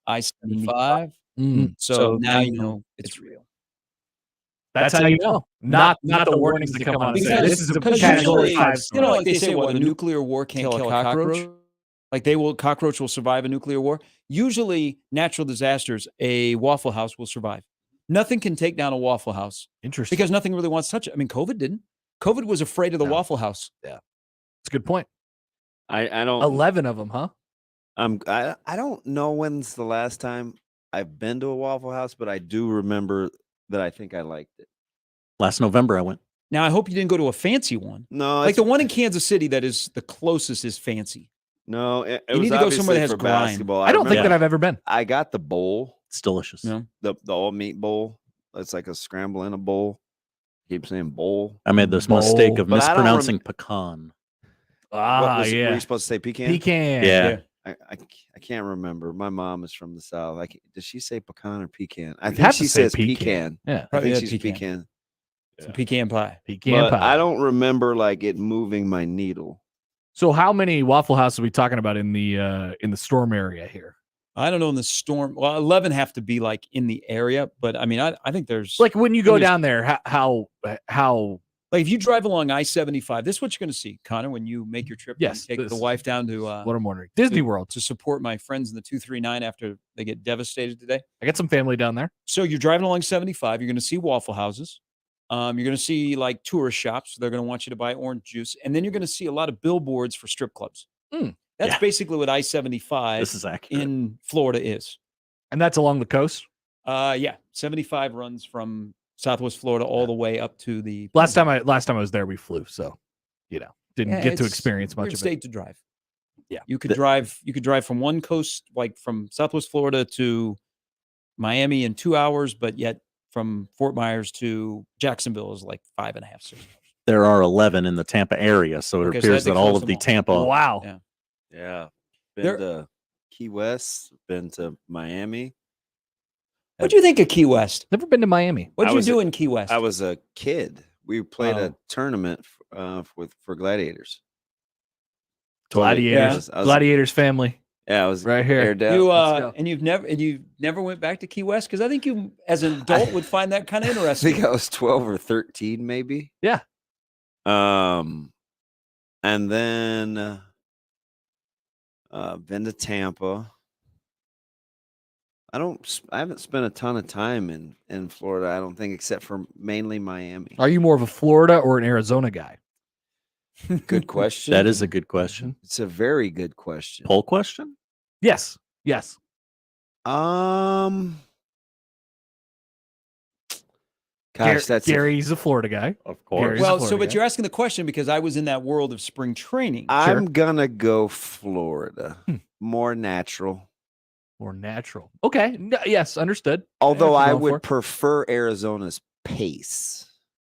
on I-75. So now you know it's real. That's how you know. Not the warnings that come on and say, this is a category 5 storm. Like they say, a nuclear war can't kill a cockroach. Like cockroach will survive a nuclear war. Usually, natural disasters, a Waffle House will survive. Nothing can take down a Waffle House. Interesting. Because nothing really wants to touch it. I mean, COVID didn't. COVID was afraid of the Waffle House. Yeah. That's a good point. I don't. 11 of them, huh? I don't know when's the last time I've been to a Waffle House, but I do remember that I think I liked it. Last November I went. Now, I hope you didn't go to a fancy one. No. Like the one in Kansas City that is the closest is fancy. No, it you was need to go somewhere that has for grind. basketball. I don't think that I've ever been. I got the bowl. It's delicious. Yeah. The all meat bowl. It's like a scramble in a bowl. Keep saying bowl. I made this mistake of But I don't mispronouncing pecan. Were you supposed to say pecan? Pecan. Yeah. I can't remember. My mom is from the South. Does she say pecan or pecan? I You'd think have she to say says pecan. pecan. Yeah. I think Yeah, she's pecan. It's a pecan pie. Pecan But pie. I don't remember like it moving my needle. So how many Waffle Houses are we talking about in the storm area here? I don't know in the storm. Well, 11 have to be like in the area, but I mean, I think there's Like when you go down there, how like if you drive along I-75, this is what you're going to see, Connor, when you make your trip. Yes, and take the wife down to what I'm wondering. Disney World to support my friends in the 239 after they get devastated today. I got some family down there. So you're driving along 75. You're going to see Waffle Houses. You're going to see like tourist shops. They're going to want you to buy orange juice, and then you're going to see a lot of billboards for strip clubs. That's basically what I-75 in Florida is. And that's along the coast? Yeah. 75 runs from Southwest Florida all the way up to the last time I was there, we flew, so didn't get to experience much of it. State to drive. Yeah. You could drive from one coast, like from Southwest Florida to Miami in 2 hours, but yet from Fort Myers to Jacksonville is like 5.5, 6 hours. There are 11 in the Tampa area, so it appears that all of the Tampa. Wow. Yeah. Been to Key West, been to Miami. What do you think of Key West? Never been to Miami. What did you do in Key West? I was a kid. We played a tournament for gladiators. Gladiators. Gladiators family. Yeah, I was right here. And you never went back to Key West? Because I think you, as an adult, would find that kind of interesting. I think I was 12 or 13, maybe. Yeah. And then been to Tampa. I haven't spent a ton of time in Florida, I don't think, except for mainly Miami. Are you more of a Florida or an Arizona guy? Good question. That is a good question. It's a very good question. Poll question? Yes. Gosh, Gary's a Florida guy. Of course. But you're asking the question because I was in that world of spring training. I'm gonna go Florida. More natural. More natural. Okay. Yes, understood. Although I would prefer Arizona's pace.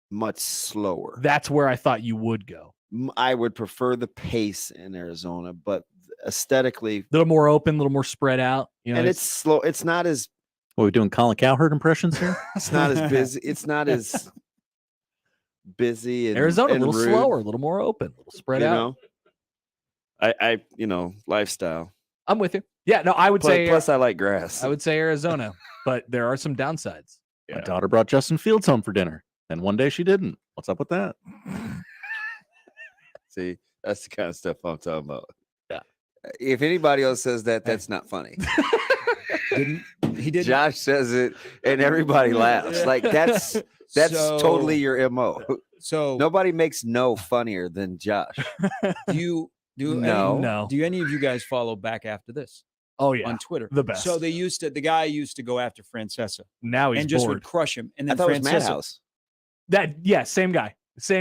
Much slower. That's where I thought you would go. I would prefer the pace in Arizona, but aesthetically, a little more open, a little more spread out. And it's slow. It's not as. What, are we doing Colin Cowherd impressions here? It's not as busy. It's not as busy. And, Arizona, and a little rude, slower, a little more open, a little spread out. I lifestyle. I'm with you. Yeah, no, I would say. Plus, I like grass. I would say Arizona, but there are some downsides. My daughter brought Justin Fields home for dinner, and one day she didn't. What's up with that? See, that's the kind of stuff I'm talking about. Yeah. If anybody else says that, that's not funny. He didn't. Josh says it, and everybody laughs. Yeah. Like that's totally your MO. So nobody makes no funnier than Josh. Do any of you guys follow Back After This? Oh yeah, on Twitter, the best. So the guy used to go after Francesa. Now he's just bored. Would crush him. And then I thought Francesa, it was Madhouse. Same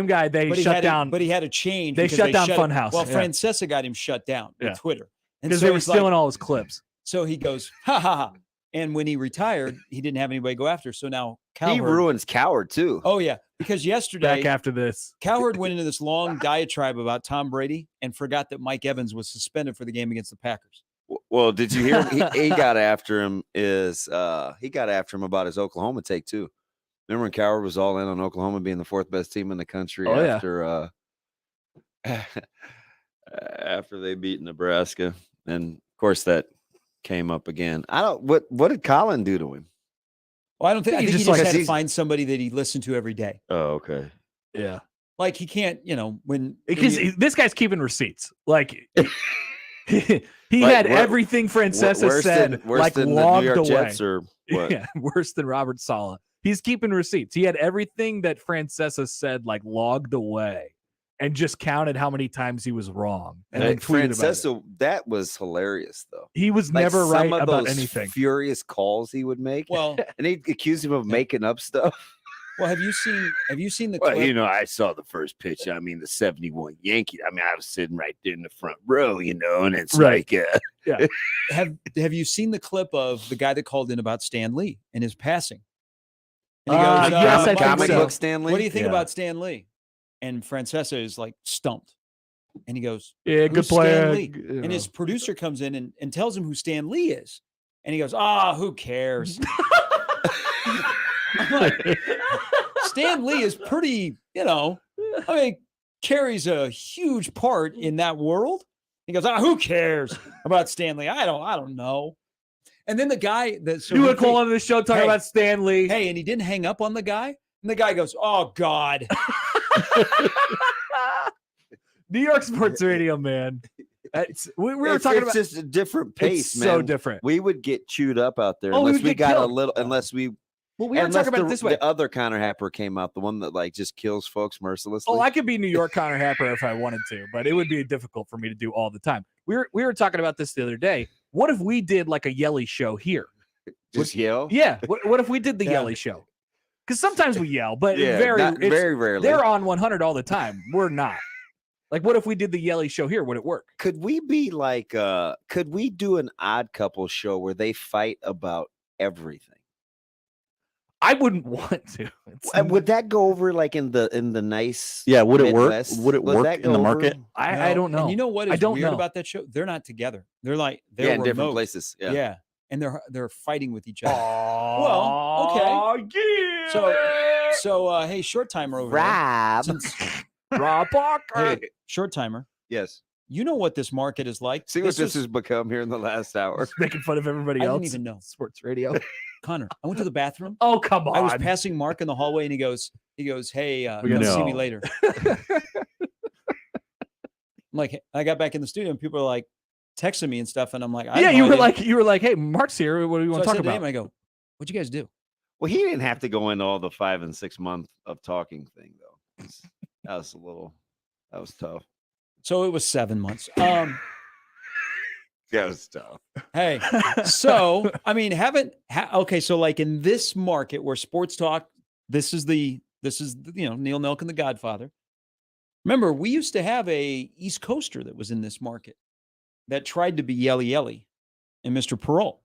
guy. They shut down. But he had to change. They shut down Funhouse. Well, Francesa got him shut down with Twitter because they were stealing all his clips. So he goes, ha ha ha. And when he retired, he didn't have anybody to go after. So now Cowherd. He ruins Cowherd too. Oh yeah, because yesterday, Back After This, Cowherd went into this long diatribe about Tom Brady and forgot that Mike Evans was suspended for the game against the Packers. Well, did you hear? He got after him. He got after him about his Oklahoma take too. Remember when Cowherd was all in on Oklahoma being the fourth best team in the country after after they beat Nebraska, and of course that came up again. I don't. What did Colin do to him? Well, I think he just like, had to find somebody that he listened to every day. Oh, okay. Yeah. Like he can't, because this guy's keeping receipts. Like he had everything Francesa said worse than logged the New York away. Jets or what? Yeah, worse than Robert Saleh. He's keeping receipts. He had everything that Francesa said logged away, and just counted how many times he was wrong. And then tweeted about it. That was hilarious, though. He was never right about anything. Furious calls he would make. Well, and he'd accuse him of making up stuff. Well, have you seen the clip? Well, I saw the first pitch. I mean, the 71 Yankee. I mean, I was sitting right there in the front row, and it's yeah. Have you seen the clip of the guy that called in about Stan Lee and his passing? And he goes, yes, I comic think so. book Stan Lee. What do you think about Stan Lee? And Francesa is stumped. And he goes, yeah, good player. Stan Lee? And his producer comes in and tells him who Stan Lee is. And he goes, who cares? I'm like, Stan Lee is pretty, carries a huge part in that world. He goes, who cares about Stan Lee? I don't know. And then the guy you would call on the show talking about Stan Lee. Hey, and he didn't hang up on the guy. And the guy goes, oh God. New York sports radio, man. We were talking about just a different pace, man. So different. We would get chewed up out there we unless we got killed. a little, unless we. Well, we were talking about it this way. The other Connor Happer came out, the one that just kills folks mercilessly. Oh, I could be New York Connor Happer if I wanted to, but it would be difficult for me to do all the time. We were talking about this the other day. What if we did a Yelly show here? Just yell? Yeah. What if we did the Yelly show? Because sometimes we yell, but very rarely. They're on 100 all the time. We're not. What if we did the Yelly show here? Would it work? Could we be could we do an Odd Couple show where they fight about everything? I wouldn't want to. Would that go over in the nice? Yeah, would it Midwest? work? Would it work in the market? I don't know. And you know what is weird about that show? They're not together. They're they're in different places. Yeah. And they're fighting with each other. Well, okay. Yeah. So hey, short timer over Rob. there. Rob Parker. Hey, short timer. Yes. You know what this market is like. See what this has become here in the last hour. Making fun of everybody else. I didn't even know. Sports radio. Connor, I went to the bathroom. Oh, come on. I was passing Mark in the hallway and he goes, hey, you'll see me later. I'm like, I got back in the studio and people are texting me and stuff. And I'm like, you were like, hey, Mark's here. What do you want to talk about? And I go, what'd you guys do? Well, he didn't have to go into all the 5 and 6 month of talking thing though. That was tough. So it was 7 months. Yeah, it was tough. Hey, so I mean, okay, so in this market where sports talk, this is Neil Nelk and the Godfather. Remember, we used to have a East Coaster that was in this market that tried to be Yelly Yelly and Mr. Perot.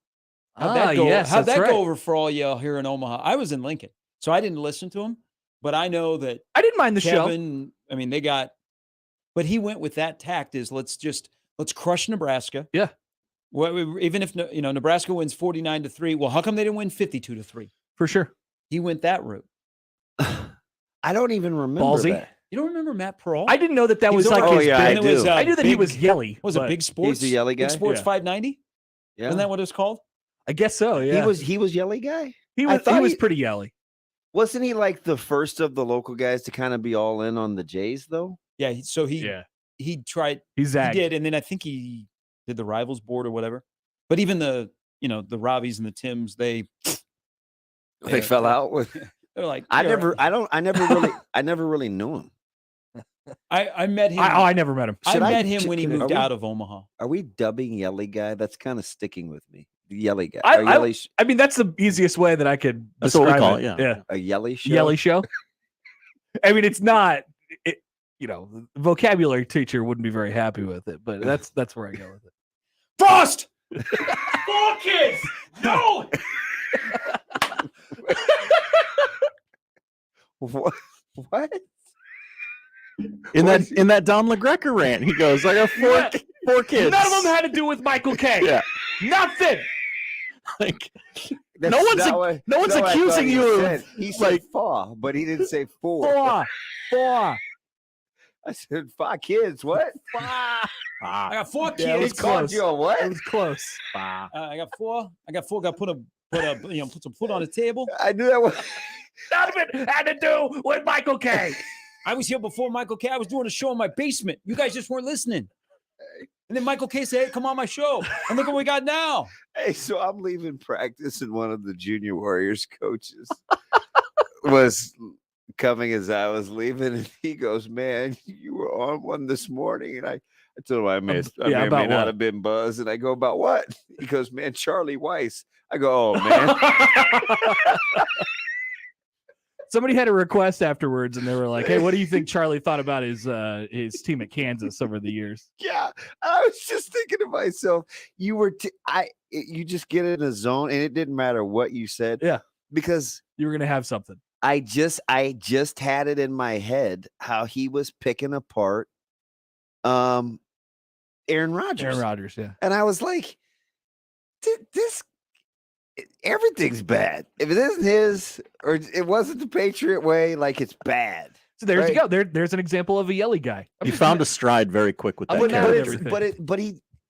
How'd that go over for all y'all here in Omaha? I was in Lincoln, so I didn't listen to him, but I know that I didn't mind the Kevin, show. I mean, but he went with that tact is let's crush Nebraska. Yeah. Well, even if Nebraska wins 49-3, well, how come they didn't win 52-3? For sure. He went that route. I don't even remember Ballsy. that. You don't remember Matt Peralt? I didn't know that was his I do. I knew that he was Yelly. Was it Big Sports? He's the Yelly guy. Big Sports 590? Yeah. Isn't that what it's called? I guess so, yeah. He was Yelly guy? He was pretty Yelly. Wasn't he the first of the local guys to kind of be all in on the Jays though? Yeah, so he tried. He did, and then I think he did the Rivals board or whatever. But even the Robbies and the Tims, they fell out with. They're like, I never really knew him. I met him. I never met him. I met him when he moved out of Omaha. Are we dubbing Yelly guy? That's kind of sticking with me. The Yelly guy. I mean, that's the easiest way that I could describe what we call it. Yeah. A Yelly show. Yelly show. I mean, it's not. The vocabulary teacher wouldn't be very happy with it, but that's where I go with it. Frost. 4 kids. No. What? In that Don LaGreca rant, he goes, "I got four kids. None of them had to do with Michael K. Yeah, nothing. No one's accusing you of. He said "fa," but he didn't say "four." Four. I said, 5 kids. What? I got 4 kids. Yeah, it was close. What? It was close. I got 4. Got to put some food on the table. I knew that was. None of it had to do with Michael K. I was here before Michael K. I was doing a show in my basement. You guys just weren't listening. And then Michael K said, hey, come on my show. And look what we got now. Hey, so I'm leaving practice, and one of the junior Warriors coaches was coming as I was leaving, and he goes, man, you were on one this morning. And I told him I may not have been buzzed. And I go, about what? He goes, man, Charlie Weiss. I go, oh, man. Somebody had a request afterwards, and they were like, hey, what do you think Charlie thought about his team at Kansas over the years? Yeah. I was just thinking to myself, you just get in a zone, and it didn't matter what you said. Yeah. Because you were going to have something. I just had it in my head how he was picking apart Aaron Rodgers. Aaron Rodgers, yeah. And I was like, everything's bad. If it isn't his, or it wasn't the Patriot way, like, it's bad. So there's you go. There's an example of a yelly guy. He found a stride very quick with that.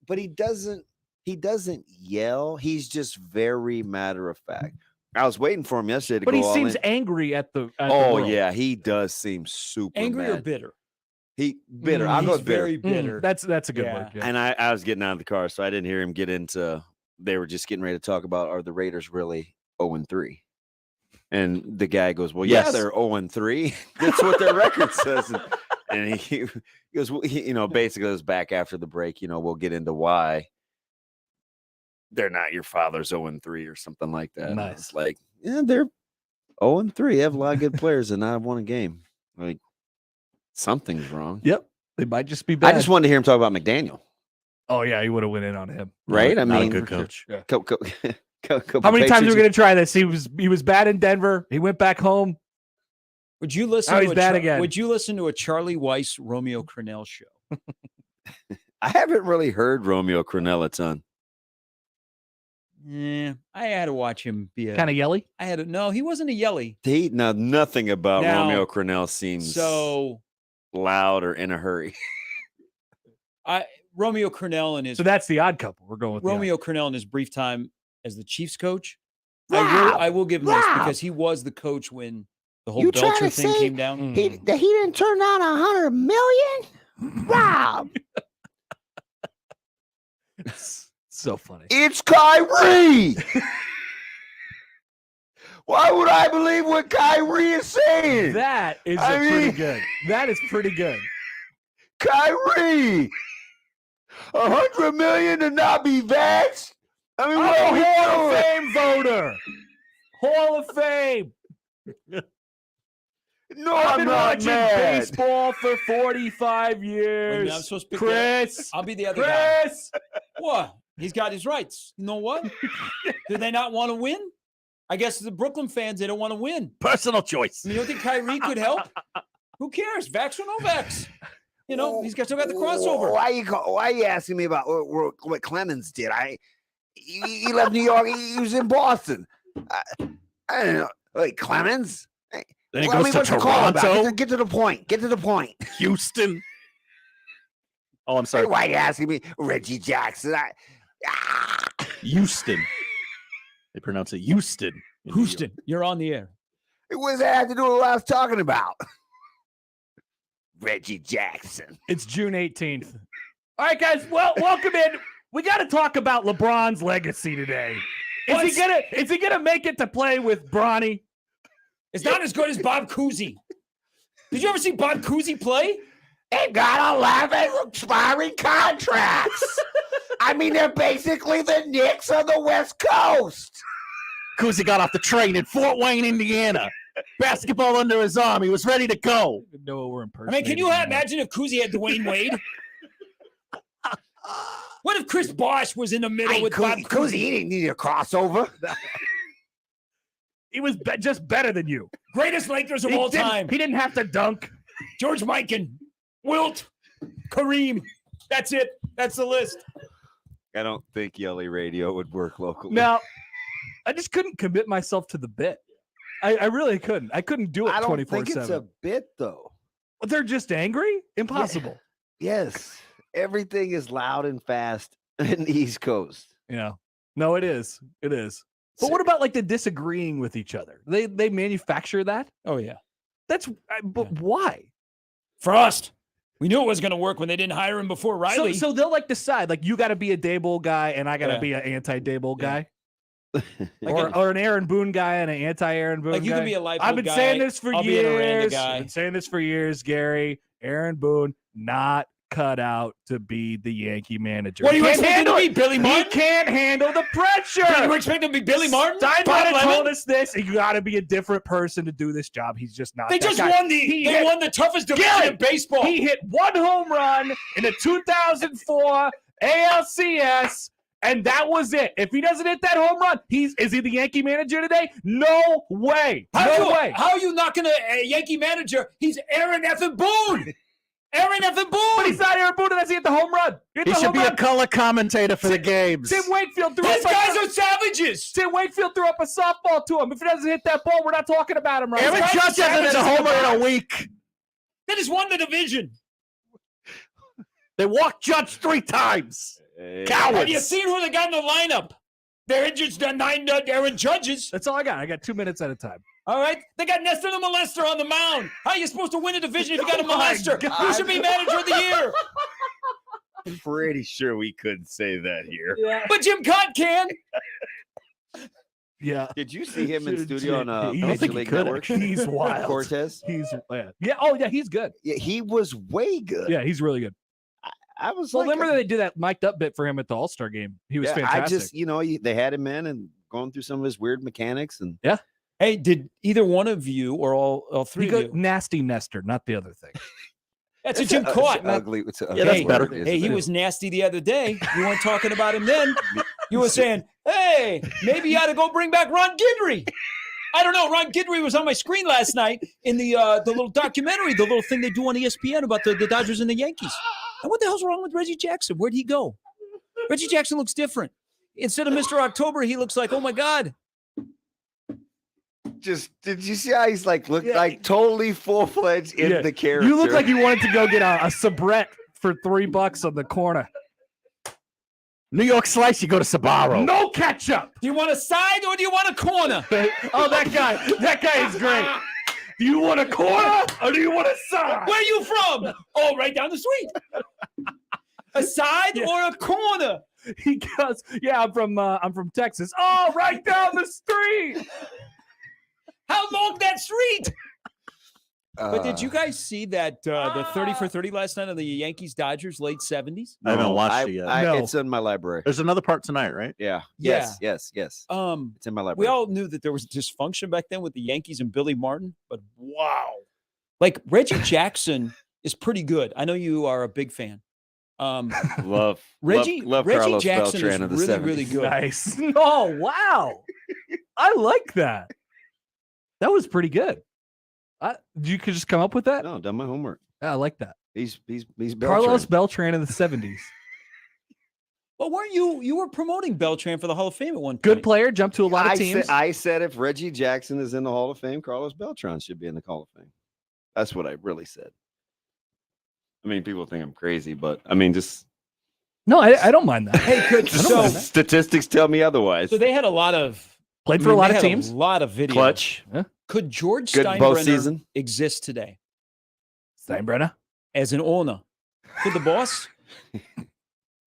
But he doesn't yell. He's just very matter of fact. I was waiting for him yesterday to but go. But he seems angry at the. Yeah, he does seem super angry mad. Or bitter. Bitter. I'll go very bitter. That's a good one. Yeah. And I was getting out of the car, so I didn't hear him get into. They were just getting ready to talk about, are the Raiders really 0-3? And the guy goes, well, yeah, they're 0-3. That's what their record says. And he goes, well, basically it was back after the break. We'll get into why they're not your father's 0-3 or something like that. Nice. It's like, yeah, they're 0-3. They have a lot of good players and not have won a game. Like, something's wrong. Yep. They might just be bad. I just wanted to hear him talk about McDaniel. Oh, yeah, he would have went in on him. Right? I mean, good coach. Yeah. How many times are we going to try this? He was bad in Denver. He went back home. Would you listen he's bad again. Would you listen to a Charlie Weiss, Romeo Crennel show? I haven't really heard Romeo Crennel a ton. Yeah, I had to watch him be kind of yelly. No, he wasn't a yelly. Nothing about Romeo Crennel seems so loud or in a hurry. Romeo Crennel and his. So that's the odd couple. We're going with Romeo Crennel in his brief time as the Chiefs coach. I will give him this because he was the coach when the whole Belcher thing came down. He didn't turn down $100 million. Rob. It's so funny. It's Kyrie. Why would I believe what Kyrie is saying? That is pretty good. That is pretty good. Kyrie. $100 million to not be vaxxed? I mean, I'm a Hall of Fame voter. Hall of Fame. No, I've been not watching mad. baseball for 45 years. I'm supposed to pick Chris. I'll be the other guy. Chris. What? He's got his rights. You know what? Do they not want to win? I guess the Brooklyn fans, they don't want to win. Personal choice. You don't think Kyrie could help? Who cares? Vax or no vax? He's still got the crossover. Why are you asking me about what Clemens did? He left New York. He was in Boston. I don't know. Like Clemens? Then he goes to Toronto. Get to the point. Houston. Oh, I'm sorry. Why are you asking me? Reggie Jackson. Houston. They pronounce it Houston. Houston, you're on the air. What does that have to do with what I was talking about? Reggie Jackson. It's June 18th. All right, guys. Well, welcome in. We got to talk about LeBron's legacy today. Is he gonna make it to play with Bronny? It's not as good as Bob Cousy. Did you ever see Bob Cousy play? They got 11 expiring contracts. I mean, they're basically the Knicks on the West Coast. Cousy got off the train in Fort Wayne, Indiana. Basketball under his arm. He was ready to go. No, we're in person. I mean, can you imagine if Cousy had Dwayne Wade? What if Chris Bosh was in the middle with Bob Cousy? He didn't need a crossover. He was just better than you. Greatest Lakers of all time. He didn't have to dunk. George Mikan, Wilt, Kareem. That's it. That's the list. I don't think Yelly Radio would work locally. Now, I just couldn't commit myself to the bit. I really couldn't. I couldn't do it 24/7. I don't think it's a bit, though. They're just angry? Impossible. Yes. Everything is loud and fast in the East Coast. Yeah. No, it is. It is. But what about like the disagreeing with each other? They manufacture that? Oh, yeah. But why? Frost. We knew it was going to work when they didn't hire him before Riley. So they'll like decide, like, you got to be a Daboll guy and I got to be an anti-Daboll guy. Or an Aaron Boone guy and an anti-Aaron Boone guy. Like you can be a life. I've been saying this for years. I've been saying this for years, Gary. Aaron Boone not cut out to be the Yankee manager. What do you expect him to be, Billy Martin? He can't handle the pressure. You expect him to be Billy Martin? Steinbrenner told us this. You got to be a different person to do this job. He's just not. They just won the toughest division in baseball. He hit 1 home run in the 2004 ALCS. And that was it. If he doesn't hit that home run, is he the Yankee manager today? No way. No way. How are you not going to Yankee manager? He's Aaron effing Boone. Aaron effing Boone. But he's not Aaron Boone unless he hit the home run. He should be a color commentator for the games. Tim Wakefield threw These guys are savages. Tim Wakefield threw up a softball to him. If he doesn't hit that ball, we're not talking about him right now. Aaron Judge hasn't hit a homer in a week. They just won the division. They walked Judge 3 times. Cowards. Have you seen who they got in the lineup? They're just 9 Aaron Judges. That's all I got. I got 2 minutes at a time. All right. They got Nestor the Molester on the mound. How are you supposed to win a division if you got a molester? Who should be manager of the year? I'm pretty sure we couldn't say that here. Yeah. But Jim Cott can. Yeah. Did you see him in studio on Major League Network? He's wild. Cortez? Yeah. Oh, yeah. He's good. Yeah, he was way good. Yeah, he's really good. I was remember they did that mic'd up bit for him at the All-Star game. He was fantastic. They had him in and going through some of his weird mechanics. And yeah. Hey, did either one of you or all three of you? Nasty Nestor, not the other thing. That's a Jim Cott. Ugly. That's better. Hey, he was nasty the other day. You weren't talking about him then. You were saying, hey, maybe you ought to go bring back Ron Guidry. I don't know. Ron Guidry was on my screen last night in the little documentary, the little thing they do on ESPN about the Dodgers and the Yankees. And what the hell's wrong with Reggie Jackson? Where'd he go? Reggie Jackson looks different. Instead of Mr. October, he looks like, oh my God. Did you see how he's like totally full-fledged in the character? You look like you wanted to go get a soubrette for $3 on the corner. New York Slice, you go to Sbarro. No ketchup. Do you want a side or do you want a corner? Oh, that guy is great. Do you want a corner or do you want a side? Where are you from? Oh, right down the street. A side or a corner? He goes, yeah, I'm from Texas. Oh, right down the street. How long that street? But did you guys see that the 30 for 30 last night of the Yankees Dodgers late 70s? I haven't watched it yet. No. It's in my library. There's another part tonight, right? Yeah. Yeah. Yes. It's in my library. We all knew that there was dysfunction back then with the Yankees and Billy Martin, but wow. Like Reggie Jackson is pretty good. I know you are a big fan. love Reggie Carlos Jackson Beltran is of the really, 70s. really good. Nice. Oh, wow. I like that. That was pretty good. You could just come up with that? No, done my homework. Yeah, I like that. He's Carlos Beltran in the 70s. Well, weren't you were promoting Beltran for the Hall of Fame at one point? Good player, jumped to a lot of teams. I said if Reggie Jackson is in the Hall of Fame, Carlos Beltran should be in the Hall of Fame. That's what I really said. I mean, people think I'm crazy, but I mean, just no, I don't mind that. Hey, could so statistics tell me otherwise. So they had a lot of played for a lot of teams. A lot of video. Clutch. Yeah. Could George Good both season. Steinbrenner exist today Steinbrenner as an owner? Could the boss?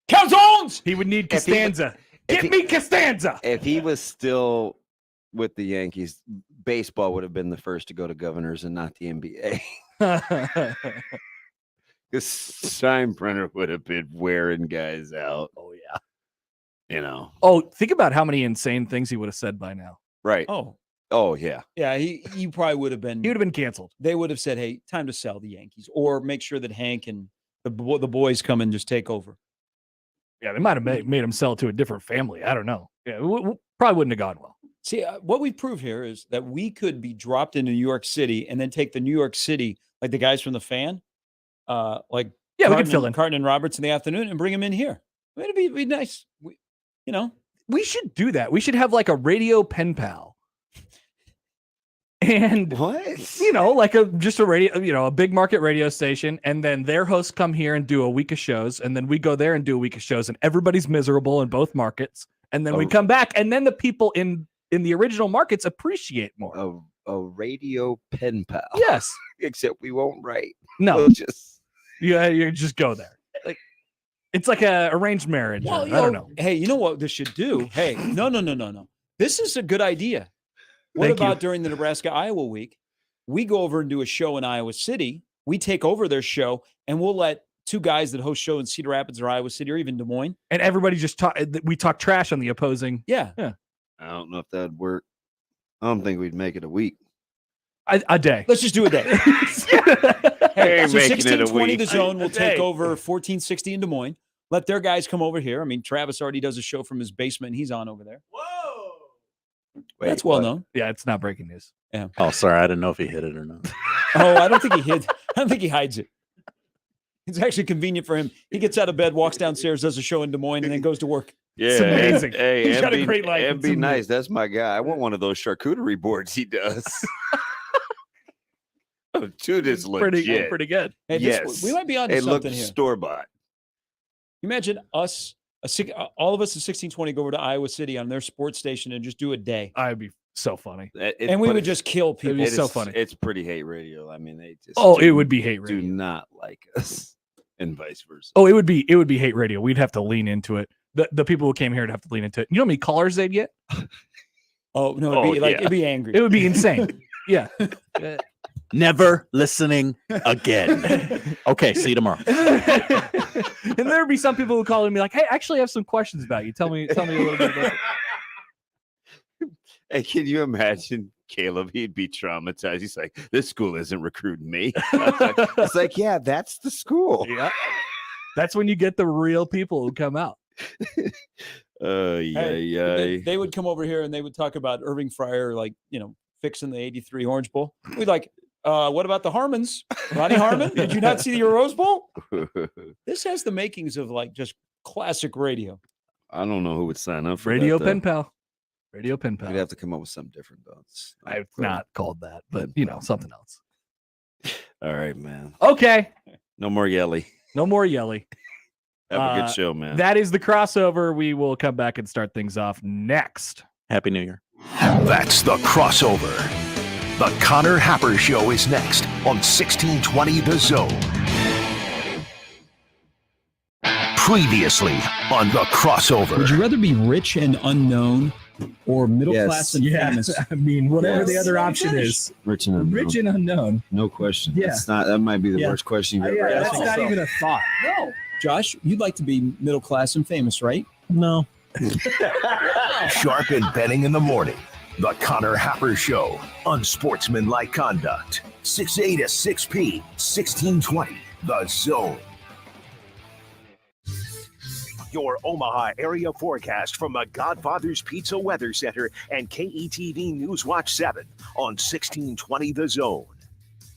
Calzones! He would need Costanza. Get me Costanza. If he was still with the Yankees, baseball would have been the first to go to Governors and not the NBA. Because Steinbrenner would have been wearing guys out. Oh, yeah. You know. Oh, think about how many insane things he would have said by now. Right. Oh, yeah. Yeah, he probably would have been. He would have been canceled. They would have said, hey, time to sell the Yankees or make sure that Hank and the boys come and just take over. Yeah, they might have made him sell to a different family. I don't know. Yeah, probably wouldn't have gone well. See, what we prove here is that we could be dropped into New York City and then take the New York City, like the guys from the Fan, we could fill in Carton and Roberts in the afternoon and bring them in here. I mean, it'd be nice. We should do that. We should have like a radio pen pal. And What? like just a radio, a big market radio station, and then their hosts come here and do a week of shows, and then we go there and do a week of shows, and everybody's miserable in both markets, and then we come back, and then the people in the original markets appreciate more. A radio pen pal. Yes, Except we won't write. no, We'll just you just go there. Like it's like a arranged marriage. Well, I don't know. Hey, you know what this should do? Hey, no. This is a good idea. What Thank about you. during the Nebraska-Iowa week? We go over and do a show in Iowa City. We take over their show, and we'll let two guys that host show in Cedar Rapids or Iowa City or even Des Moines. And everybody just we talk trash on the opposing. Yeah. I don't know if that'd work. I don't think we'd make it a week. A day. Let's just do a day. Hey, so making it a 1620 week. The Zone will A take day. over 1460 in Des Moines. Let their guys come over here. I mean, Travis already does a show from his basement. He's on over there. That's well known. Yeah, it's not breaking news. Yeah. Oh, sorry. I didn't know if he hid it or not. Oh, I don't think he hid. I don't think he hides it. It's actually convenient for him. He gets out of bed, walks downstairs, does a show in Des Moines, and then goes to work. Yeah, It's amazing. Hey, He's got a MB great life. It'd It's be amazing. nice. That's my guy. I want one of those charcuterie boards he does. Dude, it's legit. Pretty good. Hey, Yes. we might be onto It looks something here. store bought. Imagine us, all of us at 1620 go over to Iowa City on their sports station and just do a day. I'd be so funny. And we would just kill people. be so funny. It's pretty hate radio. I mean, they just It would be hate do radio. not like us, and vice versa. Oh, it would be hate radio. We'd have to lean into it. The people who came here would have to lean into it. You know how many callers they'd get? Oh no, it'd be yeah. it'd be angry. It would be insane. Yeah. Never listening again. Okay, see you tomorrow. And there'd be some people who call and be like, "Hey, I actually have some questions about you. Tell me a little bit about it." Hey, can you imagine Caleb? He'd be traumatized. He's like, "This school isn't recruiting me." It's like, yeah, that's the school. Yeah. That's when you get the real people who come out. They would come over here and they would talk about Irving Fryer, like, fixing the 83 Orange Bowl. We'd like, what about the Harmons? Ronnie Harmon? Did you not see your Rose Bowl? This has the makings of like just classic radio. I don't know who would sign up for Radio that, Pen Pal. Radio Pen We'd Pal. have to come up with something different, though. I've not called that, but something else. All right, man. Okay. No more yelly. No more yelly. Have a good show, man. That is the crossover. We will come back and start things off next. Happy New Year. That's the crossover. The Connor Happer Show is next on 1620 The Zone. Previously on the crossover. Would you rather be rich and unknown or middle class and famous? I mean, whatever the other option is. Rich and unknown. Rich and unknown. No question. Yeah. That's not. That might be the Yeah. worst question you've ever Yeah, asked. that's not even a thought. No. Josh, you'd like to be middle class and famous, right? No. Sharp and Benning in the morning. The Connor Happer Show. Unsportsmanlike conduct. 6A to 6P. 1620 The Zone. Your Omaha area forecast from the Godfather's Pizza Weather Center and KETV News Watch 7 on 1620 The Zone.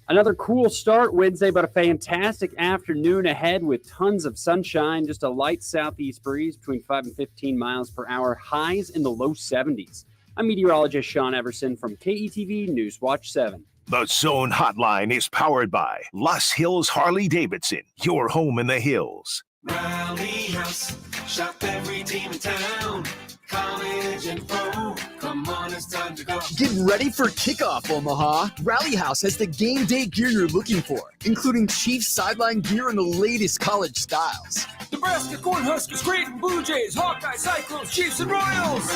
Another cool start Wednesday, but a fantastic afternoon ahead with tons of sunshine. Just a light southeast breeze between 5 and 15 miles per hour. Highs in the low 70s. I'm meteorologist Sean Everson from KETV News Watch 7. The Zone Hotline is powered by Los Hills Harley-Davidson, your home in the hills. Rally House, shop every team in town. College and pro, come on, it's time to go. Get ready for kickoff, Omaha. Rally House has the game day gear you're looking for, including Chiefs sideline gear and the latest college styles. Nebraska Cornhuskers, Creighton Blue Jays, Hawkeye Cyclones, Chiefs and Royals.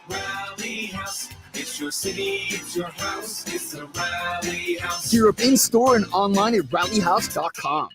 Rally House, it's your city, it's your house, it's a Rally House. Gear up in-store and online at rallyhouse.com.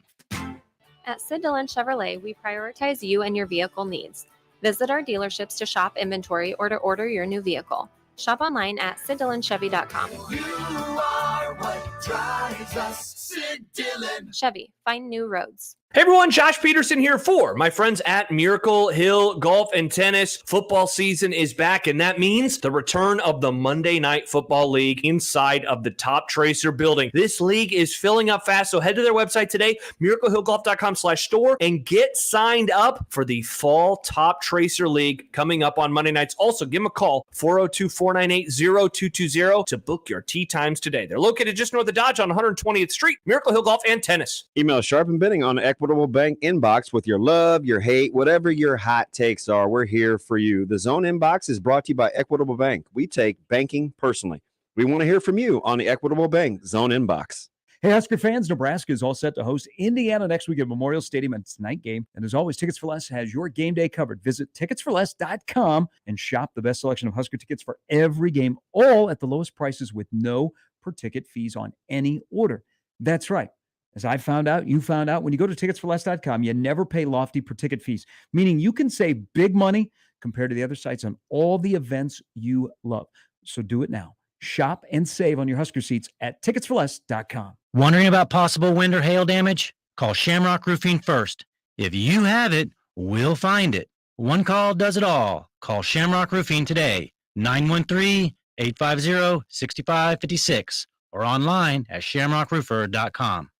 At Sid Dillon Chevrolet, we prioritize you and your vehicle needs. Visit our dealerships to shop inventory or to order your new vehicle. Shop online at SidDillonChevy.com. You are what drives us, Sid Dillon. Chevy, find new roads. Hey everyone, Josh Peterson here for my friends at Miracle Hill Golf and Tennis. Football season is back, and that means the return of the Monday Night Football League inside of the Top Tracer building. This league is filling up fast, so head to their website today, miraclehillgolf.com/store, and get signed up for the Fall Top Tracer League coming up on Monday nights. Also, give them a call, 402-498-0220 to book your tee times today. They're located just north of Dodge on 120th Street, Miracle Hill Golf and Tennis. Email Sharp and Benning on Equitable Bank inbox with your love, your hate, whatever your hot takes are. We're here for you. The Zone inbox is brought to you by Equitable Bank. We take banking personally. We want to hear from you on the Equitable Bank Zone inbox. Hey, Husker fans, Nebraska is all set to host Indiana next week at Memorial Stadium. It's a night game. And as always, Tickets for Less has your game day covered. Visit ticketsforless.com and shop the best selection of Husker tickets for every game, all at the lowest prices with no per-ticket fees on any order. That's right. As I found out, you found out, when you go to ticketsforless.com, you never pay lofty per-ticket fees, meaning you can save big money compared to the other sites on all the events you love. So do it now. Shop and save on your Husker seats at ticketsforless.com. Wondering about possible wind or hail damage? Call Shamrock Roofing first. If you have it, we'll find it. One call does it all. Call Shamrock Roofing today, 913-850-6556, or online at shamrockroofer.com.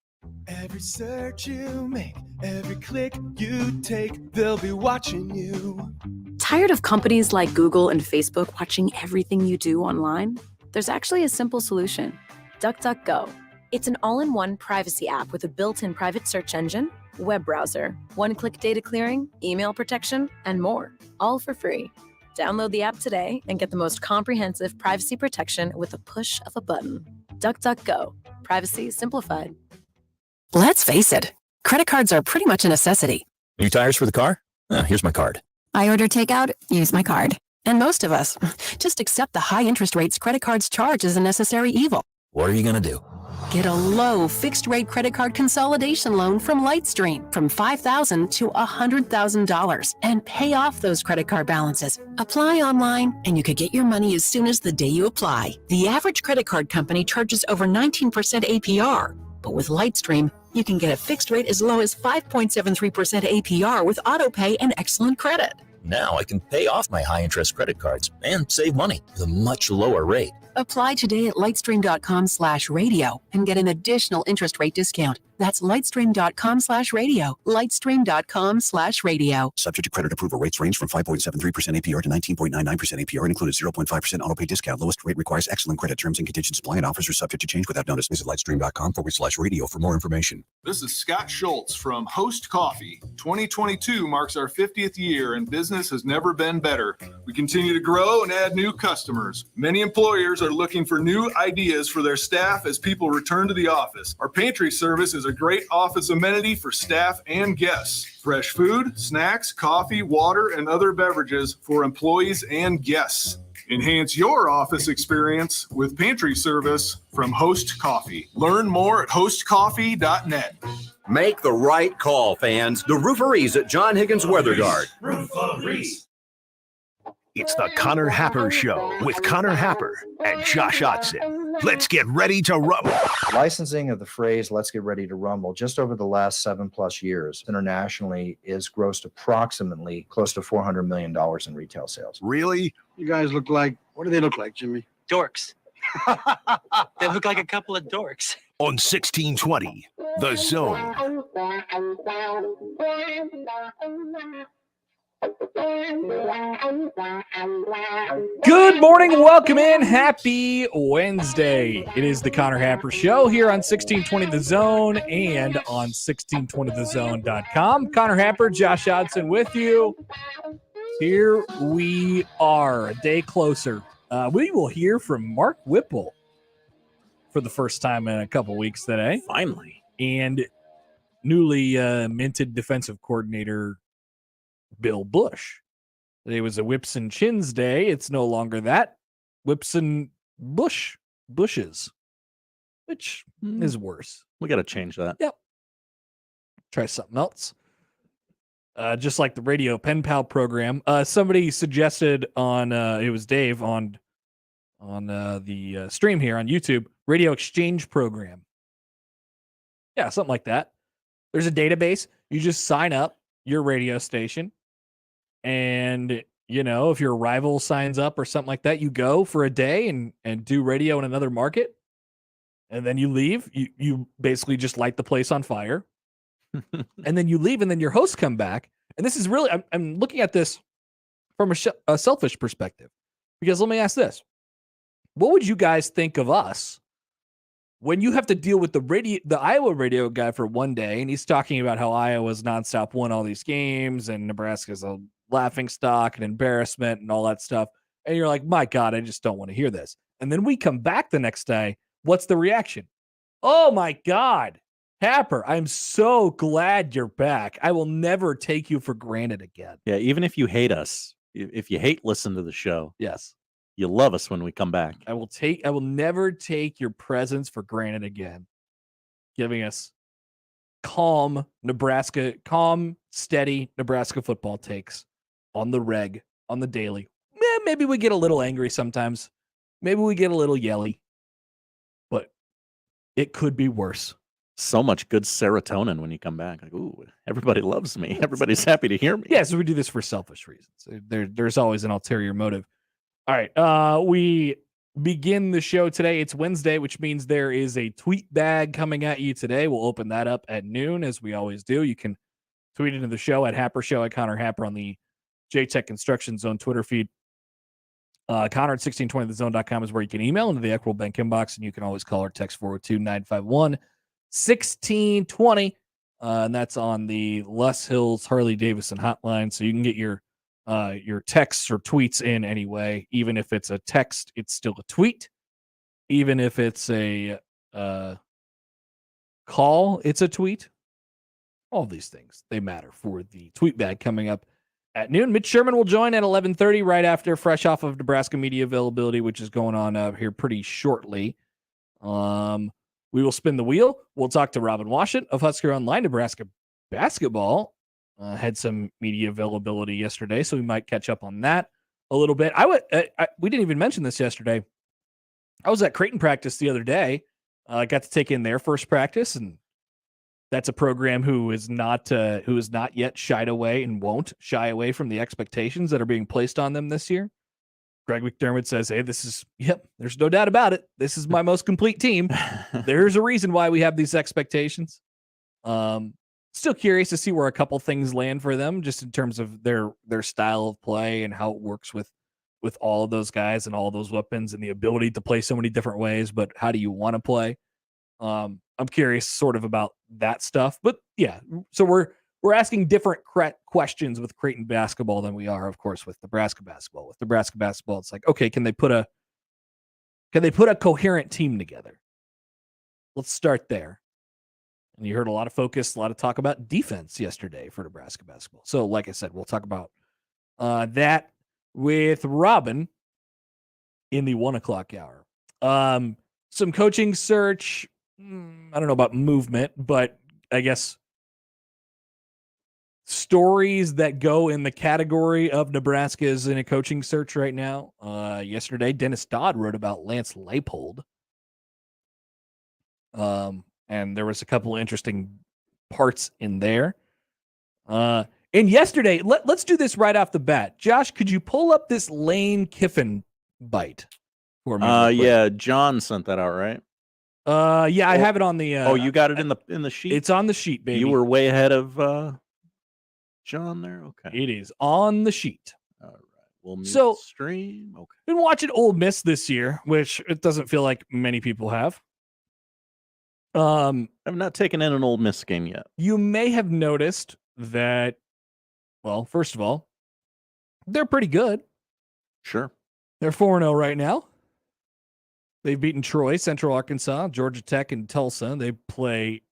Every search you make, every click you take, they'll be watching you. Tired of companies like Google and Facebook watching everything you do online? There's actually a simple solution. DuckDuckGo. It's an all-in-one privacy app with a built-in private search engine, web browser, one-click data clearing, email protection, and more, all for free. Download the app today and get the most comprehensive privacy protection with a push of a button. DuckDuckGo. Privacy simplified. Let's face it, credit cards are pretty much a necessity. New tires for the car? Here's my card. I order takeout, use my card. And most of us just accept the high interest rates credit cards charge as a necessary evil. What are you going to do? Get a low fixed-rate credit card consolidation loan from Lightstream from $5,000 to $100,000 and pay off those credit card balances. Apply online, and you could get your money as soon as the day you apply. The average credit card company charges over 19% APR. But with Lightstream, you can get a fixed rate as low as 5.73% APR with autopay and excellent credit. Now I can pay off my high-interest credit cards and save money with a much lower rate. Apply today at lightstream.com/radio and get an additional interest rate discount. That's lightstream.com/radio. Lightstream.com/radio. Subject to credit approval. Rates range from 5.73% APR to 19.99% APR and includes 0.5% autopay discount. Lowest rate requires excellent credit. Terms and conditions apply, and offers are subject to change without notice. Visit lightstream.com/radio for more information. This is Scott Schultz from Host Coffee. 2022 marks our 50th year, and business has never been better. We continue to grow and add new customers. Many employers are looking for new ideas for their staff as people return to the office. Our pantry service is a great office amenity for staff and guests. Fresh food, snacks, coffee, water, and other beverages for employees and guests. Enhance your office experience with pantry service from Host Coffee. Learn more at hostcoffee.net. Make the right call, fans. The Rooferees at John Higgins Weather Guard. Rooferees. It's the Connor Happer Show with Connor Happer and Josh Otson. Let's get ready to rumble. Licensing of the phrase "let's get ready to rumble" just over the last 7+ years internationally is grossed approximately close to $400 million in retail sales. Really? You guys look like, what do they look like, Jimmy? Dorks. They look like a couple of dorks. On 1620, The Zone. Good morning and welcome in. Happy Wednesday. It is the Connor Happer Show here on 1620 The Zone and on 1620thezone.com. Connor Happer, Josh Odson with you. Here we are, a day closer. We will hear from Mark Whipple for the first time in a couple weeks today. Finally. And newly minted defensive coordinator Bill Bush. It was a Whips and Chins day. It's no longer that. Whips and Bushes, which is worse. We got to change that. Yep. Try something else. Just like the radio pen pal program. Somebody suggested on it was Dave on the stream here on YouTube, radio exchange program. Yeah, something like that. There's a database. You just sign up your radio station, and if your rival signs up or something like that, you go for a day and do radio in another market, and then you leave. You basically just light the place on fire, and then you leave, and then your hosts come back. And this is really, I'm looking at this from a selfish perspective, because let me ask this: what would you guys think of us when you have to deal with the Iowa radio guy for one day, and he's talking about how Iowa's nonstop won all these games and Nebraska's a laughing stock and embarrassment and all that stuff, and you're like, my God, I just don't want to hear this. And then we come back the next day. What's the reaction? Oh my God, Happer, I'm so glad you're back. I will never take you for granted again. Yeah, even if you hate us, if you hate listen to the show, yes, you love us when we come back. I will never take your presence for granted again. Giving us calm, steady Nebraska football takes on the reg, on the daily. Maybe we get a little angry sometimes. Maybe we get a little yelly. But it could be worse. So much good serotonin when you come back. Like, ooh, everybody loves me. Everybody's happy to hear me. Yeah, so we do this for selfish reasons. There's always an ulterior motive. All right, we begin the show today. It's Wednesday, which means there is a tweet bag coming at you today. We'll open that up at noon, as we always do. You can tweet into the show at Happer Show, at Connor Happer on the JTech Construction Zone Twitter feed. Connor at 1620thezone.com is where you can email into the Equitable Bank inbox, and you can always call or text 402-951-1620. And that's on the Les Hills Harley Davidson hotline. So you can get your texts or tweets in anyway. Even if it's a text, it's still a tweet. Even if it's a call, it's a tweet. All these things, they matter for the tweet bag coming up at noon. Mitch Sherman will join at 11:30 right after, fresh off of Nebraska media availability, which is going on here pretty shortly. We will spin the wheel. We'll talk to Robin Washut of Husker Online. Nebraska basketball had some media availability yesterday, so we might catch up on that a little bit. We didn't even mention this yesterday. I was at Creighton practice the other day. I got to take in their first practice, and that's a program who is not yet shied away and won't shy away from the expectations that are being placed on them this year. Greg McDermott says, hey, there's no doubt about it. This is my most complete team. There's a reason why we have these expectations. Still curious to see where a couple things land for them, just in terms of their style of play and how it works with all of those guys and all those weapons and the ability to play so many different ways. But how do you want to play? I'm curious sort of about that stuff. But yeah, so we're asking different questions with Creighton basketball than we are, of course, with Nebraska basketball. With Nebraska basketball, it's like, okay, can they put a coherent team together? Let's start there. And you heard a lot of talk about defense yesterday for Nebraska basketball. So, like I said, we'll talk about that with Robin in the 1:00 hour. Some coaching search. I don't know about movement, but I guess stories that go in the category of Nebraska is in a coaching search right now. Yesterday, Dennis Dodd wrote about Lance Leipold. And there was a couple of interesting parts in there. And yesterday, let's do this right off the bat. Josh, could you pull up this Lane Kiffin bite for me? Yeah, John sent that out, right? Yeah, I have it on the. You got it in the sheet. It's on the sheet, baby. You were way ahead of John there. Okay, it is on the sheet. All right, we'll mute stream. Okay, been watching Ole Miss this year, which it doesn't feel like many people have. I've not taken in an Ole Miss game yet. You may have noticed that. Well, first of all, they're pretty good. Sure, they're 4-0 right now. They've beaten Troy, Central Arkansas, Georgia Tech, and Tulsa. They play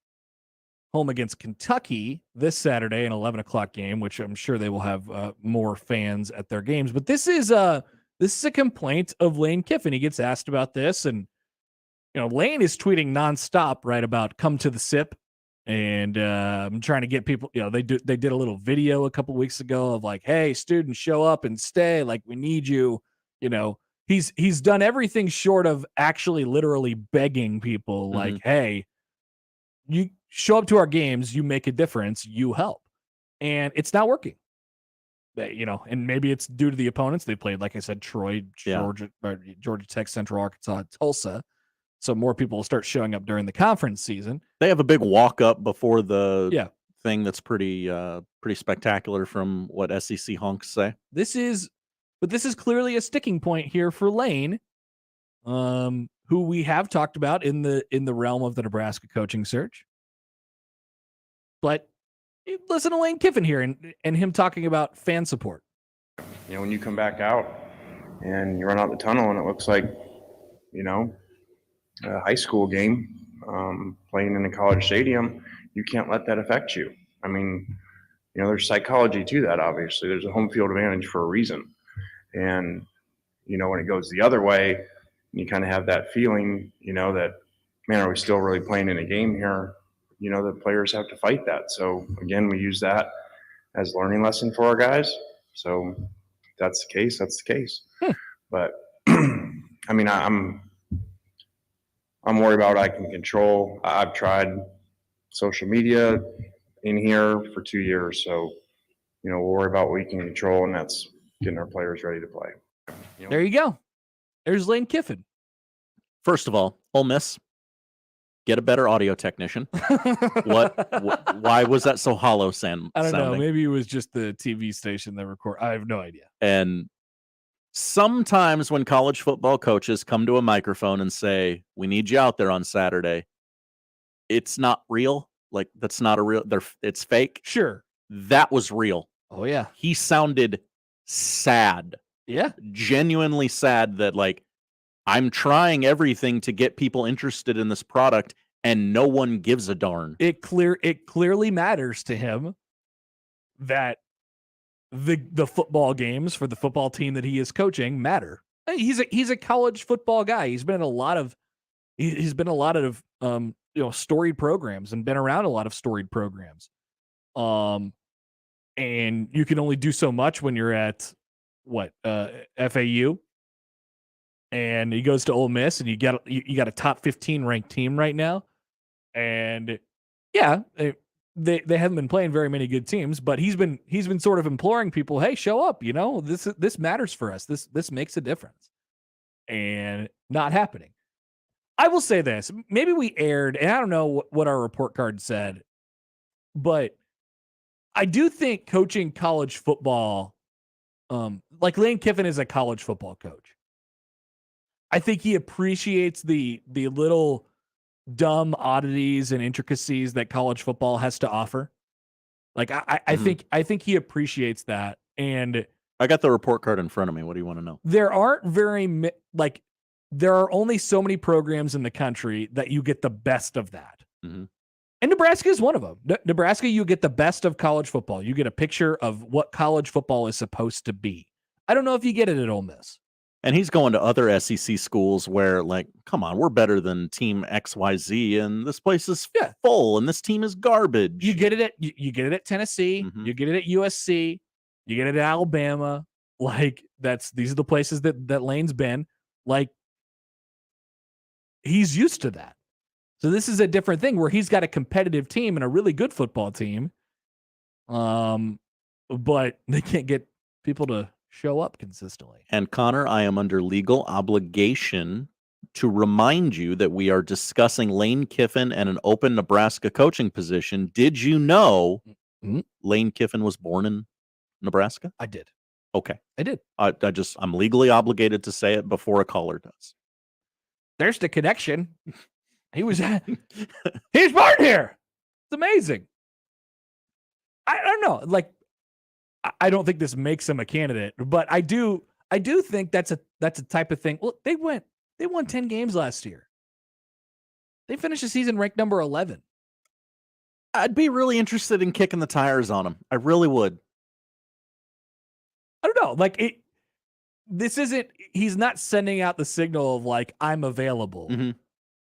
home against Kentucky this Saturday, an 11:00 game, which I'm sure they will have more fans at their games. But this is a complaint of Lane Kiffin. He gets asked about this, and Lane is tweeting nonstop right about come to the SIP, and I'm trying to get people. They did a little video a couple weeks ago of like, hey, students, show up and stay. Like, we need you. He's done everything short of actually literally begging people, like, hey, show up to our games, you make a difference, you help. And it's not working. And maybe it's due to the opponents they played. Like I said, Troy, Georgia Tech, Central Arkansas, Tulsa. So more people will start showing up during the conference season. They have a big walk up before the thing that's pretty spectacular from what SEC honks say. This is clearly a sticking point here for Lane, who we have talked about in the realm of the Nebraska coaching search. But listen to Lane Kiffin here and him talking about fan support. When you come back out and you run out the tunnel and it looks like, a high school game playing in a college stadium, you can't let that affect you. I mean, there's psychology to that, obviously. There's a home field advantage for a reason. And, when it goes the other way, you kind of have that feeling, that, man, are we still really playing in a game here? The players have to fight that. So again, we use that as a learning lesson for our guys. So if that's the case, that's the case. But I mean, I'm worried about what I can control. I've tried social media in here for 2 years. So, we'll worry about what we can control, and that's getting our players ready to play. There you go. There's Lane Kiffin. First of all, Ole Miss, get a better audio technician. Why was that so hollow sounding? I don't know. Maybe it was just the TV station that record. I have no idea. And sometimes when college football coaches come to a microphone and say, we need you out there on Saturday, it's not real. Like, that's not a real, it's fake. Sure. That was real. Oh, yeah. He sounded sad. Yeah. Genuinely sad that, like, I'm trying everything to get people interested in this product and no one gives a darn. It clearly matters to him that the football games for the football team that he is coaching matter. He's a college football guy. He's been in a lot of storied programs and been around a lot of storied programs. And you can only do so much when you're at FAU. And he goes to Ole Miss, and you got a top 15 ranked team right now. And yeah, they haven't been playing very many good teams, but he's been sort of imploring people, hey, show up. This matters for us. This makes a difference, and not happening. I will say this: maybe we aired, and I don't know what our report card said, but I do think coaching college football, like Lane Kiffin is a college football coach. I think he appreciates the little dumb oddities and intricacies that college football has to offer. Like I think he appreciates that. And I got the report card in front of me. What do you want to know? There aren't there are only so many programs in the country that you get the best of that. Mm-hmm. And Nebraska is one of them. Nebraska, you get the best of college football. You get a picture of what college football is supposed to be. I don't know if you get it at Ole Miss. And he's going to other SEC schools where, like, come on, we're better than team XYZ, and this place is full, and this team is garbage. You get it at Tennessee. Mm-hmm. You get it at USC. You get it at Alabama. Like, these are the places that Lane's been. Like, he's used to that. So this is a different thing where he's got a competitive team and a really good football team. But they can't get people to show up consistently. And Connor, I am under legal obligation to remind you that we are discussing Lane Kiffin and an open Nebraska coaching position. Did you know Lane Kiffin was born in Nebraska? I did. Okay. I did. I'm legally obligated to say it before a caller does. There's the connection. He's born here. It's amazing. I don't know. Like, I don't think this makes him a candidate, but I do think that's a type of thing. Look, they won 10 games last year. They finished the season ranked number 11. I'd be really interested in kicking the tires on him. I really would. I don't know. Like, he's not sending out the signal of, like, I'm available. Mm-hmm.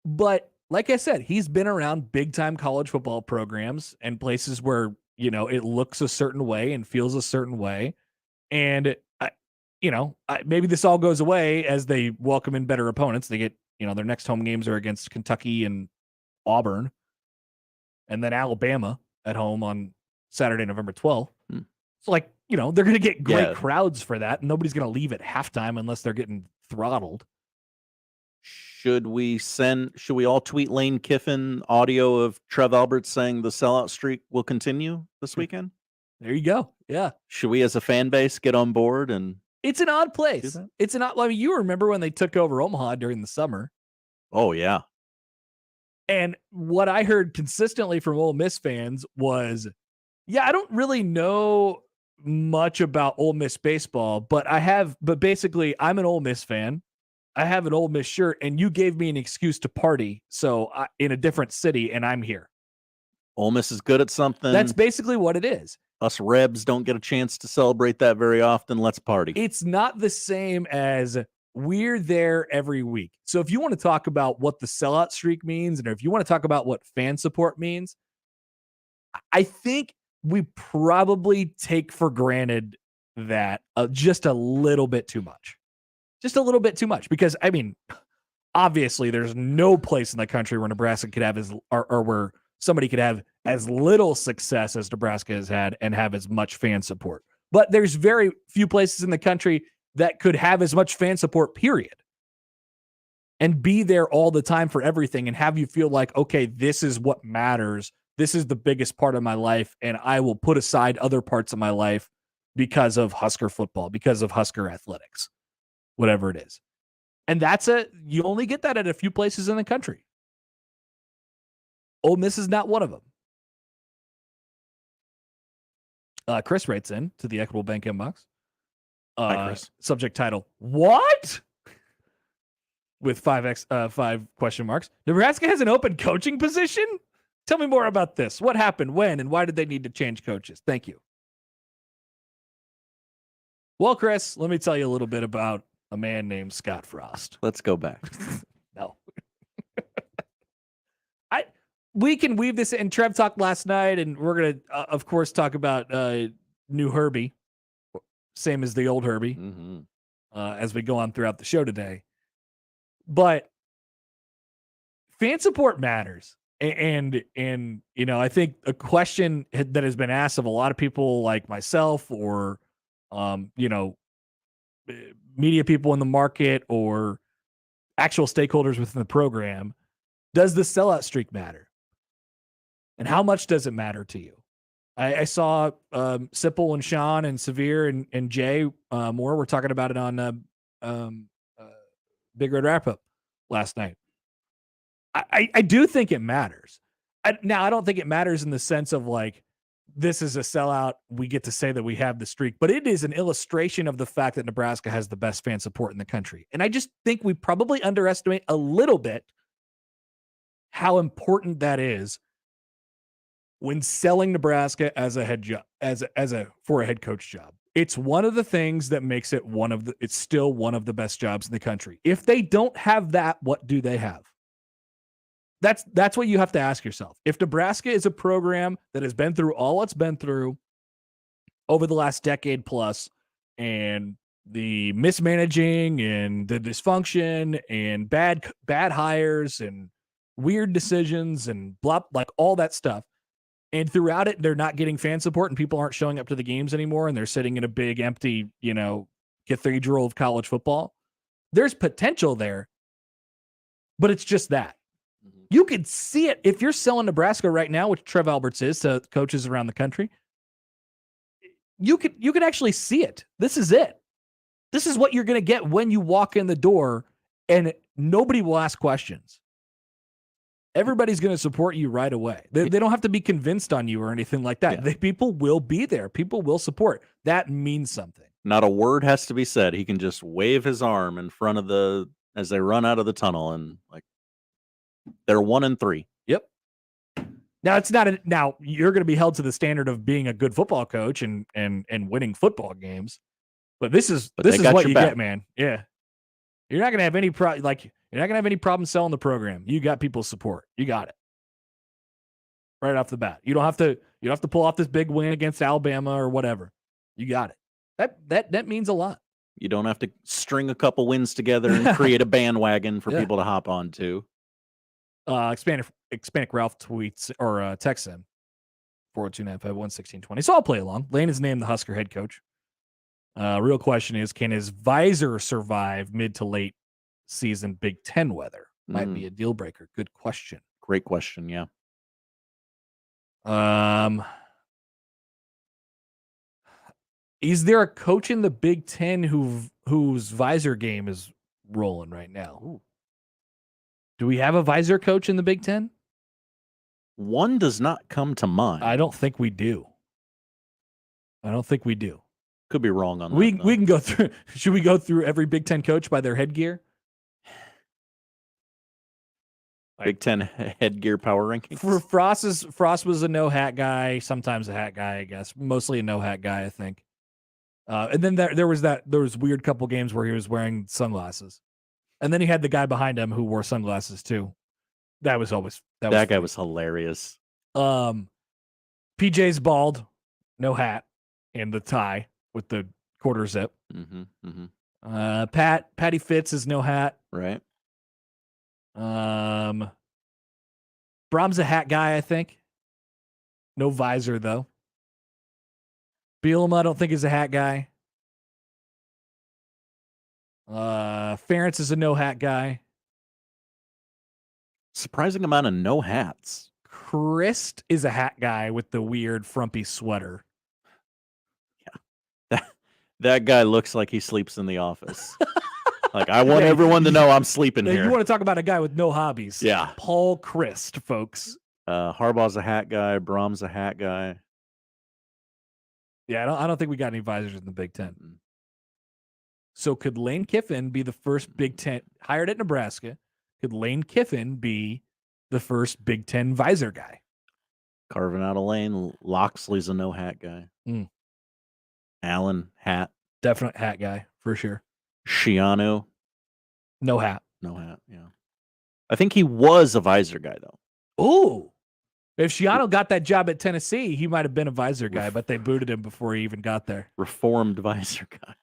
But like I said, he's been around big time college football programs and places where, it looks a certain way and feels a certain way. And, maybe this all goes away as they welcome in better opponents. They get, their next home games are against Kentucky and Auburn. and then Alabama at home on Saturday, November 12th. So, like, you know, they're going to get great crowds for that. Nobody's going to leave at halftime unless they're getting throttled. Should we all tweet Lane Kiffin audio of Trev Alberts saying the sellout streak will continue this weekend? There you go. Yeah. Should we as a fan base get on board? And it's an odd place. It's an odd, I mean, you remember when they took over Omaha during the summer. Oh, yeah. And what I heard consistently from Ole Miss fans was, yeah, I don't really know much about Ole Miss baseball, but basically I'm an Ole Miss fan. I have an Ole Miss shirt, and you gave me an excuse to party. So in a different city, and I'm here. Ole Miss is good at something. That's basically what it is. Us Rebs don't get a chance to celebrate that very often. Let's party. It's not the same as we're there every week. So if you want to talk about what the sellout streak means, and if you want to talk about what fan support means, I think we probably take for granted that just a little bit too much. Just a little bit too much, because I mean, obviously there's no place in the country where Nebraska could have or where somebody could have as little success as Nebraska has had and have as much fan support. But there's very few places in the country that could have as much fan support, period. And be there all the time for everything and have you feel like, okay, this is what matters. This is the biggest part of my life, and I will put aside other parts of my life because of Husker football, because of Husker athletics. Whatever it is. And you only get that at a few places in the country. Ole Miss is not one of them. Chris writes in to the Equitable Bank inbox. Hi, Chris. Subject title, what? With 5 question marks. Nebraska has an open coaching position? Tell me more about this. What happened, when, and why did they need to change coaches? Thank you. Well, Chris, let me tell you a little bit about a man named Scott Frost. Let's go back. No. We can weave this in. Trev talked last night, and we're going to, of course, talk about new Herbie, same as the old Herbie, as we go on throughout the show today. But fan support matters. And you know, I think a question that has been asked of a lot of people like myself or, you know, media people in the market or actual stakeholders within the program, does the sellout streak matter? And how much does it matter to you? I saw Sipple and Sean and Severe and Jay Moore were talking about it on Big Red Wrap-Up last night. I do think it matters. Now, I don't think it matters in the sense of like, this is a sellout. We get to say that we have the streak, but it is an illustration of the fact that Nebraska has the best fan support in the country. And I just think we probably underestimate a little bit how important that is when selling Nebraska as a head job, for a head coach job. It's one of the things that makes it it's still one of the best jobs in the country. If they don't have that, what do they have? That's what you have to ask yourself. If Nebraska is a program that has been through all it's been through over the last decade plus, and the mismanaging and the dysfunction and bad hires and weird decisions and blah, like all that stuff, and throughout it, they're not getting fan support and people aren't showing up to the games anymore, and they're sitting in a big empty, you know, cathedral of college football. There's potential there, but it's just that. You could see it if you're selling Nebraska right now, which Trev Alberts is to coaches around the country. You could actually see it. This is it. This is what you're going to get when you walk in the door, and nobody will ask questions. Everybody's going to support you right away. They don't have to be convinced on you or anything like that. Yeah. People will be there. People will support. That means something. Not a word has to be said. He can just wave his arm in front of as they run out of the tunnel, and like, they're 1-3. Yep. Now it's not now you're going to be held to the standard of being a good football coach and winning football games, but this is what you get, man. Yeah, you're not going to have any you're not going to have any problem selling the program. You got people's support. You got it right off the bat. You don't have to pull off this big win against Alabama or whatever. You got it. That means a lot. You don't have to string a couple wins together and create a bandwagon for people to hop on to. Hispanic Ralph tweets or texts in 402-951-1620. So I'll play along. Lane is named the Husker head coach. Real question is, can his visor survive mid to late season Big Ten weather? Might be a deal breaker. Good question. Great question. Yeah. Is there a coach in the Big Ten whose visor game is rolling right now? Ooh. Do we have a visor coach in the Big Ten? One does not come to mind. I don't think we do. Could be wrong on that. We can go through. Should we go through every Big Ten coach by their headgear? Big Ten headgear power ranking. For Frost was a no hat guy, sometimes a hat guy, I guess. Mostly a no hat guy, I think. And then there was weird couple games where he was wearing sunglasses, and then he had the guy behind him who wore sunglasses too. That guy was hilarious. PJ's bald, no hat, and the tie with the quarter zip. Patty Fitz is no hat. Right. Brahm's a hat guy, I think. No visor though. Bielema, I don't think is a hat guy. Ferentz is a no hat guy. Surprising amount of no hats. Christ is a hat guy with the weird frumpy sweater. Yeah. That guy looks like he sleeps in the office. Like, I want everyone to know I'm sleeping here. You want to talk about a guy with no hobbies. Yeah. Paul Christ, folks. Harbaugh's a hat guy. Brahm's a hat guy. Yeah, I don't think we got any visors in the Big Ten. So could Lane Kiffin be the first Big Ten hired at Nebraska? Could Lane Kiffin be the first Big Ten visor guy? Carving out a lane. Loxley's a no hat guy. Allen, hat. Definite hat guy, for sure. Shiano. No hat. No hat, yeah. I think he was a visor guy, though. Ooh. If Shiano got that job at Tennessee, he might have been a visor guy, but they booted him before he even got there. Reformed visor guy.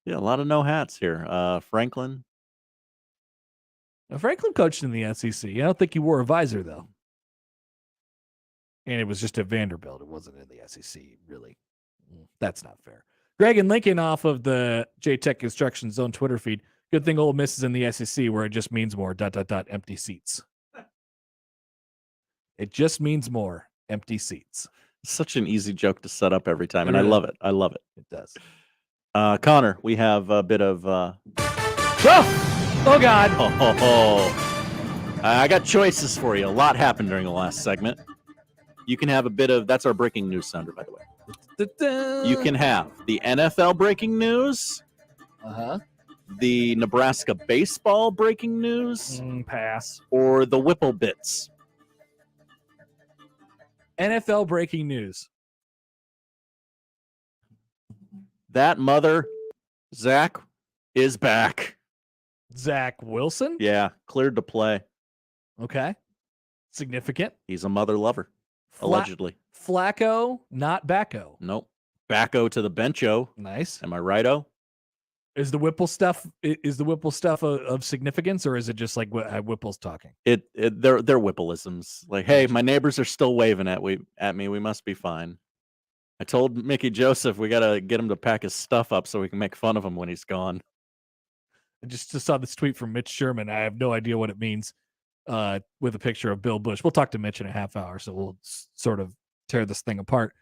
Yeah, a lot of no hats here. Franklin. Now, Franklin coached in the SEC. I don't think he wore a visor, though. And it was just at Vanderbilt. It wasn't in the SEC, really. That's not fair. Greg and Lincoln off of the J-Tech Construction Zone Twitter feed. Good thing Ole Miss is in the SEC where it just means more, ... empty seats. It just means more empty seats. Such an easy joke to set up every time, and I love it. I love it. It does. Connor, we have a bit of... Oh, God. I got choices for you. A lot happened during the last segment. You can have a bit of... That's our breaking news sounder, by the way. You can have the NFL breaking news. The Nebraska baseball breaking news. Pass. Or the Whipple bits. NFL breaking news. That mother, Zach, is back. Zach Wilson? Yeah, cleared to play. Okay. Significant. He's a mother lover, allegedly. Flacco, not Backo. Nope. Backo to the bencho. Nice. Am I righto? Is the Whipple stuff of significance, or is it just like Whipple's talking? They're Whippleisms. Like, hey, my neighbors are still waving at me. We must be fine. I told Mickey Joseph we gotta get him to pack his stuff up so we can make fun of him when he's gone. I just saw this tweet from Mitch Sherman. I have no idea what it means. With a picture of Bill Bush. We'll talk to Mitch in a half hour, so we'll sort of tear this thing apart.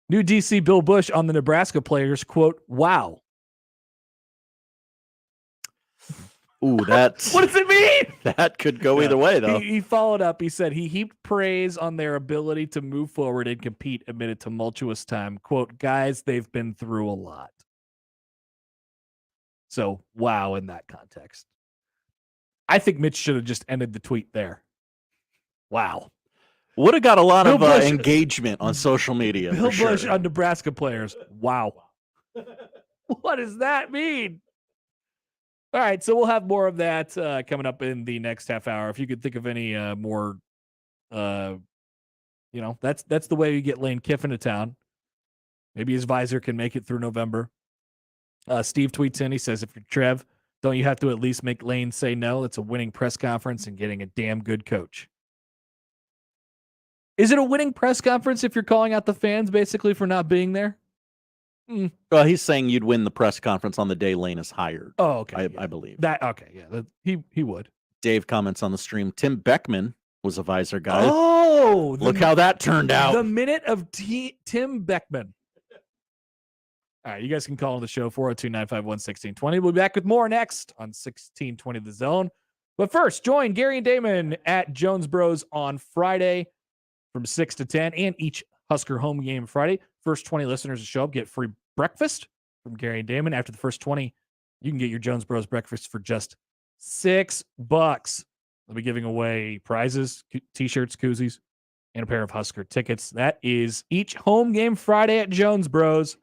New DC Bill Bush on the Nebraska players, quote, wow. Ooh, that's... What does it mean? That could go either way, though. He followed up. He said he heaped praise on their ability to move forward and compete amid a tumultuous time. Quote, guys, they've been through a lot. So, wow, in that context. I think Mitch should have just ended the tweet there. Wow. Would have got a lot of engagement on social media. Bill Bush on Nebraska players. Wow. What does that mean? All right, so we'll have more of that coming up in the next half hour. If you could think of any more, that's the way you get Lane Kiffin to town. Maybe his visor can make it through November. Steve tweets in. He says, if you're Trev, Don't you have to at least make Lane say no? It's a winning press conference and getting a damn good coach. Is it a winning press conference if you're calling out the fans basically for not being there? Well, he's saying you'd win the press conference on the day Lane is hired. Oh, okay. I believe. He would. Dave comments on the stream. Tim Beckman was a visor guy. Oh, look how that turned out. The minute of Tim Beckman. All right, you guys can call on the show 402-951-1620. We'll be back with more next on 1620 The Zone. But first, join Gary and Damon at Jones Bros on Friday from 6 to 10 and each Husker home game Friday. First 20 listeners to show up get free breakfast from Gary and Damon. After the first 20, you can get your Jones Bros breakfast for just $6. They'll be giving away prizes, t-shirts, koozies, and a pair of Husker tickets. That is each home game Friday at Jones Bros.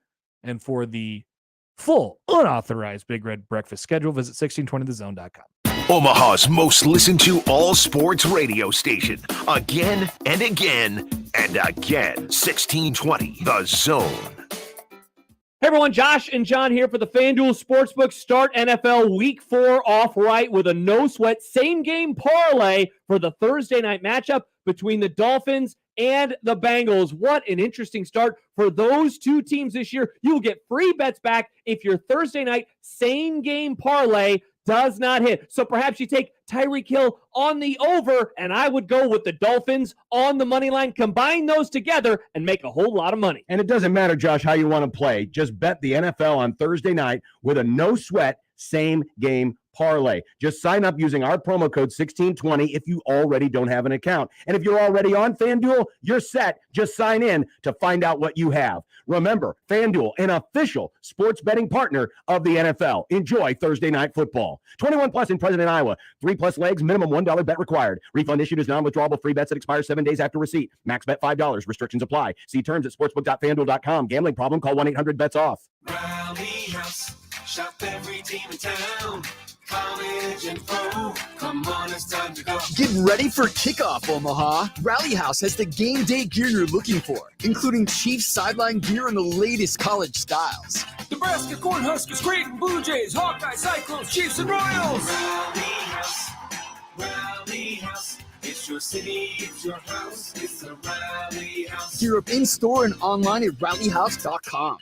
And for the full unauthorized Big Red breakfast schedule, visit 1620thezone.com. Omaha's most listened to all sports radio station. Again and again and again. 1620 The Zone. Hey everyone, Josh and John here for the FanDuel Sportsbook. Start NFL Week 4 off right with a no-sweat same-game parlay for the Thursday night matchup between the Dolphins and the Bengals. What an interesting start for those two teams this year. You will get free bets back if your Thursday night same-game parlay does not hit. So perhaps you take Tyreek Hill on the over, and I would go with the Dolphins on the money line. Combine those together and make a whole lot of money. And it doesn't matter, Josh, how you want to play. Just bet the NFL on Thursday night with a no-sweat same-game parlay. Just sign up using our promo code 1620 if you already don't have an account. And if you're already on FanDuel, you're set. Just sign in to find out what you have. Remember, FanDuel, an official sports betting partner of the NFL. Enjoy Thursday night football. 21 plus in present in Iowa. 3+ legs, minimum $1 bet required. Refund issued as non-withdrawable free bets that expire 7 days after receipt. Max bet $5. Restrictions apply. See terms at sportsbook.fanduel.com. Gambling problem? Call 1-800-BETS-OFF. Rally House, shop every team in town. College and pro, come on, it's time to go. Get ready for kickoff, Omaha. Rally House has the game day gear you're looking for, including Chiefs sideline gear and the latest college styles. Nebraska Cornhuskers, Creighton Blue Jays, Hawkeye Cyclones, Chiefs and Royals. Rally House. It's your city, it's your house, it's a Rally House. Gear up in-store and online at rallyhouse.com.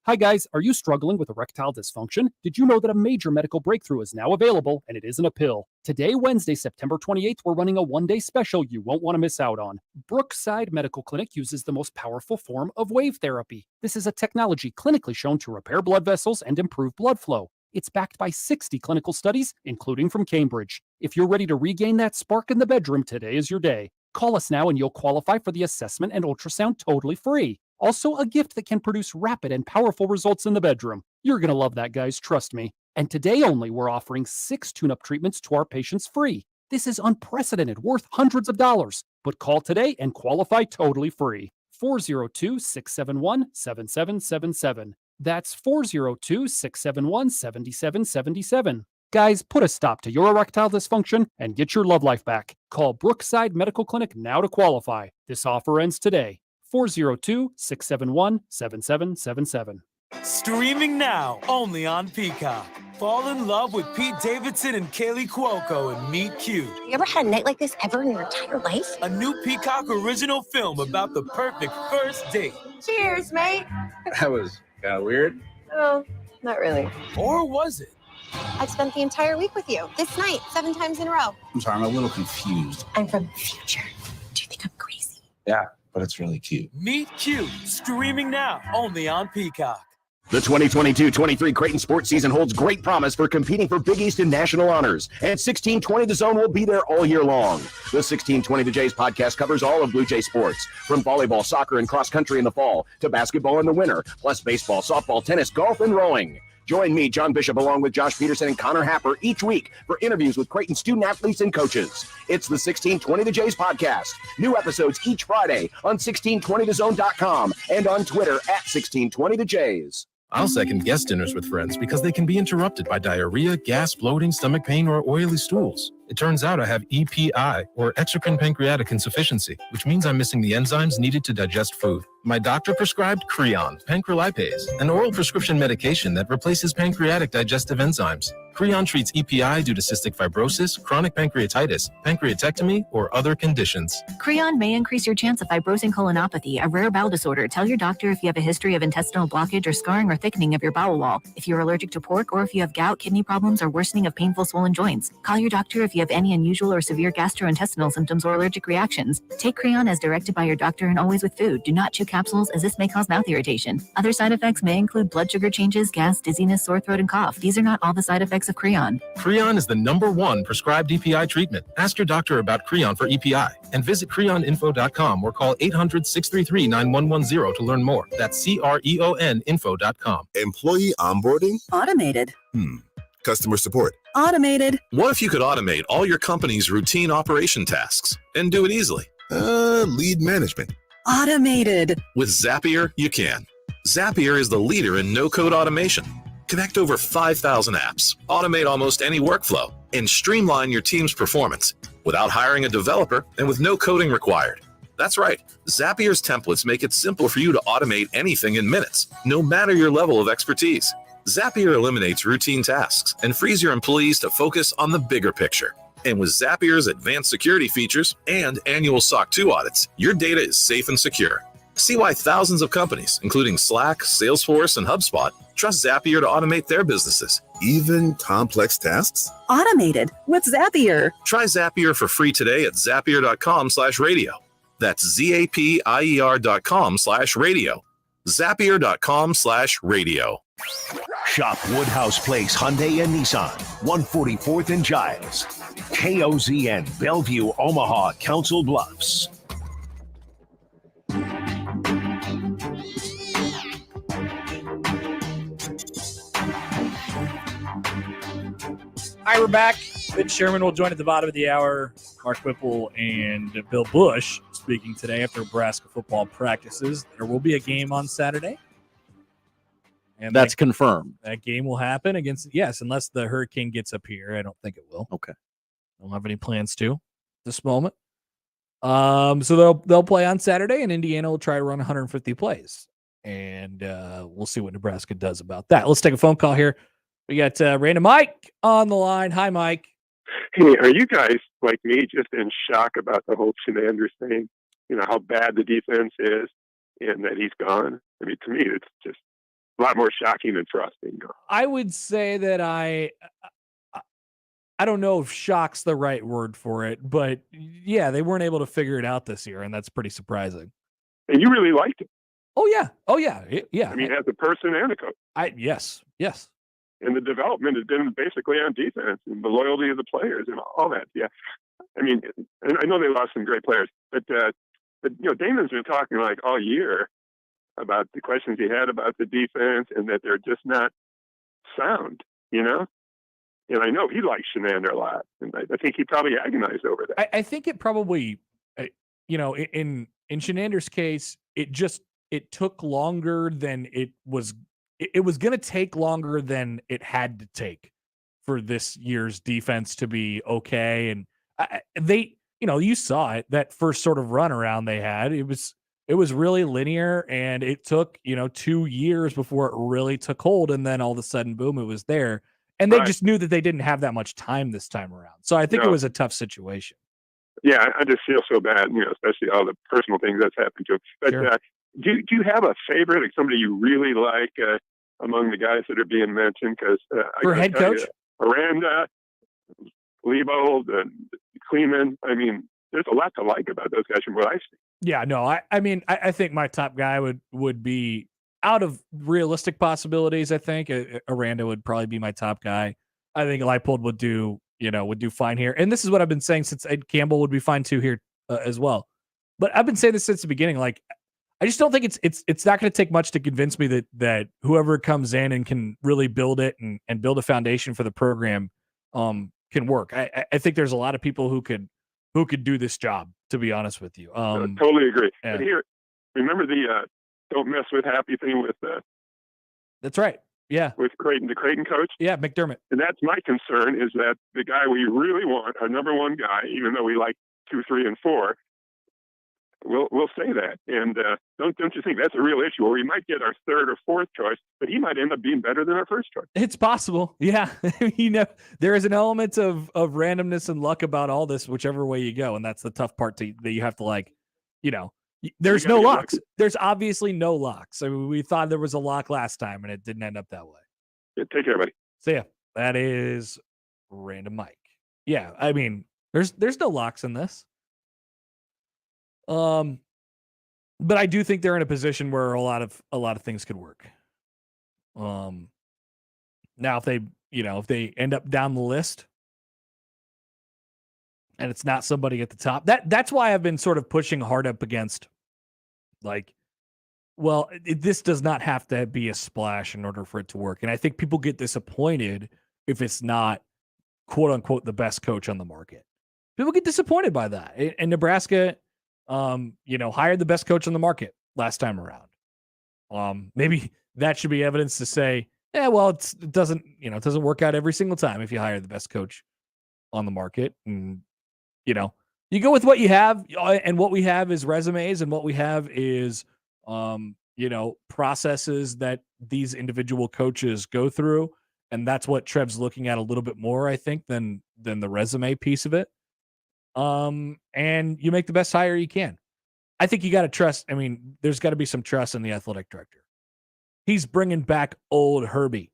Hi guys, are you struggling with erectile dysfunction? Did you know that a major medical breakthrough is now available and it isn't a pill? Today, Wednesday, September 28th, we're running a one-day special you won't want to miss out on. Brookside Medical Clinic uses the most powerful form of wave therapy. This is a technology clinically shown to repair blood vessels and improve blood flow. It's backed by 60 clinical studies, including from Cambridge. If you're ready to regain that spark in the bedroom, today is your day. Call us now and you'll qualify for the assessment and ultrasound totally free. Also, a gift that can produce rapid and powerful results in the bedroom. You're going to love that, guys, trust me. And today only, we're offering 6 tune-up treatments to our patients free. This is unprecedented, worth hundreds of dollars. But call today and qualify totally free. 402-671-7777. That's 402-671-7777. Guys, put a stop to your erectile dysfunction and get your love life back. Call Brookside Medical Clinic now to qualify. This offer ends today. 402-671-7777. Streaming now, only on Peacock. Fall in love with Pete Davidson and Kaylee Cuoco and Meet Cute. You ever had a night like this ever in your entire life? A new Peacock original film about the perfect first date. Cheers, mate. That was kind of weird. Oh, not really. Or was it? I've spent the entire week with you. This night, 7 times in a row. I'm sorry, I'm a little confused. I'm from the future. Do you think I'm crazy? Yeah, but it's really cute. Meet Cute, streaming now, only on Peacock. The 2022-23 Creighton sports season holds great promise for competing for Big East and national honors. And 1620 The Zone will be there all year long. The 1620 The Jays podcast covers all of Blue Jay sports, from volleyball, soccer, and cross country in the fall to basketball in the winter, plus baseball, softball, tennis, golf, and rowing. Join me, John Bishop, along with Josh Peterson and Connor Happer each week for interviews with Creighton student athletes and coaches. It's the 1620 The Jays podcast. New episodes each Friday on 1620thezone.com and on Twitter at 1620 The Jays. I'll second guest dinners with friends because they can be interrupted by diarrhea, gas, bloating, stomach pain, or oily stools. It turns out I have EPI, or exocrine pancreatic insufficiency, which means I'm missing the enzymes needed to digest food. My doctor prescribed Creon, pancrelipase, an oral prescription medication that replaces pancreatic digestive enzymes. Creon treats EPI due to cystic fibrosis, chronic pancreatitis, pancreatectomy, or other conditions. Creon may increase your chance of fibrosing colonopathy, a rare bowel disorder. Tell your doctor if you have a history of intestinal blockage or scarring or thickening of your bowel wall, if you're allergic to pork, or if you have gout, kidney problems, or worsening of painful swollen joints. Call your doctor if you have any unusual or severe gastrointestinal symptoms or allergic reactions. Take Creon as directed by your doctor and always with food. Do not chew capsules, as this may cause mouth irritation. Other side effects may include blood sugar changes, gas, dizziness, sore throat, and cough. These are not all the side effects of Creon. Creon is the #1 prescribed EPI treatment. Ask your doctor about Creon for EPI and visit creoninfo.com or call 800-633-9110 to learn more. That's CREONinfo.com. Employee onboarding? Automated. Customer support? Automated. What if you could automate all your company's routine operation tasks and do it easily? Lead management? Automated. With Zapier, you can. Zapier is the leader in no-code automation. Connect over 5,000 apps, automate almost any workflow, and streamline your team's performance without hiring a developer and with no coding required. That's right. Zapier's templates make it simple for you to automate anything in minutes, no matter your level of expertise. Zapier eliminates routine tasks and frees your employees to focus on the bigger picture. And with Zapier's advanced security features and annual SOC 2 audits, your data is safe and secure. See why thousands of companies, including Slack, Salesforce, and HubSpot, trust Zapier to automate their businesses. Even complex tasks? Automated with Zapier. Try Zapier for free today at zapier.com/radio. That's ZAPIER.com/radio. Zapier.com/radio. Shop Woodhouse Place Hyundai and Nissan, 144th and Giles. KOZN, Bellevue, Omaha, Council Bluffs. All right, we're back. Mitch Sherman will join at the bottom of the hour. Mark Whipple and Bill Bush speaking today after Nebraska football practices. There will be a game on Saturday. And that's confirmed. That game will happen against, yes, unless the hurricane gets up here. I don't think it will. Okay. Don't have any plans to at this moment. So they'll play on Saturday, and Indiana will try to run 150 plays. And we'll see what Nebraska does about that. Let's take a phone call here. We got Random Mike on the line. Hi, Mike. Hey, are you guys like me just in shock about the whole Shenanders thing? You know, how bad the defense is and that he's gone? I mean, to me, it's just a lot more shocking than frosting. I would say that I don't know if shock's the right word for it, but yeah, they weren't able to figure it out this year, and that's pretty surprising. And you really liked him. Oh, yeah. Yeah. I mean, as a person and a coach. Yes. And the development has been basically on defense and the loyalty of the players and all that. Yeah. I mean, and I know they lost some great players, but you know, Damon's been talking like all year about the questions he had about the defense and that they're just not sound, you know? And I know he likes Shenander a lot. And I think he probably agonized over that. I think it probably, you know, in Shenander's case, it took longer than it was going to take longer than it had to take for this year's defense to be okay. And they, you know, you saw it, that first sort of run around they had, it was really linear, and it took, you know, 2 years before it really took hold. And then all of a sudden, boom, it was there. And they just knew that they didn't have that much time this time around. So I think it was a tough situation. Yeah, I just feel so bad, you know, especially all the personal things that's happened to him. But Sure. Do you have a favorite, like somebody you really like among the guys that are being mentioned? Because for head coach, Aranda, Leibold, and Kleeman. I mean, there's a lot to like about those guys from what I see. Yeah, no, I mean, I think my top guy would be, out of realistic possibilities, I think Aranda would probably be my top guy. I think Leipold would do fine here. And this is what I've been saying since Ed Campbell would be fine too here as well. But I've been saying this since the beginning. Like, I just don't think it's not going to take much to convince me that whoever comes in and can really build it and build a foundation for the program can work. I think there's a lot of people who could do this job, to be honest with you. Totally agree. Yeah. And here, remember the don't mess with happy thing with That's right. Yeah. With Creighton, the Creighton coach. Yeah, McDermott. And that's my concern, is that the guy we really want, our number one guy, even though we like 2, 3, and 4, we'll say that. And don't you think that's a real issue? Or we might get our third or fourth choice, but he might end up being better than our first choice. It's possible. Yeah. There is an element of randomness and luck about all this, whichever way you go. And that's the tough part that you have to there's no locks. Lucky. There's obviously no locks. I mean, we thought there was a lock last time and it didn't end up that way. Yeah, take care, buddy. So yeah, that is Random Mike. Yeah. I mean, there's no locks in this. But I do think they're in a position where a lot of things could work. Now if they end up down the list and it's not somebody at the top, that's why I've been sort of pushing hard up against this does not have to be a splash in order for it to work. And I think people get disappointed if it's not quote unquote the best coach on the market. People get disappointed by that. And Nebraska hired the best coach on the market last time around. Maybe that should be evidence to say, it doesn't work out every single time if you hire the best coach on the market. And, you go with what you have, and what we have is resumes, and what we have is, processes that these individual coaches go through. And that's what Trev's looking at a little bit more, I think, than the resume piece of it. And you make the best hire you can. I think you got to trust. I mean, there's got to be some trust in the athletic director. He's bringing back old Herbie.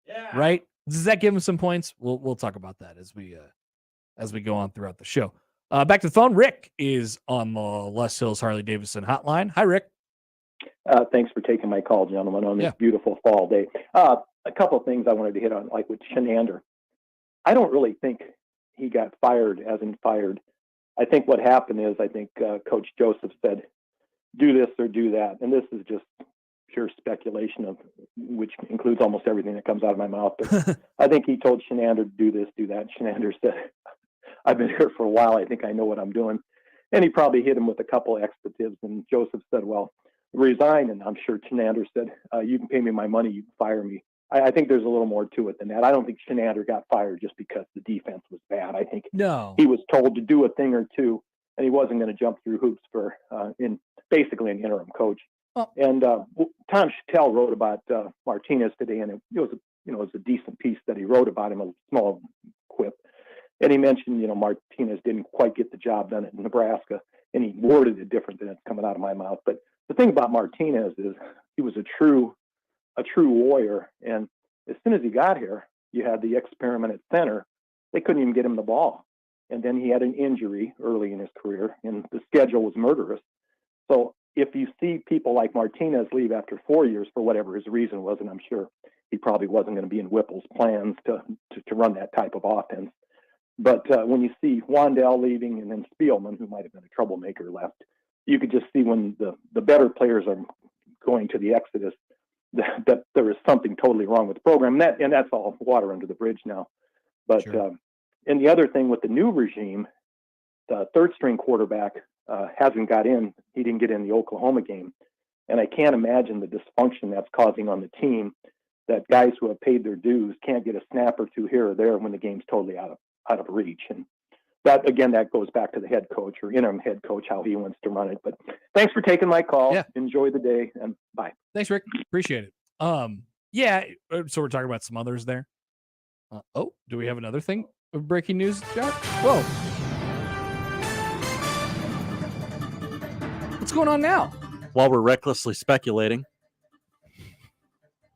Yeah. Right? Does that give him some points? We'll talk about that as we go on throughout the show. Back to the phone. Rick is on the Les Hills Harley Davidson hotline. Hi, Rick. Thanks for taking my call, gentlemen, on this beautiful fall day. A couple of things I wanted to hit on, like with Shenander. I don't really think he got fired as in fired. I think what happened is Coach Joseph said, do this or do that. And this is just pure speculation, which includes almost everything that comes out of my mouth. But I think he told Shenander to do this, do that. Shenander said, I've been here for a while. I think I know what I'm doing. And he probably hit him with a couple of expletives. And Joseph said, well, resign. And I'm sure Shenander said, you can pay me my money. You can fire me. I think there's a little more to it than that. I don't think Shenander got fired just because the defense was bad. I think he was told to do a thing or two, and he wasn't going to jump through hoops for basically an interim coach. Oh. And Tom Chattel wrote about Martinez today, and it was a decent piece that he wrote about him, a small quip. And he mentioned, Martinez didn't quite get the job done at Nebraska, and he worded it different than it's coming out of my mouth. But the thing about Martinez is he was a true warrior. And as soon as he got here, you had the experiment at center. They couldn't even get him the ball. And then he had an injury early in his career, and the schedule was murderous. So if you see people like Martinez leave after 4 years for whatever his reason was, and I'm sure he probably wasn't going to be in Whipple's plans to run that type of offense. But when you see Wandell leaving and then Spielman, who might have been a troublemaker, left, you could just see when the better players are going to the exodus, that there is something totally wrong with the program. And that's all water under the bridge now. But and the other thing with the new regime, the third string quarterback hasn't got in. He didn't get in the Oklahoma game. And I can't imagine the dysfunction that's causing on the team, that guys who have paid their dues can't get a snap or two here or there when the game's totally out of reach. And that, again, that goes back to the head coach or interim head coach, how he wants to run it. But thanks for taking my call. Yeah. Enjoy the day, and bye. Thanks, Rick. Appreciate it. So we're talking about some others there. Do we have another thing of breaking news, Jack? Whoa. What's going on now? While we're recklessly speculating,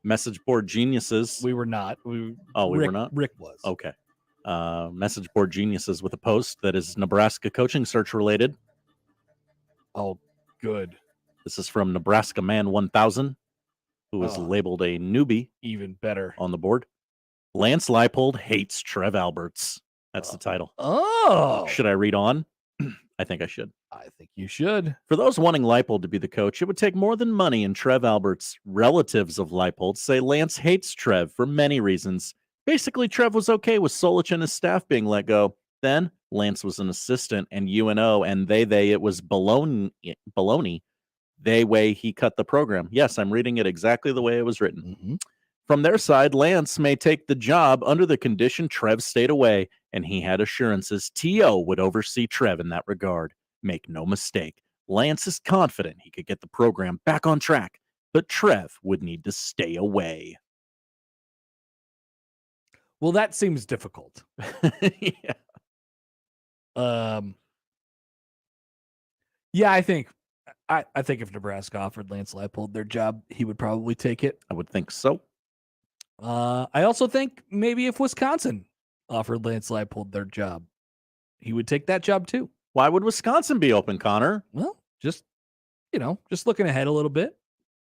message board geniuses. We were not. We were not? Rick was. Okay. Message board geniuses with a post that is Nebraska coaching search related. Oh, good. This is from Nebraska Man 1000, who is labeled a newbie. Even better. On the board. Lance Leipold hates Trev Alberts. That's the title. Oh. Should I read on? I think I should. I think you should. For those wanting Leipold to be the coach, it would take more than money, and Trev Alberts, relatives of Leipold, say Lance hates Trev for many reasons. Basically, Trev was okay with Solich and his staff being let go. Then, Lance was an assistant, and UNO, and it was baloney. They way he cut the program. Yes, I'm reading it exactly the way it was written. Mm-hmm. From their side, Lance may take the job under the condition Trev stayed away, and he had assurances T.O. would oversee Trev in that regard. Make no mistake, Lance is confident he could get the program back on track, but Trev would need to stay away. Well, that seems difficult. Yeah. Yeah, I think if Nebraska offered Lance Leipold their job, he would probably take it. I would think so. I also think maybe if Wisconsin offered Lance Leipold their job, he would take that job too. Why would Wisconsin be open, Connor? Well, just looking ahead a little bit.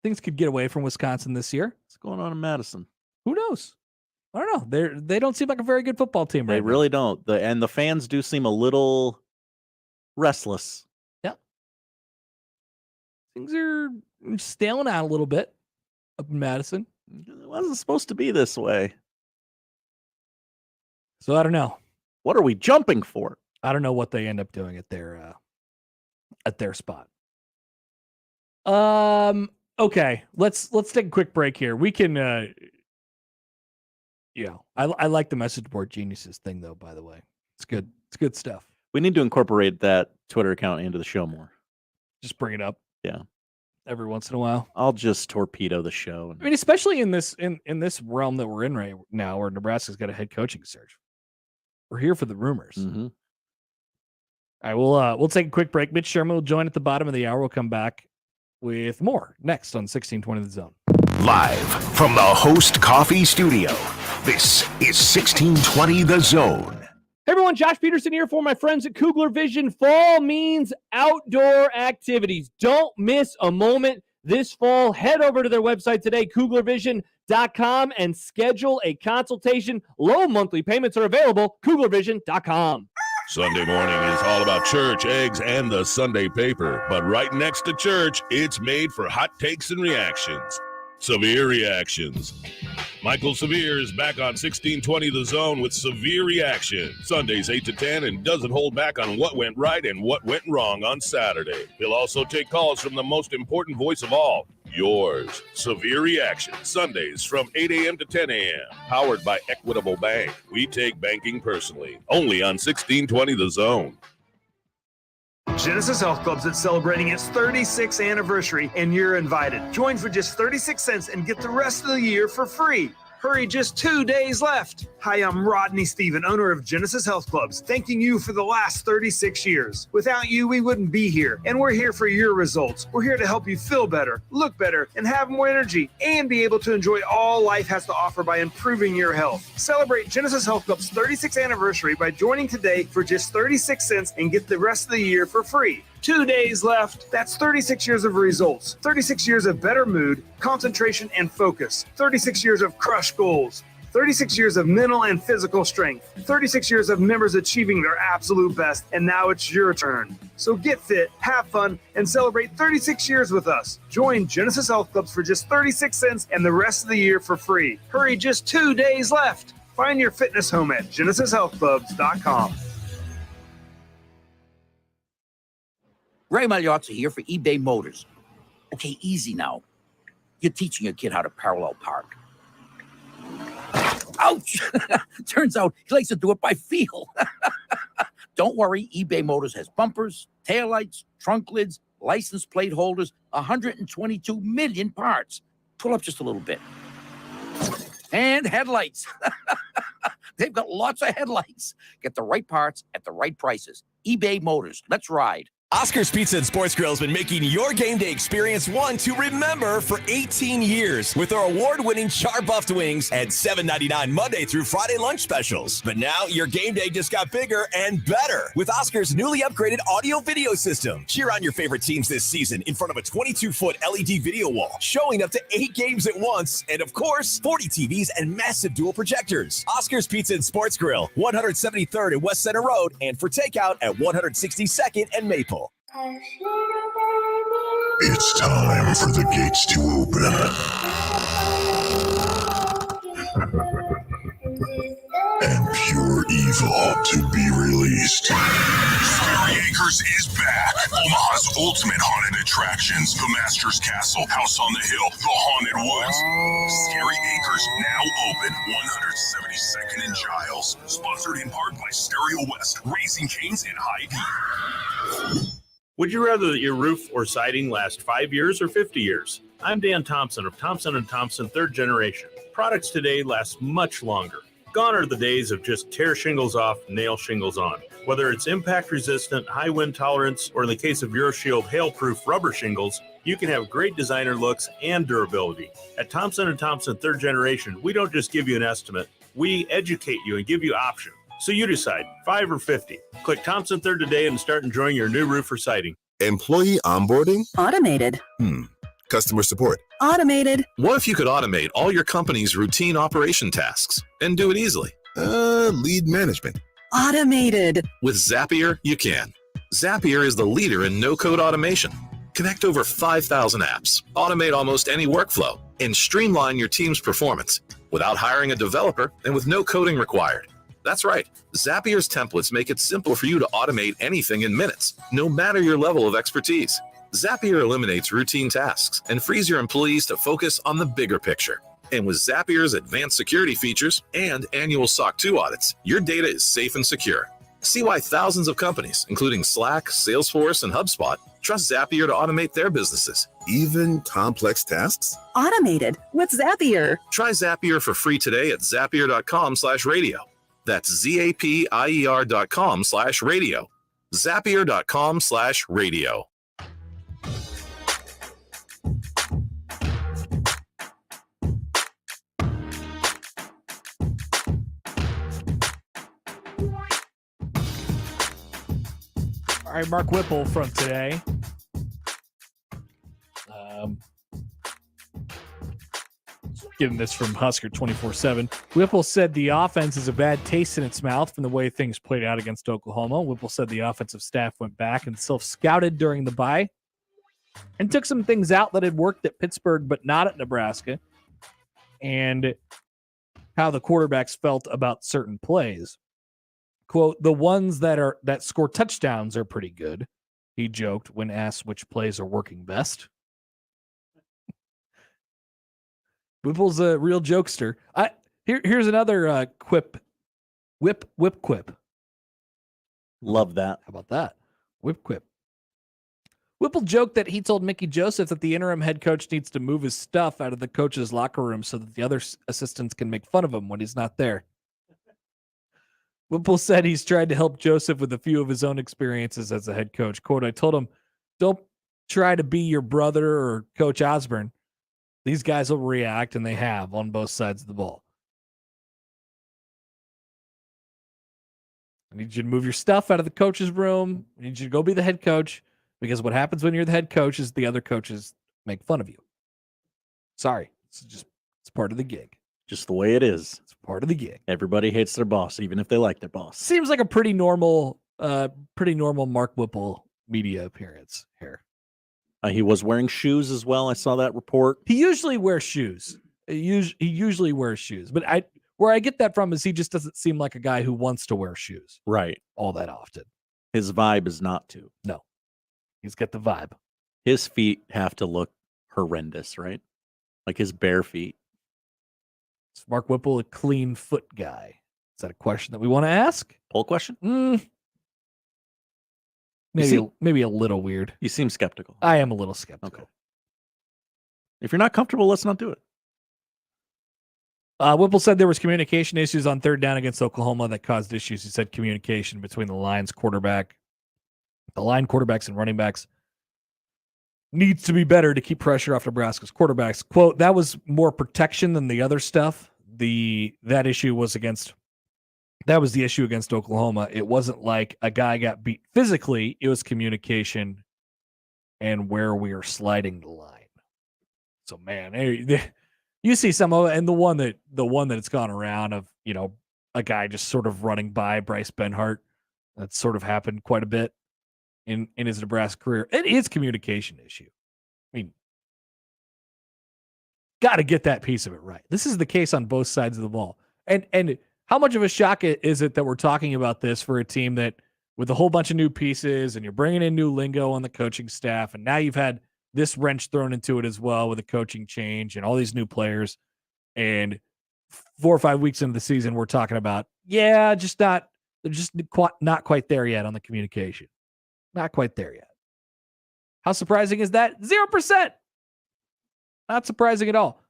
Things could get away from Wisconsin this year. What's going on in Madison? Who knows? I don't know. They don't seem like a very good football team right now. They really don't. The fans do seem a little restless. Yeah. Things are staling out a little bit up in Madison. It wasn't supposed to be this way. So I don't know. What are we jumping for? I don't know what they end up doing at their spot. Okay. Let's take a quick break here. We can I like the message board geniuses thing though, by the way. It's good. It's good stuff. We need to incorporate that Twitter account into the show more. Just bring it up. Yeah. Every once in a while. I'll just torpedo the show. I mean, especially in this realm that we're in right now, where Nebraska's got a head coaching search. We're here for the rumors. Mm-hmm. All right, we'll take a quick break. Mitch Sherman will join at the bottom of the hour. We'll come back with more next on 1620 The Zone. Live from the Host Coffee Studio, this is 1620 The Zone. Hey everyone, Josh Peterson here for my friends at Kugler Vision. Fall means outdoor activities. Don't miss a moment this fall. Head over to their website today, KuglerVision.com, and schedule a consultation. Low monthly payments are available, KuglerVision.com. Sunday morning is all about church, eggs, and the Sunday paper. But right next to church, it's made for hot takes and reactions. Severe Reactions. Michael Severe is back on 1620 The Zone with Severe Reaction. Sundays 8 to 10 and doesn't hold back on what went right and what went wrong on Saturday. He'll also take calls from the most important voice of all, yours. Severe Reaction. Sundays from 8 a.m. to 10 a.m. Powered by Equitable Bank. We take banking personally. Only on 1620 The Zone. Genesis Health Clubs is celebrating its 36th anniversary, and you're invited. Join for just 36 cents and get the rest of the year for free. Hurry, just 2 days left. Hi, I'm Rodney Stephen, owner of Genesis Health Clubs, thanking you for the last 36 years. Without you, we wouldn't be here, and we're here for your results. We're here to help you feel better, look better, and have more energy, and be able to enjoy all life has to offer by improving your health. Celebrate Genesis Health Club's 36th anniversary by joining today for just 36 cents and get the rest of the year for free. 2 days left. That's 36 years of results, 36 years of better mood, concentration, and focus, 36 years of crushed goals, 36 years of mental and physical strength, 36 years of members achieving their absolute best, and now it's your turn. So get fit, have fun, and celebrate 36 years with us. Join Genesis Health Clubs for just 36 cents and the rest of the year for free. Hurry, just 2 days left. Find your fitness home at genesishealthclubs.com. Ray Magliozzi here for eBay Motors. Okay, easy now. You're teaching your kid how to parallel park. Ouch! Turns out he likes to do it by feel. Don't worry, eBay Motors has bumpers, taillights, trunk lids, license plate holders, 122 million parts. Pull up just a little bit. And headlights. They've got lots of headlights. Get the right parts at the right prices. eBay Motors. Let's ride. Oscar's Pizza and Sports Grill has been making your game day experience one to remember for 18 years with our award-winning char-buffed wings and $7.99 Monday through Friday lunch specials. But now your game day just got bigger and better with Oscar's newly upgraded audio-video system. Cheer on your favorite teams this season in front of a 22-foot LED video wall, showing up to 8 games at once, and of course, 40 TVs and massive dual projectors. Oscar's Pizza and Sports Grill, 173rd and West Center Road, and for takeout at 162nd and Maple. It's time for the gates to open. And pure evil to be released. Scary Acres is back. Omaha's ultimate haunted attractions. The Master's Castle, House on the Hill, the Haunted Woods. Scary Acres now open 172nd and Giles. Sponsored in part by Stereo West, Raising Cane's, and Hy-Vee. Would you rather that your roof or siding last 5 years or 50 years? I'm Dan Thompson of Thompson & Thompson 3rd Generation. Products today last much longer. Gone are the days of just tear shingles off, nail shingles on. Whether it's impact resistant, high wind tolerance, or in the case of EuroShield hail-proof rubber shingles, you can have great designer looks and durability. At Thompson & Thompson 3rd Generation, we don't just give you an estimate, we educate you and give you options. So you decide, 5 or 50. Click Thompson 3rd today and start enjoying your new roof or siding. Employee onboarding? Automated. Customer support? Automated. What if you could automate all your company's routine operation tasks and do it easily? Lead management? Automated. With Zapier, you can. Zapier is the leader in no-code automation. Connect over 5,000 apps, automate almost any workflow, and streamline your team's performance without hiring a developer and with no coding required. That's right. Zapier's templates make it simple for you to automate anything in minutes, no matter your level of expertise. Zapier eliminates routine tasks and frees your employees to focus on the bigger picture. And with Zapier's advanced security features and annual SOC 2 audits, your data is safe and secure. See why thousands of companies, including Slack, Salesforce, and HubSpot, trust Zapier to automate their businesses. Even complex tasks? Automated with Zapier. Try Zapier for free today at zapier.com/radio. That's zapier.com/radio. Zapier.com/radio. All right, Mark Whipple from today. Getting this from Husker 24/7. Whipple said the offense is a bad taste in its mouth from the way things played out against Oklahoma. Whipple said the offensive staff went back and self-scouted during the bye and took some things out that had worked at Pittsburgh but not at Nebraska, and how the quarterbacks felt about certain plays. Quote, the ones that score touchdowns are pretty good, he joked when asked which plays are working best. Whipple's a real jokester. Here's another quip. Whip quip. Love that. How about that? Whip quip. Whipple joked that he told Mickey Joseph that the interim head coach needs to move his stuff out of the coach's locker room so that the other assistants can make fun of him when he's not there. Whipple said he's tried to help Joseph with a few of his own experiences as a head coach. Quote, I told him, don't try to be your brother or Coach Osborne. These guys will react, and they have on both sides of the ball. I need you to move your stuff out of the coach's room. I need you to go be the head coach, because what happens when you're the head coach is the other coaches make fun of you. Sorry. It's part of the gig. Just the way it is. It's part of the gig. Everybody hates their boss, even if they like their boss. Seems like a pretty normal Mark Whipple media appearance here. He was wearing shoes as well. I saw that report. He usually wears shoes. He usually wears shoes. But where I get that from is he just doesn't seem like a guy who wants to wear shoes. Right. All that often. His vibe is not to. No. He's got the vibe. His feet have to look horrendous, right? Like his bare feet. Is Mark Whipple a clean foot guy? Is that a question that we want to ask? Poll question? Maybe a little weird. You seem skeptical. I am a little skeptical. Okay. If you're not comfortable, let's not do it. Whipple said there was communication issues on third down against Oklahoma that caused issues. He said communication between the line quarterbacks and running backs needs to be better to keep pressure off Nebraska's quarterbacks. Quote, that was more protection than the other stuff. That was the issue against Oklahoma. It wasn't like a guy got beat physically. It was communication and where we are sliding the line. So, man, you see some of it, and the one that it's gone around of, a guy just sort of running by Bryce Benhart. That's sort of happened quite a bit in his Nebraska career. It is a communication issue. I mean, got to get that piece of it right. This is the case on both sides of the ball. And How much of a shock is it that we're talking about this for a team that with a whole bunch of new pieces and you're bringing in new lingo on the coaching staff, and now you've had this wrench thrown into it as well with a coaching change and all these new players, and 4 or 5 weeks into the season, we're talking about, they're just not quite there yet on the communication. Not quite there yet. How surprising is that? 0%. Not surprising at all.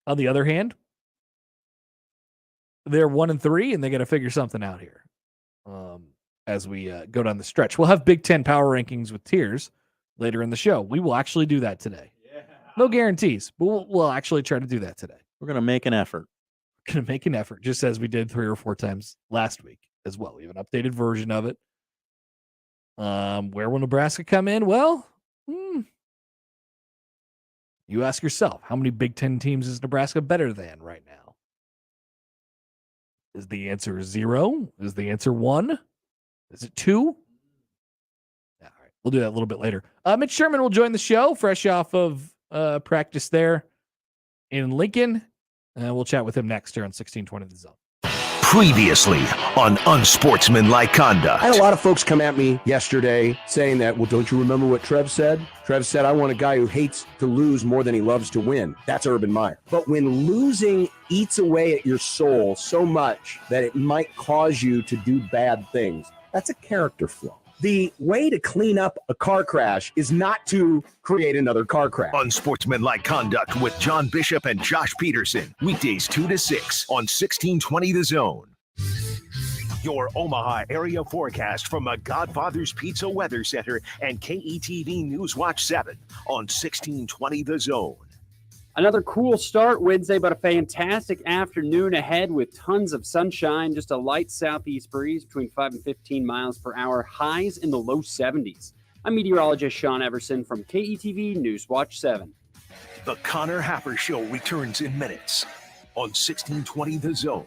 On the other hand, they're 1-3, and they got to figure something out here as we go down the stretch. We'll have Big Ten power rankings with tiers later in the show. We will actually do that today. Yeah. No guarantees, but we'll actually try to do that today. We're going to make an effort. Just as we did 3 or 4 times last week as well. We have an updated version of it. Where will Nebraska come in? Well, you ask yourself, how many Big Ten teams is Nebraska better than right now? Is the answer 0? Is the answer 1? Is it 2? All right, we'll do that a little bit later. Mitch Sherman will join the show, fresh off of practice there in Lincoln. We'll chat with him next here on 1620 The Zone. Previously on Unsportsmanlike Conduct. I had a lot of folks come at me yesterday saying that, well, don't you remember what Trev said? Trev said, I want a guy who hates to lose more than he loves to win. That's Urban Meyer. But when losing eats away at your soul so much that it might cause you to do bad things, that's a character flaw. The way to clean up a car crash is not to create another car crash. Unsportsmanlike Conduct with John Bishop and Josh Peterson. Weekdays 2 to 6 on 1620 The Zone. Your Omaha area forecast from a Godfather's Pizza Weather Center and KETV News Watch 7 on 1620 The Zone. Another cool start Wednesday, but a fantastic afternoon ahead with tons of sunshine. Just a light southeast breeze between 5 and 15 miles per hour. Highs in the low 70s. I'm meteorologist Sean Everson from KETV News Watch 7. The Connor Happer Show returns in minutes on 1620 The Zone.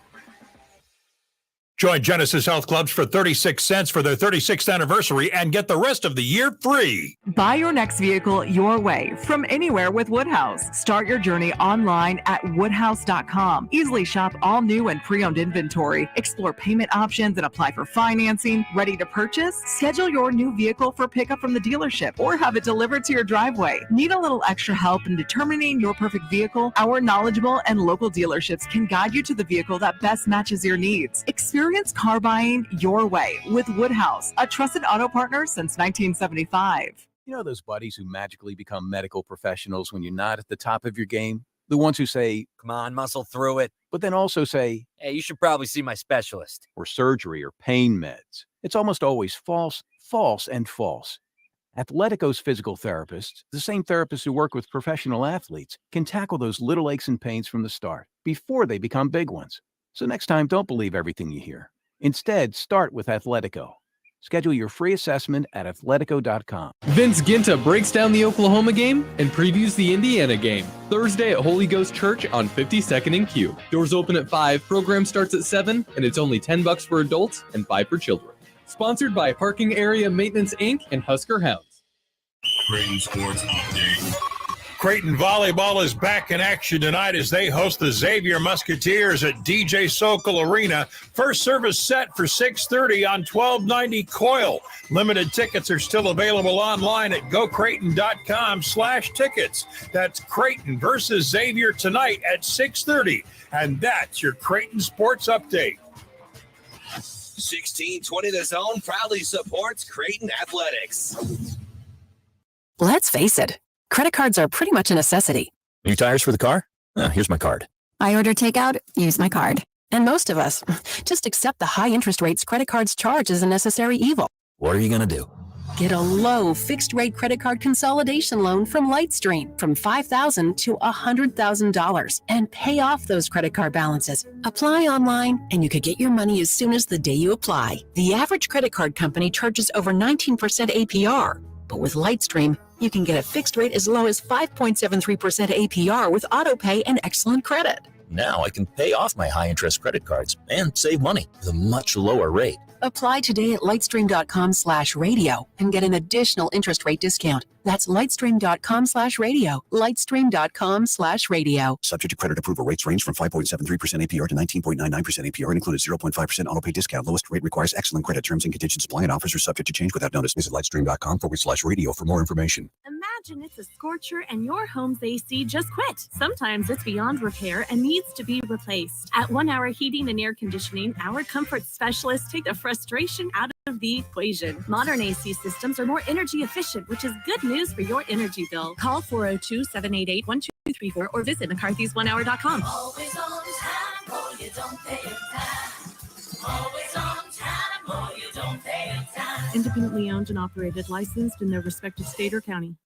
Join Genesis Health Clubs for 36 cents for their 36th anniversary and get the rest of the year free. Buy your next vehicle your way from anywhere with Woodhouse. Start your journey online at woodhouse.com. Easily shop all new and pre-owned inventory. Explore payment options and apply for financing. Ready to purchase? Schedule your new vehicle for pickup from the dealership or have it delivered to your driveway. Need a little extra help in determining your perfect vehicle? Our knowledgeable and local dealerships can guide you to the vehicle that best matches your needs. Experience car buying your way with Woodhouse, a trusted auto partner since 1975. You know those buddies who magically become medical professionals when you're not at the top of your game? The ones who say, come on, muscle through it, but then also say, hey, you should probably see my specialist. Or surgery or pain meds. It's almost always false, false, and false. Athletico's physical therapists, the same therapists who work with professional athletes, can tackle those little aches and pains from the start, before they become big ones. So next time, don't believe everything you hear. Instead, start with Athletico. Schedule your free assessment at athletico.com. Vince Ginta breaks down the Oklahoma game and previews the Indiana game. Thursday at Holy Ghost Church on 52nd and Q. Doors open at 5, program starts at 7, and it's only $10 for adults and $5 for children. Sponsored by Parking Area Maintenance, Inc. and Husker Hounds. Creighton Sports Update. Creighton Volleyball is back in action tonight as they host the Xavier Musketeers at DJ Sokol Arena. First service set for 6:30 on 1290 Coil. Limited tickets are still available online at gocreighton.com/tickets. That's Creighton versus Xavier tonight at 6:30. And that's your Creighton Sports Update. 1620 The Zone proudly supports Creighton Athletics. Let's face it. Credit cards are pretty much a necessity. New tires for the car? Here's my card. I order takeout, use my card. And most of us just accept the high interest rates credit cards charge as a necessary evil. What are you going to do? Get a low fixed-rate credit card consolidation loan from Lightstream from $5,000 to $100,000 and pay off those credit card balances. Apply online, and you could get your money as soon as the day you apply. The average credit card company charges over 19% APR. But with Lightstream, you can get a fixed rate as low as 5.73% APR with autopay and excellent credit. Now I can pay off my high-interest credit cards and save money with a much lower rate. Apply today at lightstream.com/radio and get an additional interest rate discount. That's lightstream.com/radio. Lightstream.com/radio. Subject to credit approval. Rates range from 5.73% APR to 19.99% APR and includes 0.5% autopay discount. Lowest rate requires excellent credit. Terms and conditions apply and offers are subject to change without notice. Visit lightstream.com/radio for more information. Imagine it's a scorcher and your home's AC just quit. Sometimes it's beyond repair and needs to be replaced. At 1 Hour Heating and Air Conditioning, our comfort specialists take the frustration out of the equation. Modern AC systems are more energy efficient, which is good news for your energy bill. Call 402-788-1234 or visit McCarthy's1hour.com. Always on time, or you don't pay it time. Always on time, or you don't pay it time. Independently owned and operated, licensed in their respective state or county.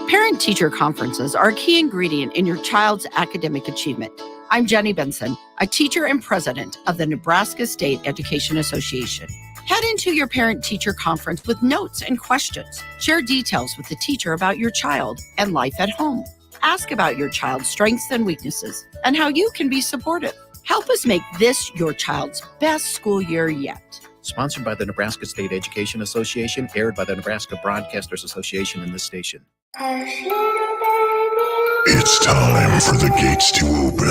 Parent-teacher conferences are a key ingredient in your child's academic achievement. I'm Jenny Benson, a teacher and president of the Nebraska State Education Association. Head into your parent-teacher conference with notes and questions. Share details with the teacher about your child and life at home. Ask about your child's strengths and weaknesses and how you can be supportive. Help us make this your child's best school year yet. Sponsored by the Nebraska State Education Association, aired by the Nebraska Broadcasters Association in this station. It's time for the gates to open.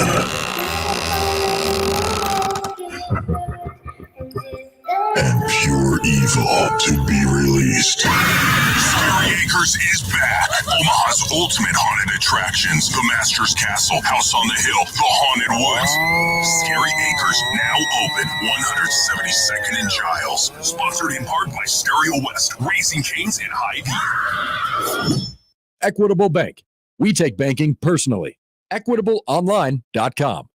And pure evil to be released. Scary Acres is back. Omaha's ultimate haunted attractions. The Master's Castle, House on the Hill, The Haunted Woods. Scary Acres now open. 172nd and Giles. Sponsored in part by Stereo West, Raising Cane's, and Hy-Vee. Equitable Bank. We take banking personally. EquitableOnline.com.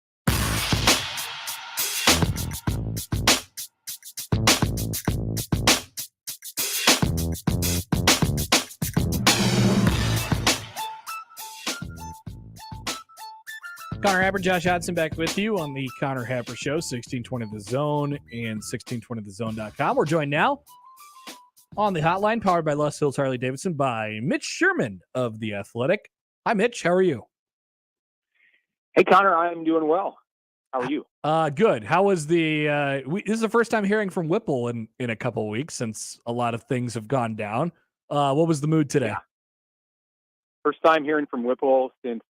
Connor Happer, Josh Hodson back with you on the Connor Happer Show, 1620 The Zone and 1620thezone.com. We're joined now on the hotline, powered by Los Hills Harley Davidson, by Mitch Sherman of The Athletic. Hi, Mitch. How are you? Hey, Connor. I'm doing well. How are you? Good. How was the this is the first time hearing from Whipple in a couple of weeks since a lot of things have gone down. What was the mood today? Yeah. First time hearing from Whipple since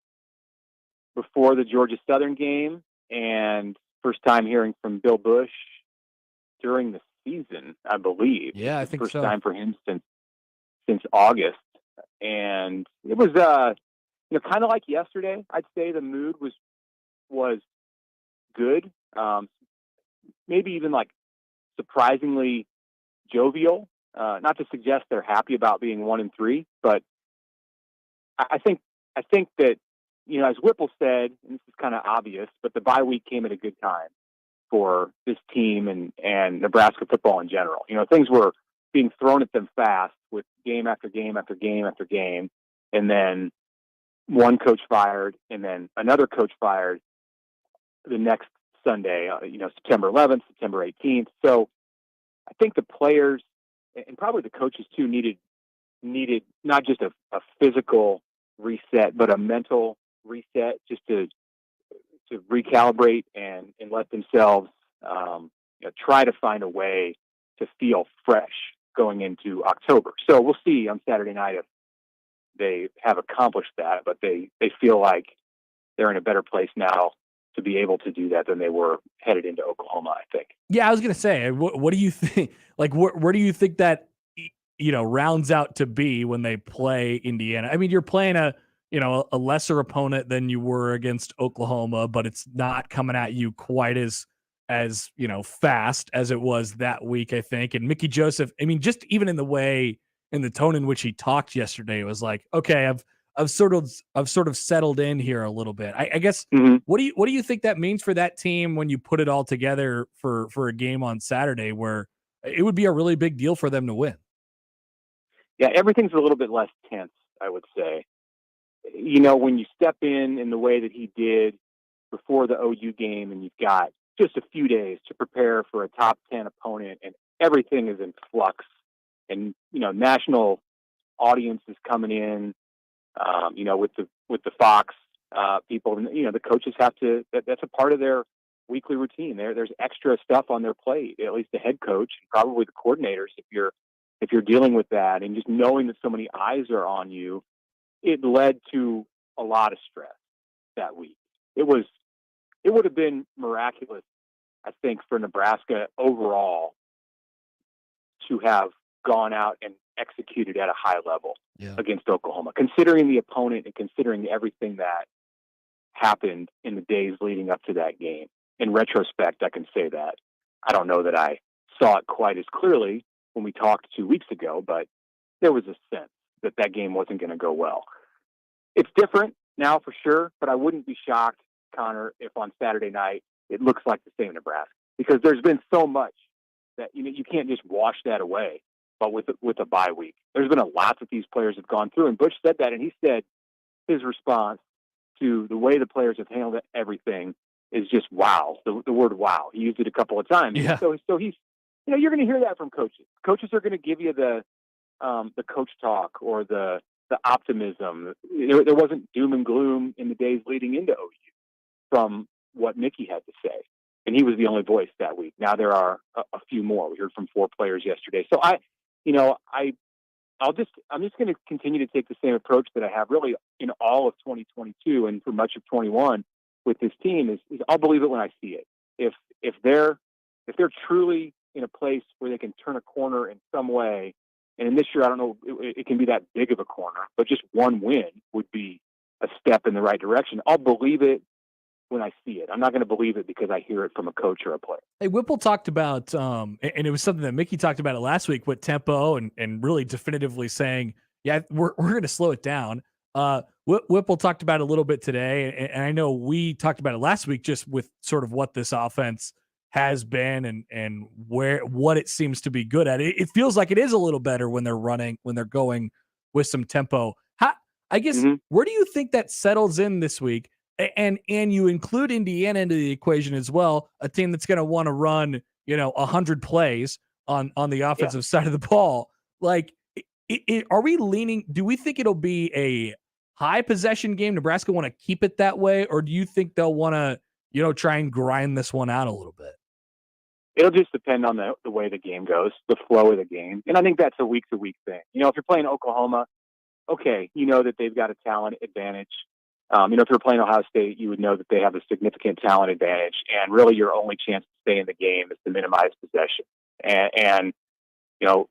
before the Georgia Southern game, and first time hearing from Bill Bush during the season, I believe. Yeah, I think first so. Time for him since August, and it was kind of like yesterday. I'd say the mood was good, maybe even like surprisingly jovial. Not to suggest they're happy about being 1-3, but I think that, as Whipple said, and this is kind of obvious, but the bye week came at a good time for this team and Nebraska football in general. Things were being thrown at them fast with game after game after game after game, and then one coach fired, and then another coach fired the next Sunday, September 11th, September 18th. So I think the players and probably the coaches too needed not just a physical reset, but a mental reset, just to recalibrate and let themselves try to find a way to feel fresh going into October. So we'll see on Saturday night if they have accomplished that, but they feel like they're in a better place now to be able to do that than they were headed into Oklahoma, I think. Yeah, I was going to say, what do you think? Like, where do you think that, rounds out to be when they play Indiana? I mean, you're playing a lesser opponent than you were against Oklahoma, but it's not coming at you quite as fast as it was that week, I think. And Mickey Joseph, I mean, just even in the tone in which he talked yesterday, it was like, okay, I've sort of settled in here a little bit. I guess, what do you think that means for that team when you put it all together for a game on Saturday where it would be a really big deal for them to win? Yeah, everything's a little bit less tense, I would say. When you step in the way that he did before the OU game, and you've got just a few days to prepare for a top 10 opponent, and everything is in flux, and national audience is coming in, with the Fox people, and the coaches have to. That's a part of their weekly routine. There's extra stuff on their plate, at least the head coach and probably the coordinators. If you're dealing with that, and just knowing that so many eyes are on you, it led to a lot of stress that week. It would have been miraculous, I think, for Nebraska overall to have gone out and executed at a high level against Oklahoma, considering the opponent and considering everything that happened in the days leading up to that game. In retrospect, I can say that. I don't know that I saw it quite as clearly when we talked 2 weeks ago, but there was a sense that that game wasn't going to go well. It's different now for sure, but I wouldn't be shocked, Connor, if on Saturday night it looks like the same Nebraska, because there's been so much that you can't just wash that away. But with a bye week, there's been a lot that these players have gone through, and Butch said that, and he said his response to the way the players have handled everything is just wow. The word wow. He used it a couple of times. Yeah. So he's, you're going to hear that from coaches. Coaches are going to give you the coach talk or the optimism. There wasn't doom and gloom in the days leading into OU from what Mickey had to say. And he was the only voice that week. Now there are a few more. We heard from 4 players yesterday. So I'm just going to continue to take the same approach that I have really in all of 2022 and for much of 21 with this team is I'll believe it when I see it. If they're truly in a place where they can turn a corner in some way, and in this year, I don't know, it can be that big of a corner, but just one win would be a step in the right direction. I'll believe it when I see it. I'm not going to believe it because I hear it from a coach or a player. Hey, Whipple talked about, and it was something that Mickey talked about it last week with tempo and really definitively saying, yeah, we're going to slow it down. Whipple talked about it a little bit today, and I know we talked about it last week just with sort of what this offense has been and what it seems to be good at. It feels like it is a little better when they're going with some tempo. I guess, where do you think that settles in this week? And you include Indiana into the equation as well, a team that's going to want to run, 100 plays on the offensive side of the ball. Like, are we leaning? Do we think it'll be a high possession game? Nebraska want to keep it that way, or do you think they'll want to, try and grind this one out a little bit? It'll just depend on the way the game goes, the flow of the game, and I think that's a week-to-week thing. If you're playing Oklahoma, okay, that they've got a talent advantage. If you're playing Ohio State, you would know that they have a significant talent advantage, and really your only chance to stay in the game is to minimize possession. And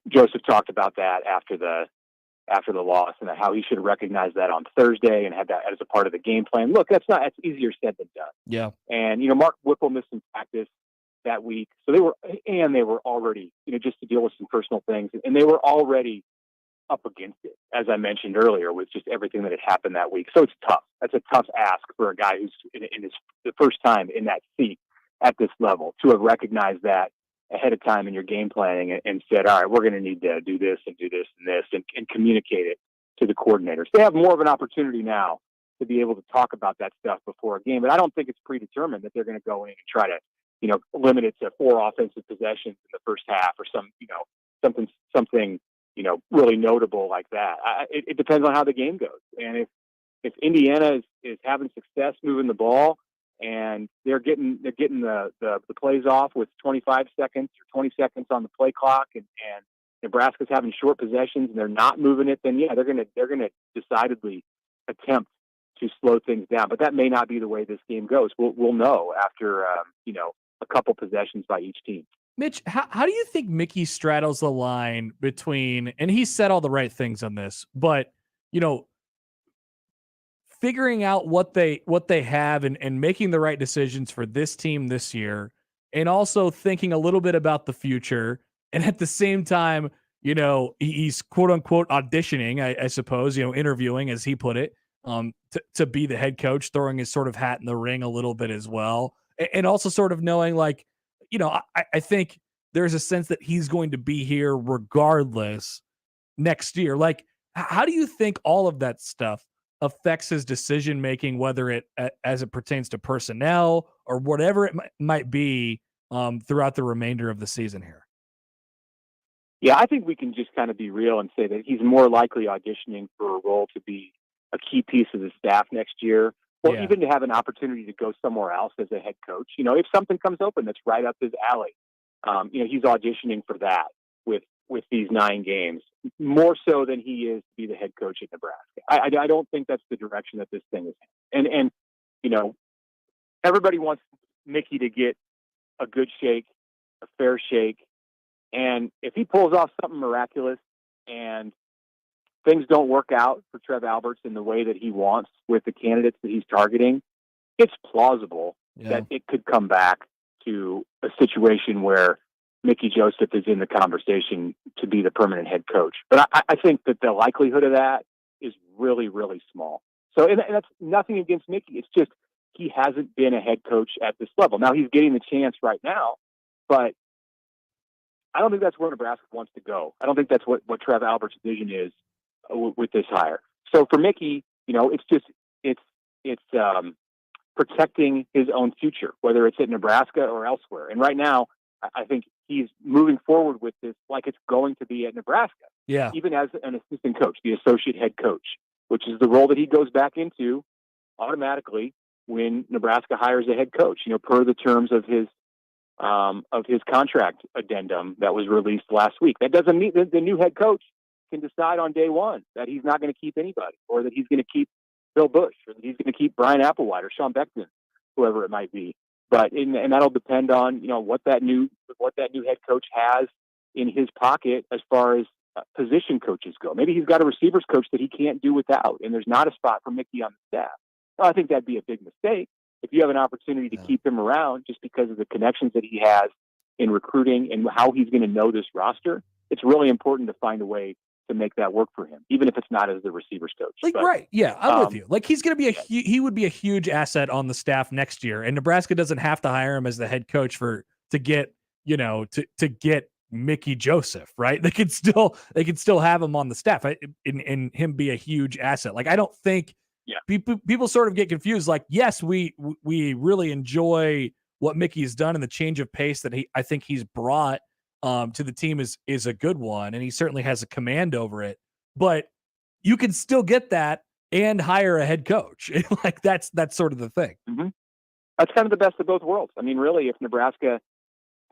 Joseph talked about that after the loss, and how he should recognize that on Thursday and have that as a part of the game plan. Look, that's easier said than done. Yeah. And Mark Whipple missed some practice that week, so they were already just to deal with some personal things, and they were already up against it, as I mentioned earlier, with just everything that had happened that week. So it's tough. That's a tough ask for a guy who's in the first time in that seat at this level, to have recognized that ahead of time in your game planning and said, all right, we're going to need to do this and do this and this, and communicate it to the coordinators. They have more of an opportunity now to be able to talk about that stuff before a game, but I don't think it's predetermined that they're going to go in and try to, limit it to 4 offensive possessions in the first half or something really notable like that. It depends on how the game goes. And if Indiana is having success moving the ball and they're getting the plays off with 25 seconds or 20 seconds on the play clock, and Nebraska's having short possessions and they're not moving it, then they're gonna decidedly attempt to slow things down. But that may not be the way this game goes. We'll know after a couple possessions by each team. Mitch, how do you think Mickey straddles the line between, and he said all the right things on this, but, figuring out what they have and making the right decisions for this team this year, and also thinking a little bit about the future, and at the same time, he's quote unquote auditioning, I suppose, interviewing, as he put it, to be the head coach, throwing his sort of hat in the ring a little bit as well, and also sort of knowing, like, I think there's a sense that he's going to be here regardless next year. Like, how do you think all of that stuff affects his decision making, whether it as it pertains to personnel or whatever it might be throughout the remainder of the season here? Yeah, I think we can just kind of be real and say that he's more likely auditioning for a role to be a key piece of the staff next year, or Yeah. even to have an opportunity to go somewhere else as a head coach. You know, if something comes open that's right up his alley, you know, he's auditioning for that with these 9 games, more so than he is to be the head coach at Nebraska. I don't think that's the direction that this thing is. And you know, everybody wants Mickey to get a good shake, a fair shake, and if he pulls off something miraculous and things don't work out for Trev Alberts in the way that he wants with the candidates that he's targeting, it's plausible that it could come back to a situation where Mickey Joseph is in the conversation to be the permanent head coach. But I think that the likelihood of that is really, really small. So, and that's nothing against Mickey. It's just he hasn't been a head coach at this level. Now he's getting the chance right now, but I don't think that's where Nebraska wants to go. I don't think that's what Trev Albert's vision is with this hire. So for Mickey, you know, it's protecting his own future, whether it's at Nebraska or elsewhere. And right now, I think he's moving forward with this like it's going to be at Nebraska. Yeah. Even as an assistant coach, the associate head coach, which is the role that he goes back into automatically when Nebraska hires a head coach, you know, per the terms of his contract addendum that was released last week. That doesn't mean that the new head coach can decide on day one that he's not going to keep anybody, or that he's going to keep Bill Bush, or that he's going to keep Brian Applewhite or Sean Beckman, whoever it might be. But and that'll depend on, you know, what that new head coach has in his pocket as far as position coaches go. Maybe he's got a receivers coach that he can't do without, and there's not a spot for Mickey on the staff. Well, I think that'd be a big mistake if you have an opportunity to keep him around just because of the connections that he has in recruiting and how he's going to know this roster. It's really important to find a way to make that work for him, even if it's not as the receivers coach. Like, right. Yeah, I'm with you. Like, he's going to be he would be a huge asset on the staff next year, and Nebraska doesn't have to hire him as the head coach to get Mickey Joseph, right? They could still have him on the staff and him be a huge asset. Like, I don't think people sort of get confused. Like, yes, we really enjoy what Mickey's done and the change of pace that I think he's brought to the team is a good one, and he certainly has a command over it. But you can still get that and hire a head coach. Like, that's sort of the thing. Mm-hmm. That's kind of the best of both worlds. I mean, really, if Nebraska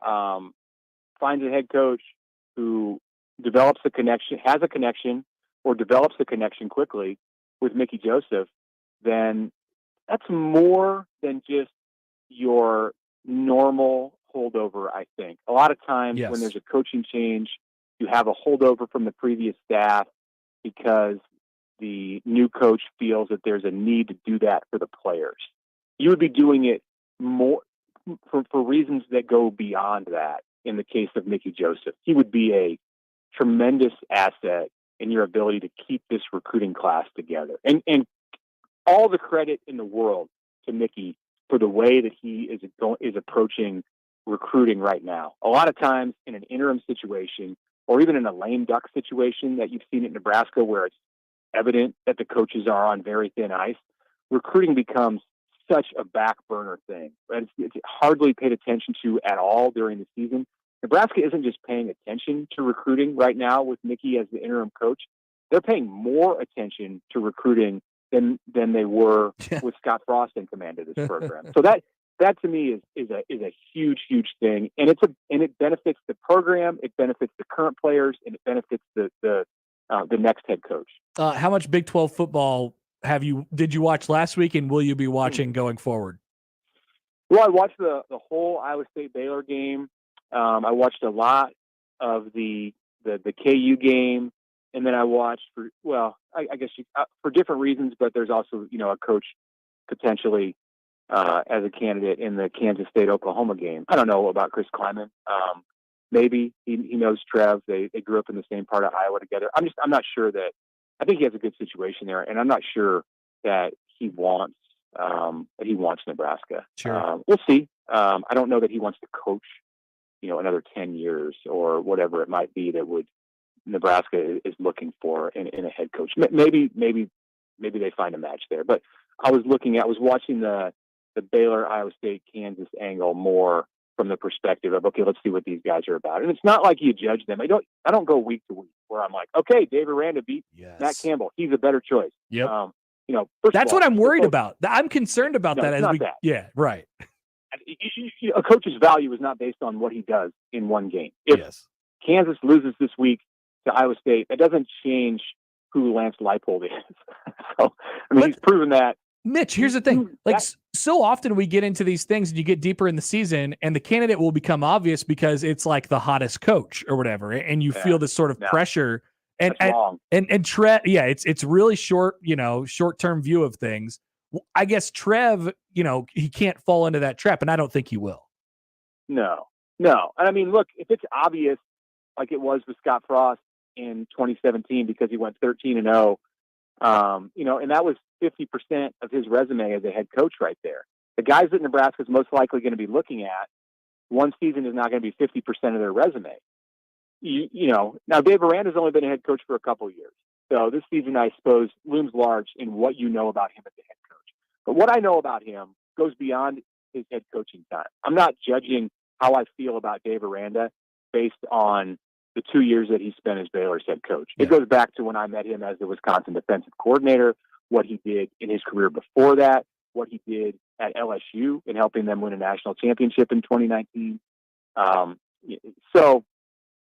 finds a head coach who develops a connection, has a connection, or develops a connection quickly with Mickey Joseph, then that's more than just your normal holdover, I think. A lot of times when there's a coaching change, you have a holdover from the previous staff because the new coach feels that there's a need to do that for the players. You would be doing it more for reasons that go beyond that. In the case of Mickey Joseph, he would be a tremendous asset in your ability to keep this recruiting class together. And all the credit in the world to Mickey for the way that he is approaching recruiting right now. A lot of times in an interim situation, or even in a lame duck situation that you've seen at Nebraska, where it's evident that the coaches are on very thin ice, recruiting becomes such a back burner thing. It's hardly paid attention to at all during the season. Nebraska isn't just paying attention to recruiting right now with Mickey as the interim coach. They're paying more attention to recruiting than they were with Scott Frost in command of this program. So that to me is a huge thing, and it benefits the program, it benefits the current players, and it benefits the next head coach. How much Big 12 football did you watch last week, and will you be watching going forward? Well, I watched the whole Iowa State Baylor game. I watched a lot of the KU game, and then I watched I guess for different reasons, but there's also, you know, a coach potentially as a candidate in the Kansas State Oklahoma game. I don't know about Chris Kleiman. Maybe he knows Trev. They grew up in the same part of Iowa together. I'm not sure that. I think he has a good situation there, and I'm not sure that he wants Nebraska. Sure. We'll see. I don't know that he wants to coach, you know, another 10 years or whatever it might be that Nebraska is looking for in a head coach. Maybe they find a match there. But I was watching the Baylor Iowa State Kansas angle more from the perspective of, okay, let's see what these guys are about. And it's not like you judge them. I don't go week to week where I'm like, okay, Dave Aranda beat Matt Campbell. He's a better choice. Yep. That's what I'm worried about. I'm concerned about that. Yeah, right. A coach's value is not based on what he does in one game. If Kansas loses this week to Iowa State, that doesn't change who Lance Leipold is. So, he's proven that. Mitch, here's the thing. So often we get into these things and you get deeper in the season and the candidate will become obvious because it's like the hottest coach or whatever. And you feel this sort of pressure. And Trev, it's really short-term view of things. I guess Trev, he can't fall into that trap, and I don't think he will. No. And look, if it's obvious, like it was with Scott Frost in 2017, because he went 13-0, and that was 50% of his resume as a head coach right there. The guys that Nebraska's most likely going to be looking at, one season is not going to be 50% of their resume. Now Dave Aranda's only been a head coach for a couple of years. So this season, I suppose, looms large in what you know about him as a head coach. But what I know about him goes beyond his head coaching time. I'm not judging how I feel about Dave Aranda based on the 2 years that he spent as Baylor's head coach. It goes back to when I met him as the Wisconsin defensive coordinator, what he did in his career before that, what he did at LSU in helping them win a national championship in 2019. So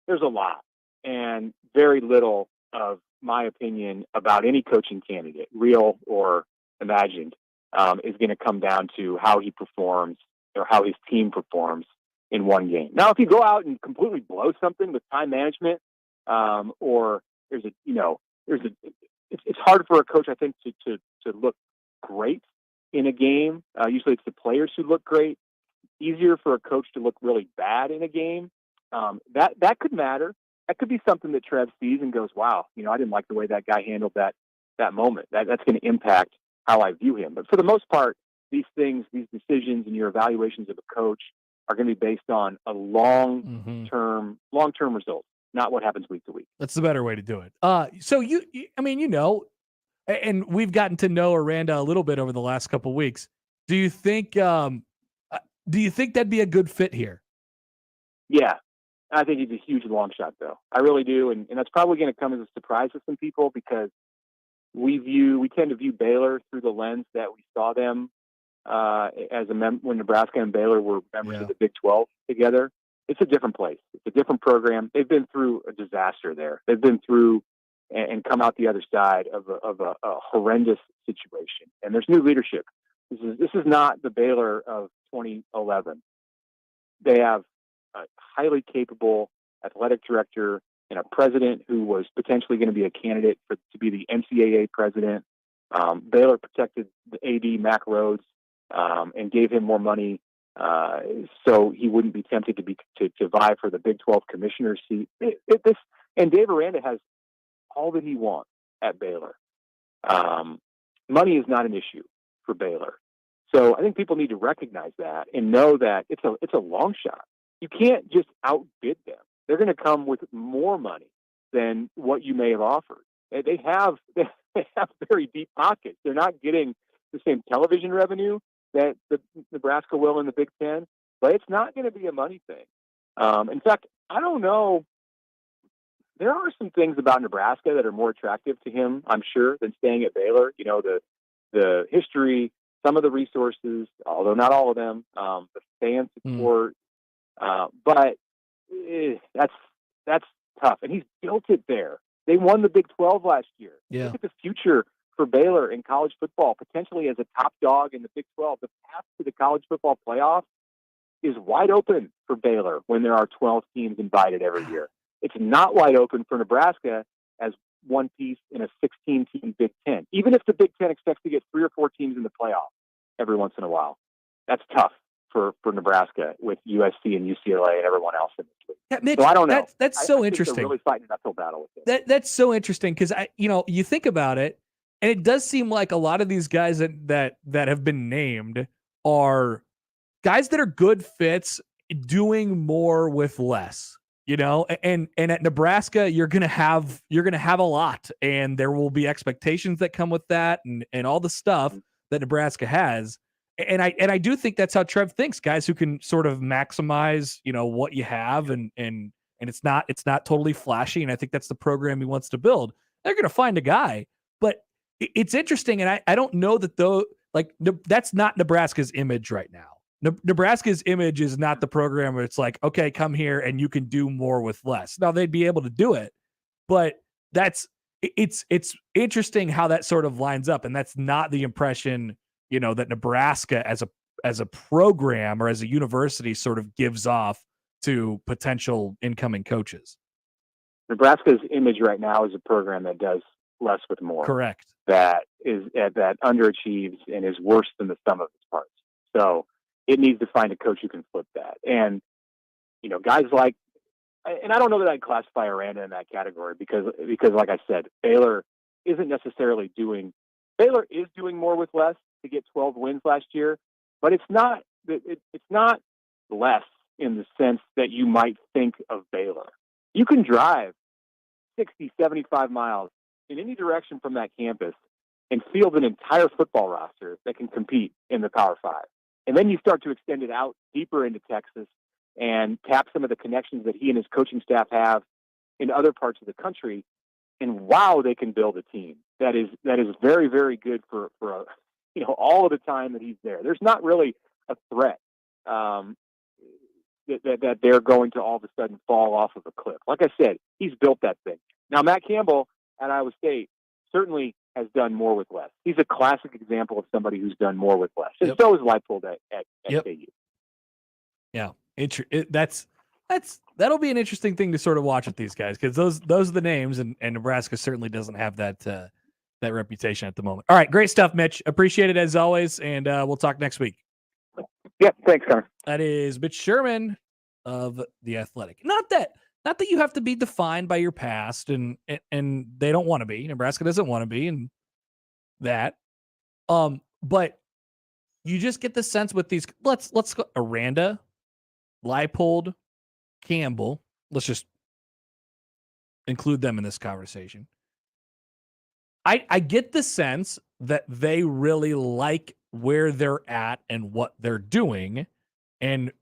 there's a lot and very little of my opinion about any coaching candidate, real or imagined, is going to come down to how he performs or how his team performs in one game. Now, if you go out and completely blow something with time management, or it's hard for a coach, I think, to look great in a game. Usually it's the players who look great. Easier for a coach to look really bad in a game. That could matter. That could be something that Trev sees and goes, wow, I didn't like the way that guy handled that moment. That's going to impact how I view him. But for the most part, these things, these decisions and your evaluations of a coach are going to be based on a long-term result, not what happens week to week. That's the better way to do it. So and we've gotten to know Aranda a little bit over the last couple of weeks. Do you think that'd be a good fit here? Yeah, I think he's a huge long shot, though. I really do, and that's probably going to come as a surprise to some people because we tend to view Baylor through the lens that we saw them when Nebraska and Baylor were members of the Big 12 together. It's a different place. It's a different program. They've been through a disaster there. They've been through and come out the other side of a horrendous situation. And there's new leadership. This is not the Baylor of 2011. They have a highly capable athletic director and a president who was potentially going to be a candidate to be the NCAA president. Baylor protected the AD Mac Rhodes and gave him more money so he wouldn't be tempted to vie for the Big 12 commissioner seat. And Dave Aranda has all that he wants at Baylor. Money is not an issue for Baylor. So I think people need to recognize that and know that it's a long shot. You can't just outbid them. They're going to come with more money than what you may have offered. They have very deep pockets. They're not getting the same television revenue that the Nebraska will in the Big Ten, but it's not going to be a money thing. In fact, I don't know. There are some things about Nebraska that are more attractive to him, I'm sure, than staying at Baylor. The history, some of the resources, although not all of them, the fan support. But that's tough. And he's built it there. They won the Big 12 last year. Yeah. Look at the future for Baylor in college football, potentially as a top dog in the Big 12. The path to the college football playoff is wide open for Baylor when there are 12 teams invited every year. It's not wide open for Nebraska as one piece in a 16-team Big Ten. Even if the Big Ten expects to get 3 or 4 teams in the playoff every once in a while, that's tough for Nebraska with USC and UCLA and everyone else in this league. Yeah, Mitch, so I don't know. That's so I think interesting. they're really fighting an uphill battle with it. That's so interesting because you think about it, and it does seem like a lot of these guys that have been named are guys that are good fits, doing more with less. And at Nebraska, you're gonna have a lot, and there will be expectations that come with that, and all the stuff that Nebraska has. And I do think that's how Trev thinks, guys who can sort of maximize, what you have, and it's not totally flashy. And I think that's the program he wants to build. They're going to find a guy, but it's interesting. And I don't know that that's not Nebraska's image right now. Nebraska's image is not the program where it's like, okay, come here and you can do more with less. Now they'd be able to do it, but it's interesting how that sort of lines up. And that's not the impression, that Nebraska as a program or as a university sort of gives off to potential incoming coaches. Nebraska's image right now is a program that does less with more. Correct. That underachieves and is worse than the sum of its parts. So it needs to find a coach who can flip that. And, guys like, and I don't know that I'd classify Aranda in that category because like I said, Baylor is doing more with less to get 12 wins last year, but it's not less in the sense that you might think of Baylor. You can drive 60, 75 miles in any direction from that campus and field an entire football roster that can compete in the Power Five. And then you start to extend it out deeper into Texas and tap some of the connections that he and his coaching staff have in other parts of the country. And wow, they can build a team that is very, very good for all of the time that he's there. There's not really a threat that they're going to all of a sudden fall off of a cliff. Like I said, he's built that thing. Now, Matt Campbell at Iowa State certainly has done more with less. He's a classic example of somebody who's done more with less. And so is Leipold at KU. Yeah. That'll be an interesting thing to sort of watch with these guys, because those are the names, and Nebraska certainly doesn't have that reputation at the moment. All right, great stuff, Mitch. Appreciate it as always, and we'll talk next week. Yep, thanks, Connor. That is Mitch Sherman of The Athletic. Not that you have to be defined by your past, and they don't want to be. Nebraska doesn't want to be, and that. But you just get the sense with these. Let's go Aranda, Leipold, Campbell. Let's just include them in this conversation. I get the sense that they really like where they're at and what they're doing. And,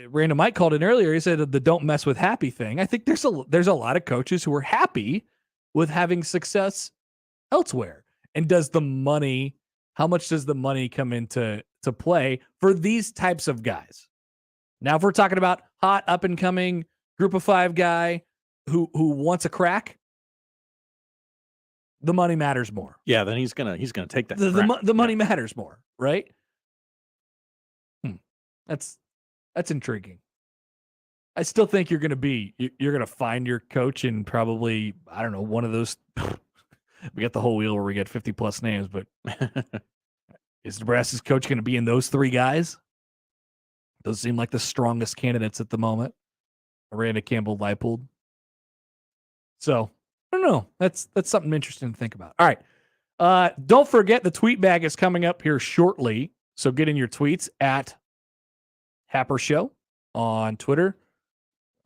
Random Mike called in earlier. He said the don't mess with happy thing. I think there's a lot of coaches who are happy with having success elsewhere. And how much does the money come into play for these types of guys? Now, if we're talking about hot up and coming group of five guy who wants a crack, the money matters more. Yeah, then he's gonna take that. The money matters more, right? That's intriguing. I still think you're gonna find your coach in probably, I don't know, one of those. We got the whole wheel where we get 50 plus names, but is Nebraska's coach going to be in those three guys? Those seem like the strongest candidates at the moment. Aranda, Campbell, Leipold. So I don't know. That's something interesting to think about. All right. Don't forget the tweet bag is coming up here shortly. So get in your tweets at Happer Show on Twitter.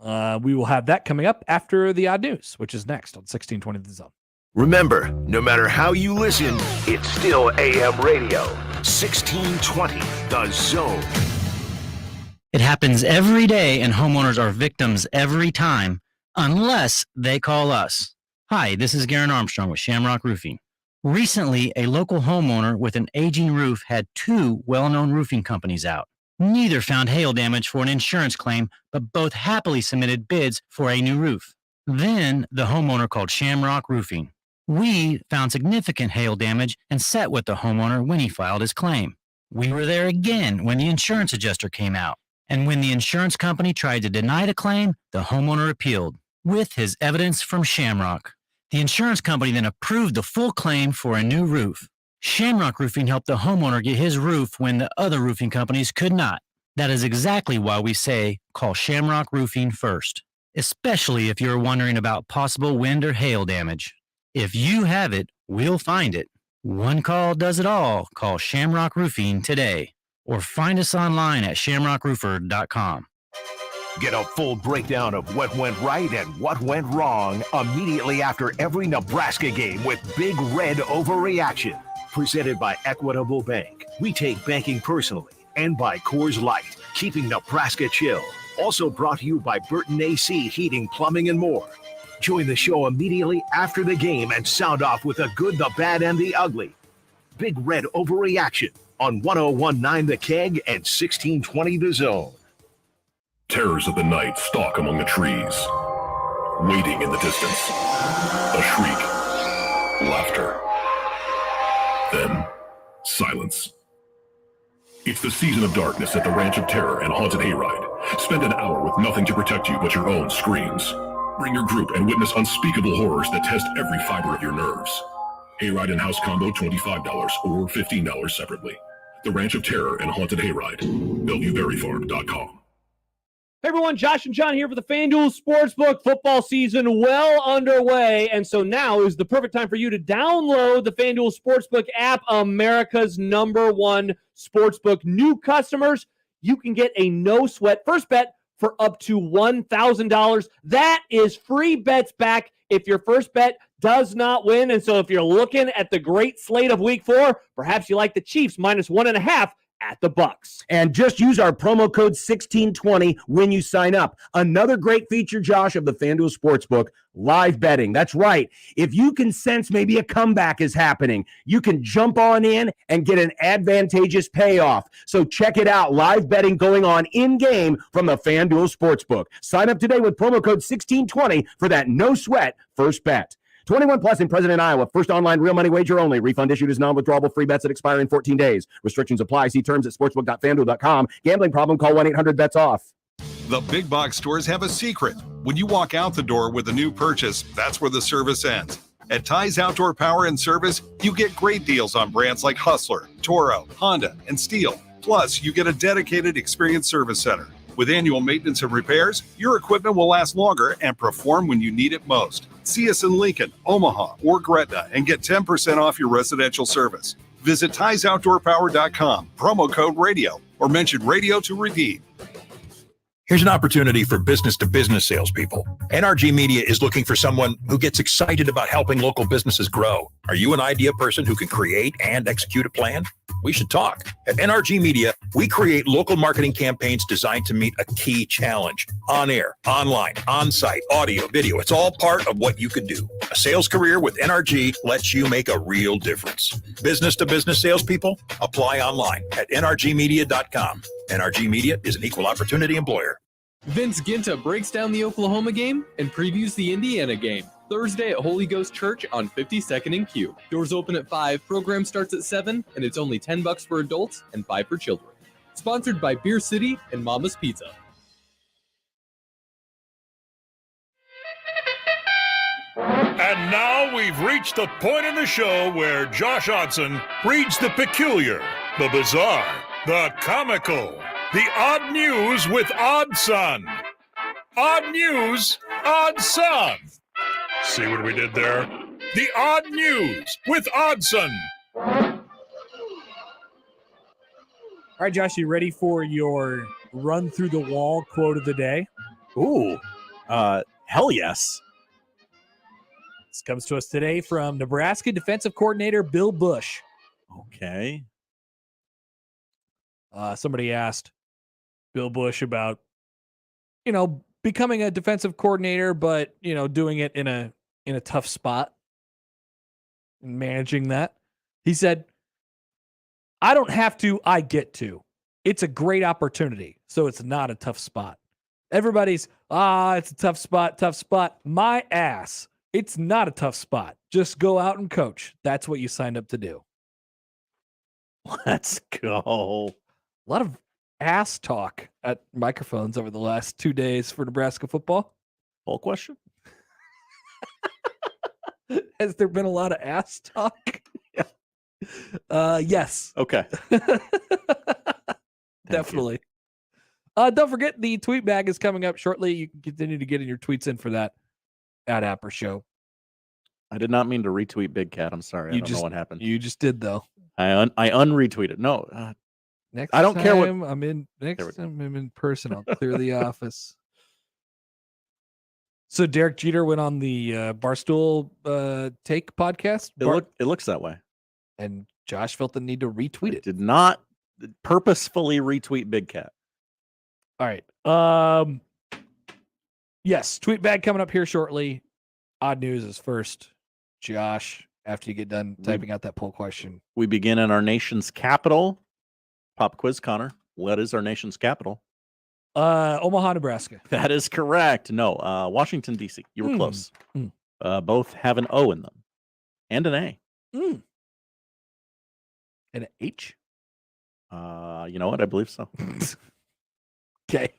We will have that coming up after the odd news, which is next on 1620 The Zone. Remember, no matter how you listen, it's still AM radio. 1620 The Zone. It happens every day, and homeowners are victims every time, unless they call us. Hi, this is Garen Armstrong with Shamrock Roofing. Recently, a local homeowner with an aging roof had two well-known roofing companies out. Neither found hail damage for an insurance claim, but both happily submitted bids for a new roof. Then the homeowner called Shamrock Roofing. We found significant hail damage and sat with the homeowner when he filed his claim. We were there again when the insurance adjuster came out. And when the insurance company tried to deny the claim, the homeowner appealed with his evidence from Shamrock. The insurance company then approved the full claim for a new roof. Shamrock Roofing helped the homeowner get his roof when the other roofing companies could not. That is exactly why we say call Shamrock Roofing first, especially if you're wondering about possible wind or hail damage. If you have it, we'll find it. One call does it all. Call Shamrock Roofing today or find us online at shamrockroofer.com. Get a full breakdown of what went right and what went wrong immediately after every Nebraska game with Big Red Overreaction. Presented by Equitable Bank. We take banking personally. And by Coors Light, keeping Nebraska chill. Also brought to you by Burton AC Heating, Plumbing, and more. Join the show immediately after the game and sound off with the good, the bad, and the ugly. Big Red Overreaction on 101.9 The Keg and 1620 The Zone. Terrors of the night stalk among the trees, waiting in the distance. A shriek, laughter, then silence. It's the season of darkness at the Ranch of Terror and Haunted Hayride. Spend an hour with nothing to protect you but your own screams. Bring your group and witness unspeakable horrors that test every fiber of your nerves. Hayride and house combo $25 or $15 separately. The Ranch of Terror and Haunted Hayride. BellevueBerryFarm.com. Hey everyone, Josh and John here for the FanDuel Sportsbook. Football season well underway, and so now is the perfect time for you to download the FanDuel Sportsbook app, America's #1 sportsbook. New customers, you can get a no-sweat first bet for up to $1,000. That is free bets back if your first bet does not win, and so if you're looking at the great slate of Week 4, perhaps you like the Chiefs -1.5 at the Bucks. And just use our promo code 1620 when you sign up. Another great feature, Josh, of the FanDuel Sportsbook, live betting. That's right. If you can sense maybe a comeback is happening, you can jump on in and get an advantageous payoff. So check it out. Live betting going on in-game from the FanDuel Sportsbook. Sign up today with promo code 1620 for that no-sweat first bet. 21 plus and present in Iowa. First online real money wager only. Refund issued as non-withdrawable free bets that expire in 14 days. Restrictions apply. See terms at sportsbook.fanduel.com. Gambling problem? Call 1-800-BETS-OFF. The big box stores have a secret. When you walk out the door with a new purchase, that's where the service ends. At Ty's Outdoor Power and Service, you get great deals on brands like Hustler, Toro, Honda, and Steel. Plus, you get a dedicated, experienced service center. With annual maintenance and repairs, your equipment will last longer and perform when you need it most. See us in Lincoln, Omaha, or Gretna and get 10% off your residential service. Visit Ty'sOutdoorPower.com, promo code radio, or mention radio to redeem. Here's an opportunity for business-to-business salespeople. NRG Media is looking for someone who gets excited about helping local businesses grow. Are you an idea person who can create and execute a plan? We should talk. At NRG Media, we create local marketing campaigns designed to meet a key challenge. On air, online, on-site, audio, video. It's all part of what you could do. A sales career with NRG lets you make a real difference. Business-to-business salespeople? Apply online at nrgmedia.com. NRG Media is an equal opportunity employer. Vince Ginta breaks down the Oklahoma game and previews the Indiana game. Thursday at Holy Ghost Church on 52nd and Q. Doors open at 5, program starts at 7, and it's only $10 for adults and $5 for children. Sponsored by Beer City and Mama's Pizza. And now we've reached the point in the show where Josh Odson reads the peculiar, the bizarre, the comical, the odd news with Odd Son. Odd news, Odd Son. See what we did there? The odd news with Oddson. All right, Josh, you ready for your run through the wall quote of the day? Ooh, hell yes. This comes to us today from Nebraska defensive coordinator Bill Busch. Okay. Somebody asked Bill Busch about, becoming a defensive coordinator, but, doing it in a tough spot and managing that. He said, I don't have to, I get to. It's a great opportunity, so it's not a tough spot. Everybody's, it's a tough spot. My ass. It's not a tough spot. Just go out and coach. That's what you signed up to do. Let's go. A lot of ass talk at microphones over the last 2 days for Nebraska football. Poll question? Has there been a lot of ass talk? Yes. Okay. Definitely. Don't forget the tweet bag is coming up shortly. You can continue to get in your tweets in for that at Happer Show. I did not mean to retweet Big Cat. I'm sorry. I don't know what happened. You just did, though. I unretweeted. No. Next I don't care what I'm in person. I'll clear the office. So Derek Jeter went on the Barstool Take podcast. It looks that way. And Josh felt the need to retweet it. Did not purposefully retweet Big Cat. All right. Yes, tweet bag coming up here shortly. Odd news is first, Josh. After you get done typing out that poll question, We begin in our nation's capital. Pop quiz, Connor. What is our nation's capital? Omaha, Nebraska. That is correct. No, Washington, D.C. You were close. Both have an O in them and an A. And an H? You know what? I believe so. Okay.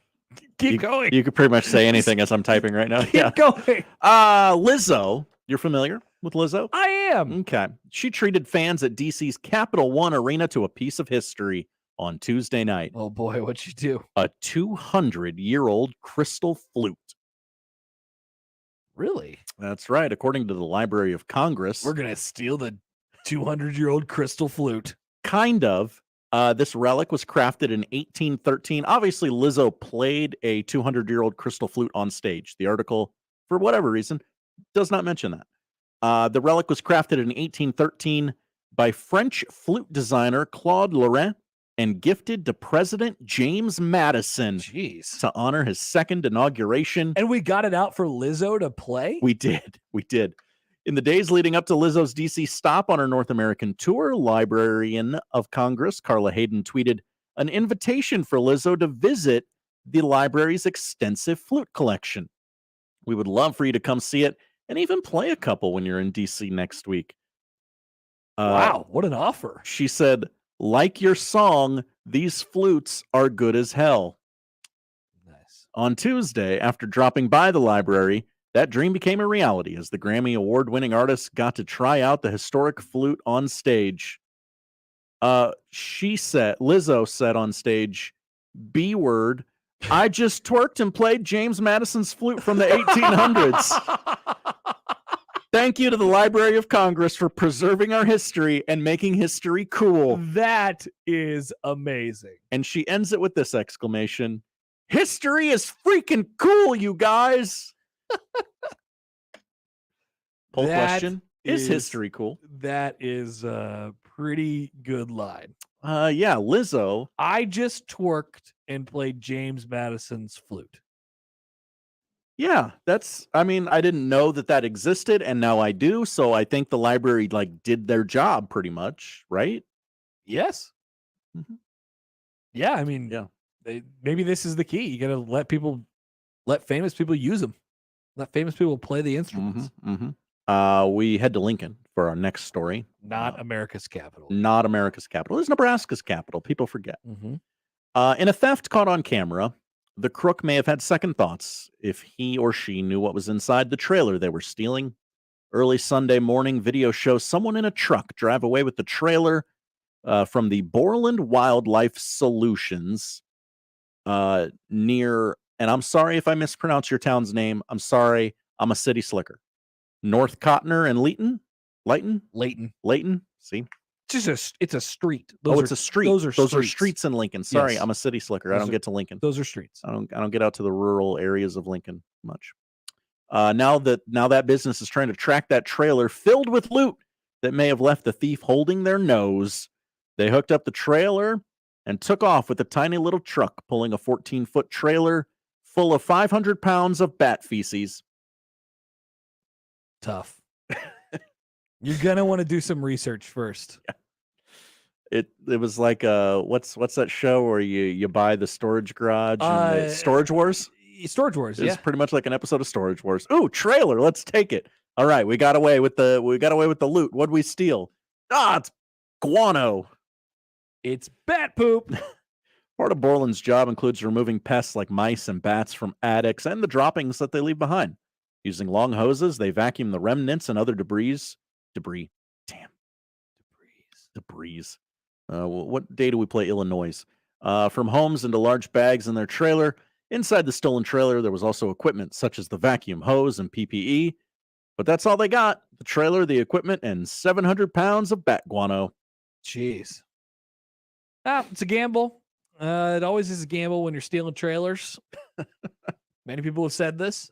Keep going. You could pretty much say anything as I'm typing right now. Keep going. Lizzo. You're familiar with Lizzo? I am. Okay. She treated fans at DC's Capital One Arena to a piece of history on Tuesday night. Oh, boy. What'd she do? A 200-year-old crystal flute. Really? That's right. According to the Library of Congress. We're going to steal the 200-year-old crystal flute. Kind of. This relic was crafted in 1813. Obviously, Lizzo played a 200-year-old crystal flute on stage. The article, for whatever reason, does not mention that. The relic was crafted in 1813 by French flute designer Claude Lorrain and gifted to President James Madison to honor his second inauguration. And we got it out for Lizzo to play? We did. We did. In the days leading up to Lizzo's DC stop on her North American tour, Librarian of Congress Carla Hayden tweeted an invitation for Lizzo to visit the library's extensive flute collection. We would love for you to come see it and even play a couple when you're in DC next week. Wow, what an offer. She said, like your song, these flutes are good as hell. Nice. On Tuesday, after dropping by the library, that dream became a reality as the Grammy Award-winning artist got to try out the historic flute on stage. Lizzo said on stage, B-word, I just twerked and played James Madison's flute from the 1800s. Thank you to the Library of Congress for preserving our history and making history cool. That is amazing. And she ends it with this exclamation, history is freaking cool, you guys. Poll question, is history cool? That is a pretty good line. Yeah, Lizzo. I just twerked and played James Madison's flute. Yeah, I didn't know that existed, and now I do, so I think the library, did their job pretty much, right? Yes. Mm-hmm. Yeah, maybe this is the key. You got to let famous people use them. Let famous people play the instruments. We head to Lincoln for our next story. Not America's capital. Not America's capital. It's Nebraska's capital. People forget. In a theft caught on camera, the crook may have had second thoughts if he or she knew what was inside the trailer they were stealing. Early Sunday morning video shows someone in a truck drive away with the trailer from the Borland Wildlife Solutions near, and I'm sorry if I mispronounce your town's name. I'm sorry. I'm a city slicker. North Cotner and Layton. See? It's a street. It's a street. Those are streets in Lincoln. Sorry, Yes. I'm a city slicker. I don't get to Lincoln. Those are streets. I don't get out to the rural areas of Lincoln much. Now that business is trying to track that trailer filled with loot that may have left the thief holding their nose. They hooked up the trailer and took off with a tiny little truck pulling a 14-foot trailer full of 500 pounds of bat feces. Tough. You're gonna want to do some research first. Yeah. It was like what's that show where you buy the storage garage and Storage Wars? Storage Wars, It's pretty much like an episode of Storage Wars. Ooh, trailer, let's take it. All right, we got away with the loot. What'd we steal? It's guano. It's bat poop. Part of Borland's job includes removing pests like mice and bats from attics and the droppings that they leave behind. Using long hoses, they vacuum the remnants and other debris. What day do we play Illinois? From homes into large bags in their trailer. Inside the stolen trailer, there was also equipment such as the vacuum hose and PPE. But that's all they got. The trailer, the equipment, and 700 pounds of bat guano. Jeez. It's a gamble. It always is a gamble when you're stealing trailers. Many people have said this.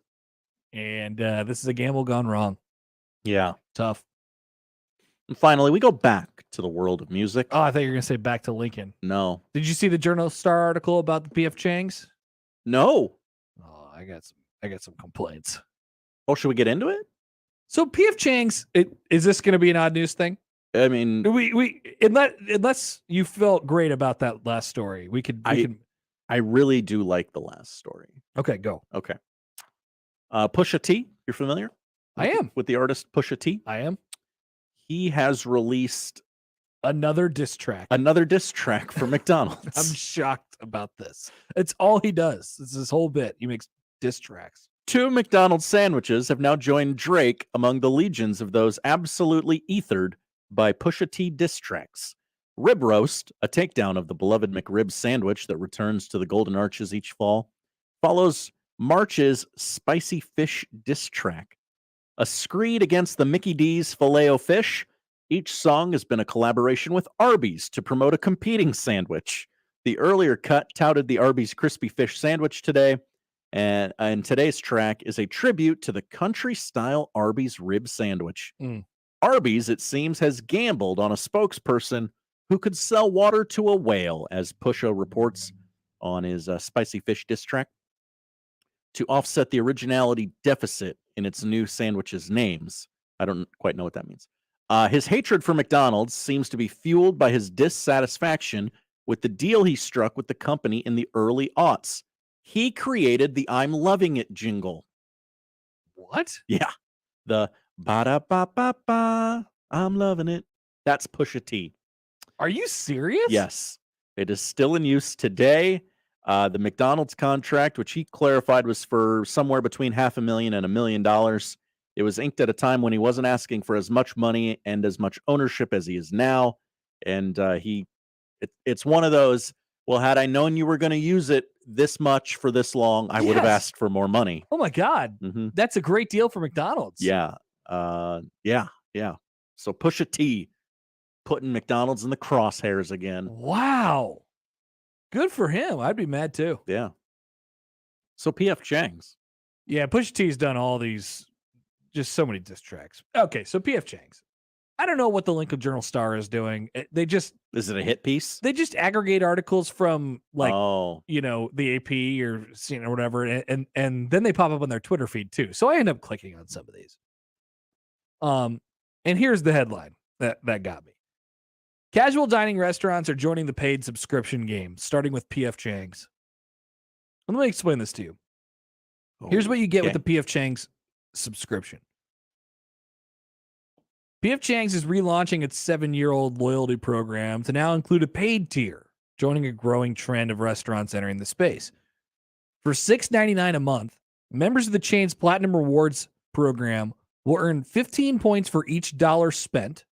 And this is a gamble gone wrong. Yeah. Tough. And finally, we go back to the world of music. Oh, I thought you were going to say back to Lincoln. No. Did you see the Journal Star article about the PF Changs? No. Oh, I got some complaints. Oh, should we get into it? So PF Chang's, is this going to be an odd news thing? I mean, unless you felt great about that last story, we can. I really do like the last story. Okay, go. Okay. Pusha T, you're familiar? I am. With the artist Pusha T? I am. He has released another diss track. Another diss track for McDonald's. I'm shocked about this. It's all he does. It's his whole bit. He makes diss tracks. 2 McDonald's sandwiches have now joined Drake among the legions of those absolutely ethered by Pusha T diss tracks. Rib Roast, a takedown of the beloved McRib sandwich that returns to the Golden Arches each fall, follows March's Spicy Fish diss track. A screed against the Mickey D's Filet-O-Fish. Each song has been a collaboration with Arby's to promote a competing sandwich. The earlier cut touted the Arby's crispy fish sandwich today, and today's track is a tribute to the country-style Arby's rib sandwich. Arby's, it seems, has gambled on a spokesperson who could sell water to a whale, as Pusha reports on his Spicy Fish diss track, to offset the originality deficit in its new sandwiches' names. I don't quite know what that means. His hatred for McDonald's seems to be fueled by his dissatisfaction with the deal he struck with the company in the early aughts. He created the I'm Loving It jingle. What? Yeah. The ba-da-ba-ba-ba, I'm loving it. That's Pusha T. Are you serious? Yes. It is still in use today. The McDonald's contract, which he clarified was for somewhere between $500,000 and $1 million. It was inked at a time when he wasn't asking for as much money and as much ownership as he is now. And it's one of those, well, had I known you were going to use it this much for this long, I would have asked for more money. Oh my God. That's a great deal for McDonald's. Yeah. Yeah. So Pusha T putting McDonald's in the crosshairs again. Wow. Good for him. I'd be mad too. Yeah. So PF Chang's. Yeah, Pusha T's done all these, just so many diss tracks. Okay, so PF Chang's. I don't know what the Lincoln Journal Star is doing. They just is it a hit piece? They just aggregate articles from like the AP or CNN or whatever, and then they pop up on their Twitter feed too. So I end up clicking on some of these. And here's the headline that got me. Casual dining restaurants are joining the paid subscription game, starting with PF Chang's. Let me explain this to you. Here's what you get with the PF Chang's subscription. PF Chang's is relaunching its 7-year-old loyalty program to now include a paid tier, joining a growing trend of restaurants entering the space. For $6.99 a month, members of the chain's Platinum Rewards program will earn 15 points for each dollar spent,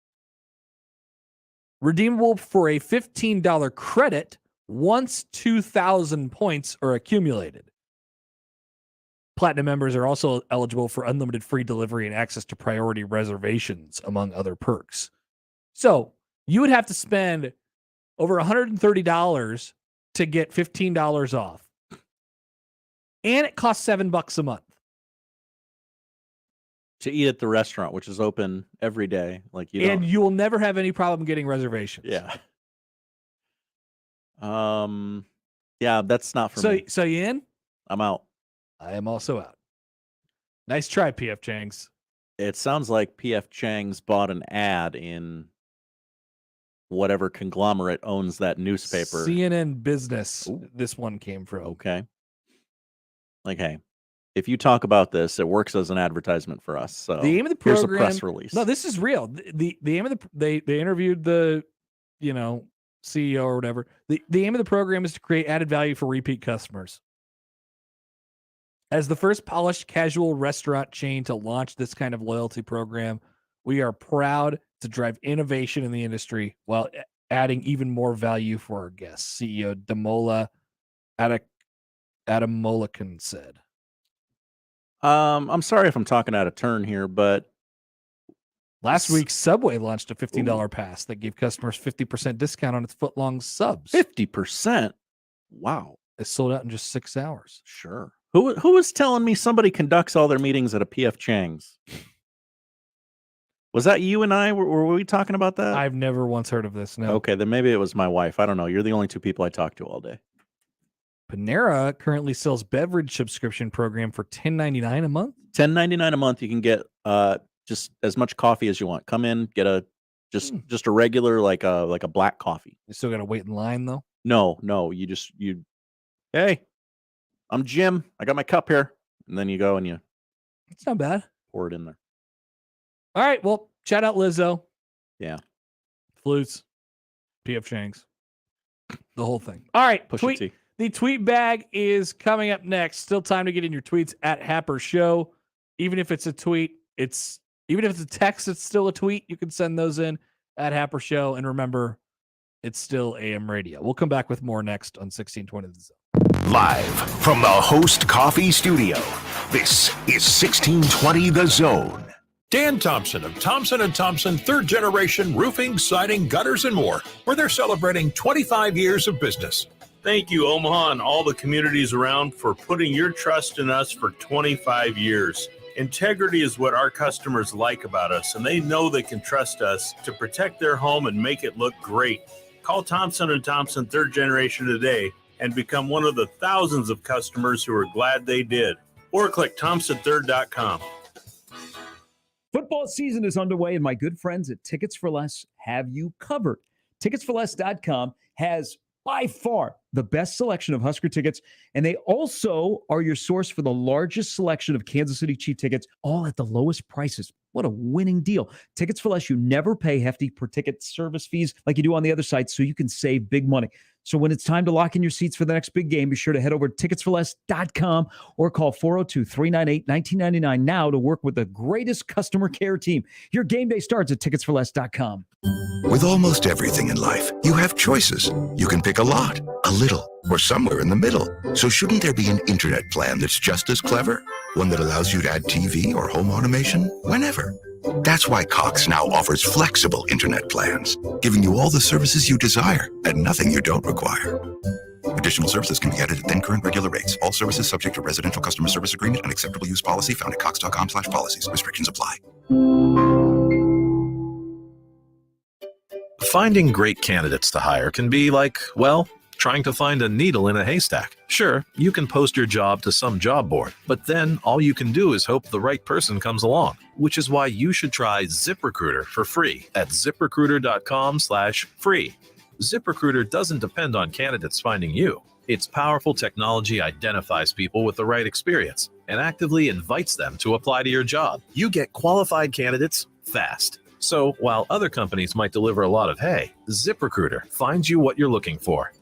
redeemable for a $15 credit once 2,000 points are accumulated. Platinum members are also eligible for unlimited free delivery and access to priority reservations, among other perks. So you would have to spend over $130 to get $15 off. And it costs $7 a month. To eat at the restaurant, which is open every day. You will never have any problem getting reservations. Yeah. Yeah, that's not for me. So you in? I'm out. I am also out. Nice try, PF Chang's. It sounds like PF Chang's bought an ad in whatever conglomerate owns that newspaper. CNN Business. Ooh. This one came from. Okay. Hey, if you talk about this, it works as an advertisement for us. So the aim of the program, here's a press release. No, this is real. The aim of they interviewed the CEO or whatever. The aim of the program is to create added value for repeat customers. As the first polished casual restaurant chain to launch this kind of loyalty program, we are proud to drive innovation in the industry while adding even more value for our guests, CEO Damola Adamolakan said. I'm sorry if I'm talking out of turn here, but last week Subway launched a $15 pass that gave customers 50% discount on its footlong subs. 50%? Wow. It sold out in just 6 hours. Sure. Who was telling me somebody conducts all their meetings at a PF Chang's? Was that you and I? Were we talking about that? I've never once heard of this. No. Okay, then maybe it was my wife. I don't know. You're the only two people I talk to all day. Panera currently sells beverage subscription program for $10.99 a month. $10.99 a month. You can get just as much coffee as you want. Come in, get a just a regular like a black coffee. You still got to wait in line though. No, hey, I'm Jim. I got my cup here, and then you go and you. It's not bad. Pour it in there. All right. Well, shout out Lizzo. Yeah. Flutes. P.F. Shanks. The whole thing. All right. Pusha T. The tweet bag is coming up next. Still time to get in your tweets at Happer Show. Even if it's a tweet, even if it's a text, it's still a tweet. You can send those in at Happer Show. And remember, it's still AM radio. We'll come back with more next on 1620 The Zone. Live from the Host Coffee Studio, this is 1620 The Zone. Dan Thompson of Thompson & Thompson, third generation roofing, siding, gutters, and more, where they're celebrating 25 years of business. Thank you, Omaha, and all the communities around for putting your trust in us for 25 years. Integrity is what our customers like about us, and they know they can trust us to protect their home and make it look great. Call Thompson & Thompson third generation today and become one of the thousands of customers who are glad they did. Or click thompson3rd.com. Football season is underway, and my good friends at Tickets for Less have you covered. Ticketsforless.com has by far the best selection of Husker tickets, and they also are your source for the largest selection of Kansas City Chief tickets, all at the lowest prices. What a winning deal. Tickets for Less, you never pay hefty per ticket service fees like you do on the other sites, so you can save big money. So when it's time to lock in your seats for the next big game, be sure to head over to ticketsforless.com or call 402-398-1999 now to work with the greatest customer care team. Your game day starts at ticketsforless.com. With almost everything in life, you have choices. You can pick a lot, a little, or somewhere in the middle. So shouldn't there be an internet plan that's just as clever? One that allows you to add TV or home automation whenever. That's why Cox now offers flexible internet plans, giving you all the services you desire at nothing you don't require. Additional services can be added at then current regular rates. All services subject to residential customer service agreement and acceptable use policy found at cox.com/policies. Restrictions apply. Finding great candidates to hire can be like, well, trying to find a needle in a haystack. Sure, you can post your job to some job board, but then all you can do is hope the right person comes along, which is why you should try ZipRecruiter for free at ziprecruiter.com/free. ZipRecruiter doesn't depend on candidates finding you. Its powerful technology identifies people with the right experience and actively invites them to apply to your job. You get qualified candidates fast. So while other companies might deliver a lot of hay, ZipRecruiter finds you what you're looking for.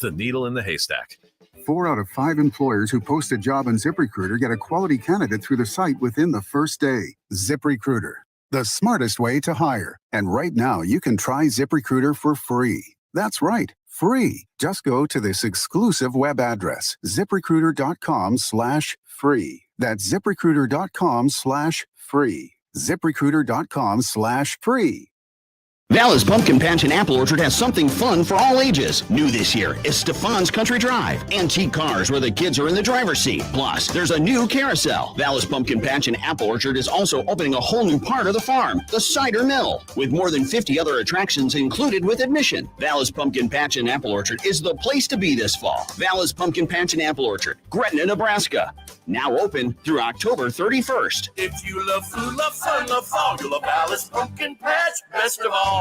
The needle in the haystack. 4 out of 5 employers who post a job on ZipRecruiter get a quality candidate through the site within the first day. ZipRecruiter, the smartest way to hire. And right now, you can try ZipRecruiter for free. That's right, free. Just go to this exclusive web address, ziprecruiter.com/free. That's ziprecruiter.com/free. ZipRecruiter.com/free. Dallas Pumpkin Patch and Apple Orchard has something fun for all ages. New this year is Stefan's Country Drive. Antique cars where the kids are in the driver's seat. Plus, there's a new carousel. Dallas Pumpkin Patch and Apple Orchard is also opening a whole new part of the farm, the cider mill, with more than 50 other attractions included with admission. Dallas Pumpkin Patch and Apple Orchard is the place to be this fall. Dallas Pumpkin Patch and Apple Orchard, Gretna, Nebraska. Now open through October 31st. If you love food, love fun, love fall, you'll love Dallas Pumpkin Patch best of all.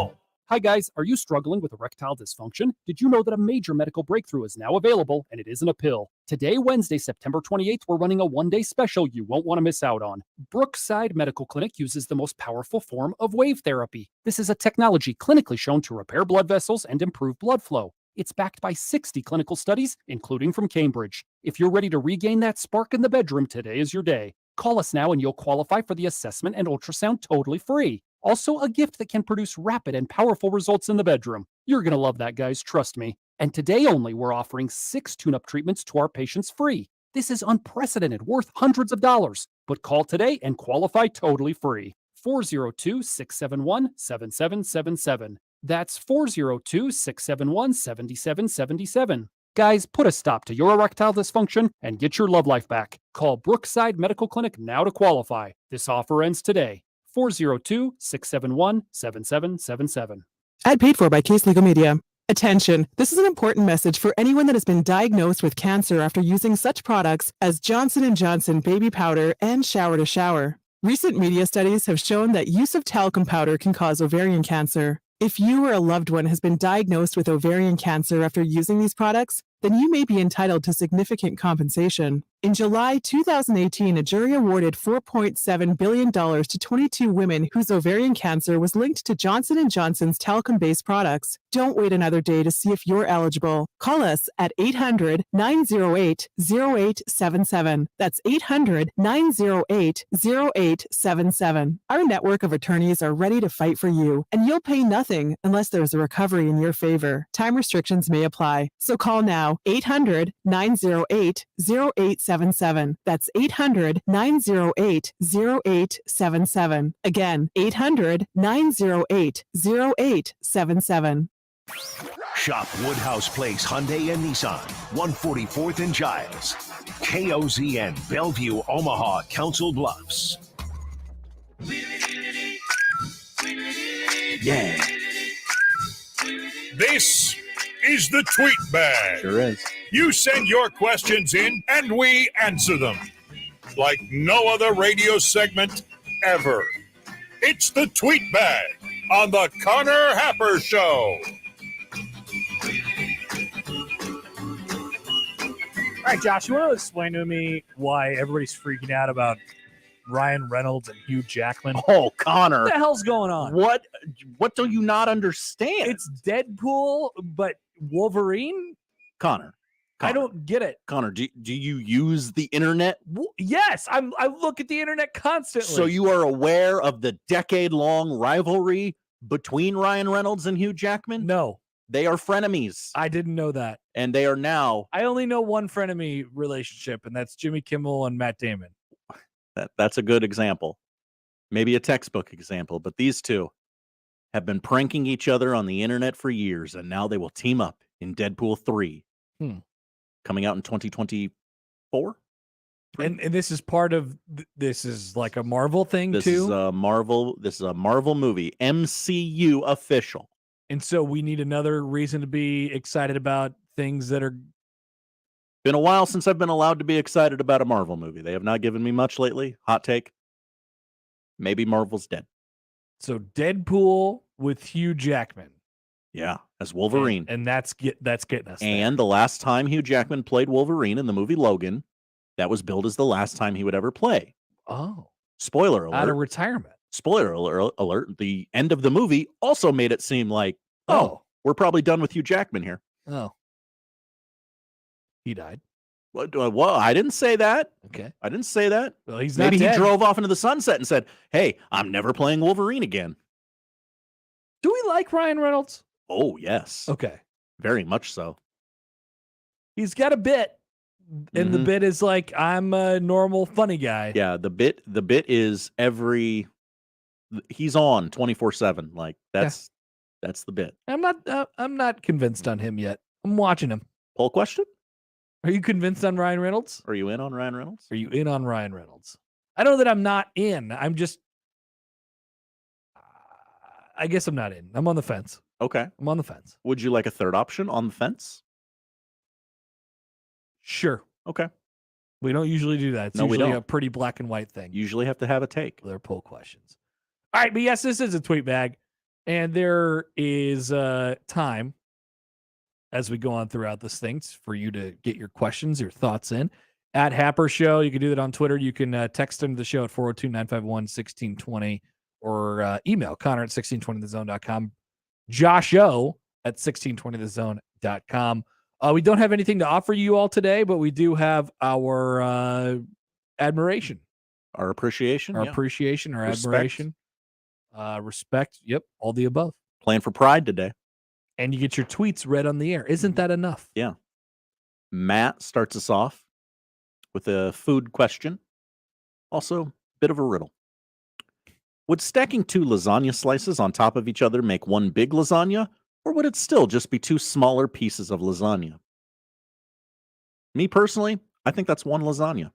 Hi guys, are you struggling with erectile dysfunction? Did you know that a major medical breakthrough is now available and it isn't a pill? Today, Wednesday, September 28th, we're running a one-day special you won't want to miss out on. Brookside Medical Clinic uses the most powerful form of wave therapy. This is a technology clinically shown to repair blood vessels and improve blood flow. It's backed by 60 clinical studies, including from Cambridge. If you're ready to regain that spark in the bedroom, today is your day. Call us now and you'll qualify for the assessment and ultrasound totally free. Also, a gift that can produce rapid and powerful results in the bedroom. You're going to love that, guys, trust me. And today only, we're offering 6 tune-up treatments to our patients free. This is unprecedented, worth hundreds of dollars. But call today and qualify totally free. 402-671-7777. That's 402-671-7777. Guys, put a stop to your erectile dysfunction and get your love life back. Call Brookside Medical Clinic now to qualify. This offer ends today. 402-671-7777. Ad paid for by Case Legal Media. Attention, this is an important message for anyone that has been diagnosed with cancer after using such products as Johnson & Johnson Baby Powder and Shower to Shower. Recent media studies have shown that use of talcum powder can cause ovarian cancer. If you or a loved one has been diagnosed with ovarian cancer after using these products, then you may be entitled to significant compensation. In July 2018, a jury awarded $4.7 billion to 22 women whose ovarian cancer was linked to Johnson & Johnson's talcum-based products. Don't wait another day to see if you're eligible. Call us at 800-908-0877. That's 800-908-0877. Our network of attorneys are ready to fight for you, and you'll pay nothing unless there's a recovery in your favor. Time restrictions may apply, so call now. 800-908-0877. That's 800-908-0877. Again, 800-908-0877. Shop Woodhouse Place Hyundai and Nissan, 144th and Giles. KOZN, Bellevue, Omaha, Council Bluffs. Yeah. This is the Tweetbag. Sure is. You send your questions in, and we answer them. Like no other radio segment ever. It's the Tweetbag on the Connor Happer Show. All right, Josh, you want to explain to me why everybody's freaking out about Ryan Reynolds and Hugh Jackman? Oh, Connor. What the hell's going on? What do you not understand? It's Deadpool, but Wolverine? Connor. I don't get it. Connor, do you use the internet? Yes, I look at the internet constantly. So you are aware of the decade-long rivalry between Ryan Reynolds and Hugh Jackman? No. They are frenemies. I didn't know that. And they are now... I only know one frenemy relationship, and that's Jimmy Kimmel and Matt Damon. That's a good example. Maybe a textbook example, but these two have been pranking each other on the internet for years, and now they will team up in Deadpool 3. Coming out in 2024. And this is part of this is like a Marvel thing This too. is a Marvel movie, MCU official. And so we need another reason to be excited about things that are... Been a while since I've been allowed to be excited about a Marvel movie. They have not given me much lately. Hot take. Maybe Marvel's dead. So Deadpool with Hugh Jackman. Yeah, as Wolverine. And that's getting us. And the last time Hugh Jackman played Wolverine in the movie Logan, that was billed as the last time he would ever play. Oh. Spoiler alert. Out of retirement. Spoiler alert. The end of the movie also made it seem like, we're probably done with Hugh Jackman here. Oh. He died. Well, I didn't say that. Okay. I didn't say that. Well, he's Maybe not dead. he drove off into the sunset and said, hey, I'm never playing Wolverine again. Do we like Ryan Reynolds? Oh, yes. Okay. Very much so. He's got a bit. And the bit is like, I'm a normal funny guy. Yeah, the bit is he's on 24/7. Like that's the bit. I'm not convinced on him yet. I'm watching him. Poll question? Are you convinced on Ryan Reynolds? Are you in on Ryan Reynolds? Are you in on Ryan Reynolds? I don't know that I'm not in. I'm just I guess I'm not in. I'm on the fence. Okay. I'm on the fence. Would you like a third option on the fence? Sure. Okay. We don't usually do that. It's No, we usually don't. a pretty black and white thing. Usually have to have a take. Their poll questions. All right, but yes, this is a tweet bag. And there is time as we go on throughout this thing for you to get your questions, your thoughts in. At Happer Show, you can do that on Twitter. You can text into the show at 402-951-1620 or email Connor at 1620thezone.com. Josh O at 1620thezone.com. We don't have anything to offer you all today, but we do have our admiration. Our appreciation. Our yeah. appreciation, our Respect. admiration. Respect. Yep. All the above. Playing for pride today. And you get your tweets read on the air. Isn't that enough? Yeah. Matt starts us off with a food question. Also, a bit of a riddle. Would stacking 2 lasagna slices on top of each other make one big lasagna, or would it still just be 2 smaller pieces of lasagna? Me personally, I think that's one lasagna.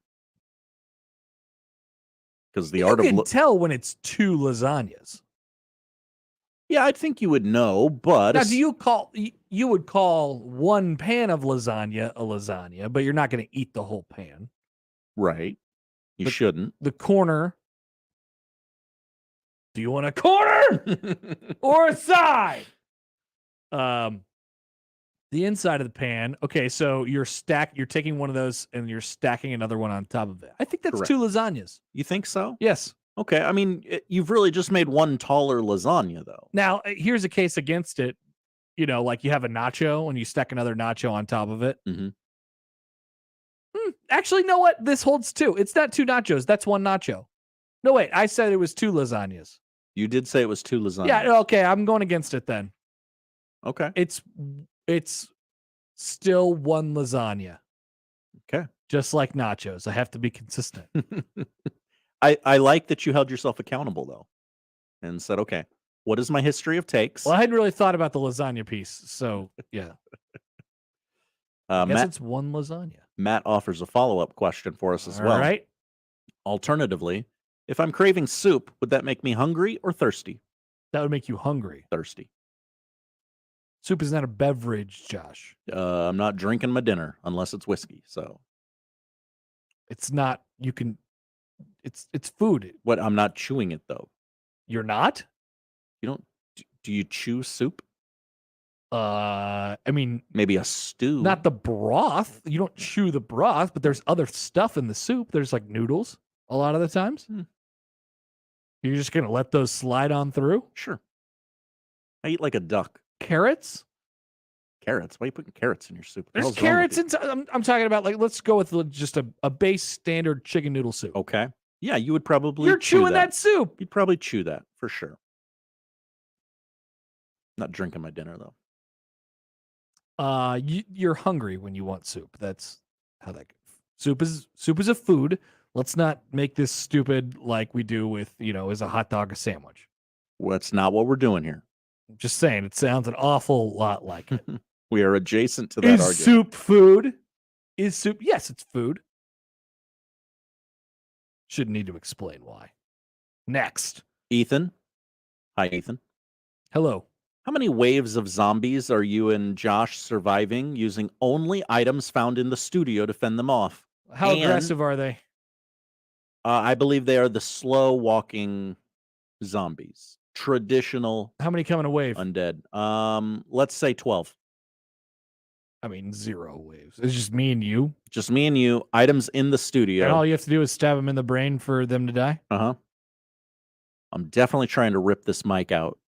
Because the art You of can tell when it's 2 lasagnas. Yeah, I think you would know, but Now, you would call one pan of lasagna a lasagna, but you're not going to eat the whole pan. Right. You shouldn't. The corner Do you want a corner or a side? The inside of the pan. Okay, so you're taking one of those and you're stacking another one on top of it. I think that's Correct. 2 lasagnas. You think so? Yes. Okay. I mean, you've really just made one taller lasagna, though. Now, here's a case against it. You know, like you have a nacho and you stack another nacho on top of it. Mm-hmm. Actually, you know what? This holds 2. It's not 2 nachos. That's 1 nacho. No, wait. I said it was 2 lasagnas. You did say it was 2 lasagnas. Yeah. Okay. I'm going against it then. Okay. It's still 1 lasagna. Okay. Just like nachos. I have to be consistent. I like that you held yourself accountable, though, and said, okay, what is my history of takes? Well, I hadn't really thought about the lasagna piece. So, yeah. I guess it's 1 lasagna. Matt offers a follow-up question for us as well. All right. Alternatively, if I'm craving soup, would that make me hungry or thirsty? That would make you hungry. Thirsty. Soup is not a beverage, Josh. I'm not drinking my dinner unless it's whiskey. So it's not. You can. It's food. What? I'm not chewing it though. You're not. You don't. Do you chew soup? I mean, maybe a stew. Not the broth. You don't chew the broth, but there's other stuff in the soup. There's like noodles a lot of the times. You're just gonna let those slide on through? Sure. I eat like a duck. Carrots? Carrots? Why are you putting carrots in your soup? There's carrots in. I'm talking about like let's go with just a base standard chicken noodle soup. Okay. Yeah, you would probably. You're chew chewing that soup. You'd probably chew that for sure. Not drinking my dinner though. You're hungry when you want soup. That's how that goes. Soup is a food. Let's not make this stupid like we do with, is a hot dog a sandwich? Well, that's not what we're doing here. I'm just saying, it sounds an awful lot like it. We are adjacent to that Is argument. soup food? Is soup? Yes, it's food. Shouldn't need to explain why. Next. Ethan. Hi, Ethan. Hello. How many waves of zombies are you and Josh surviving using only items found in the studio to fend them off? How aggressive are they? I believe they are the slow walking zombies. Traditional. How many come in a wave? Undead. Let's say 12. I mean, 0 waves. It's just me and you. Just me and you. Items in the studio. And all you have to do is stab them in the brain for them to die? Uh-huh. I'm definitely trying to rip this mic out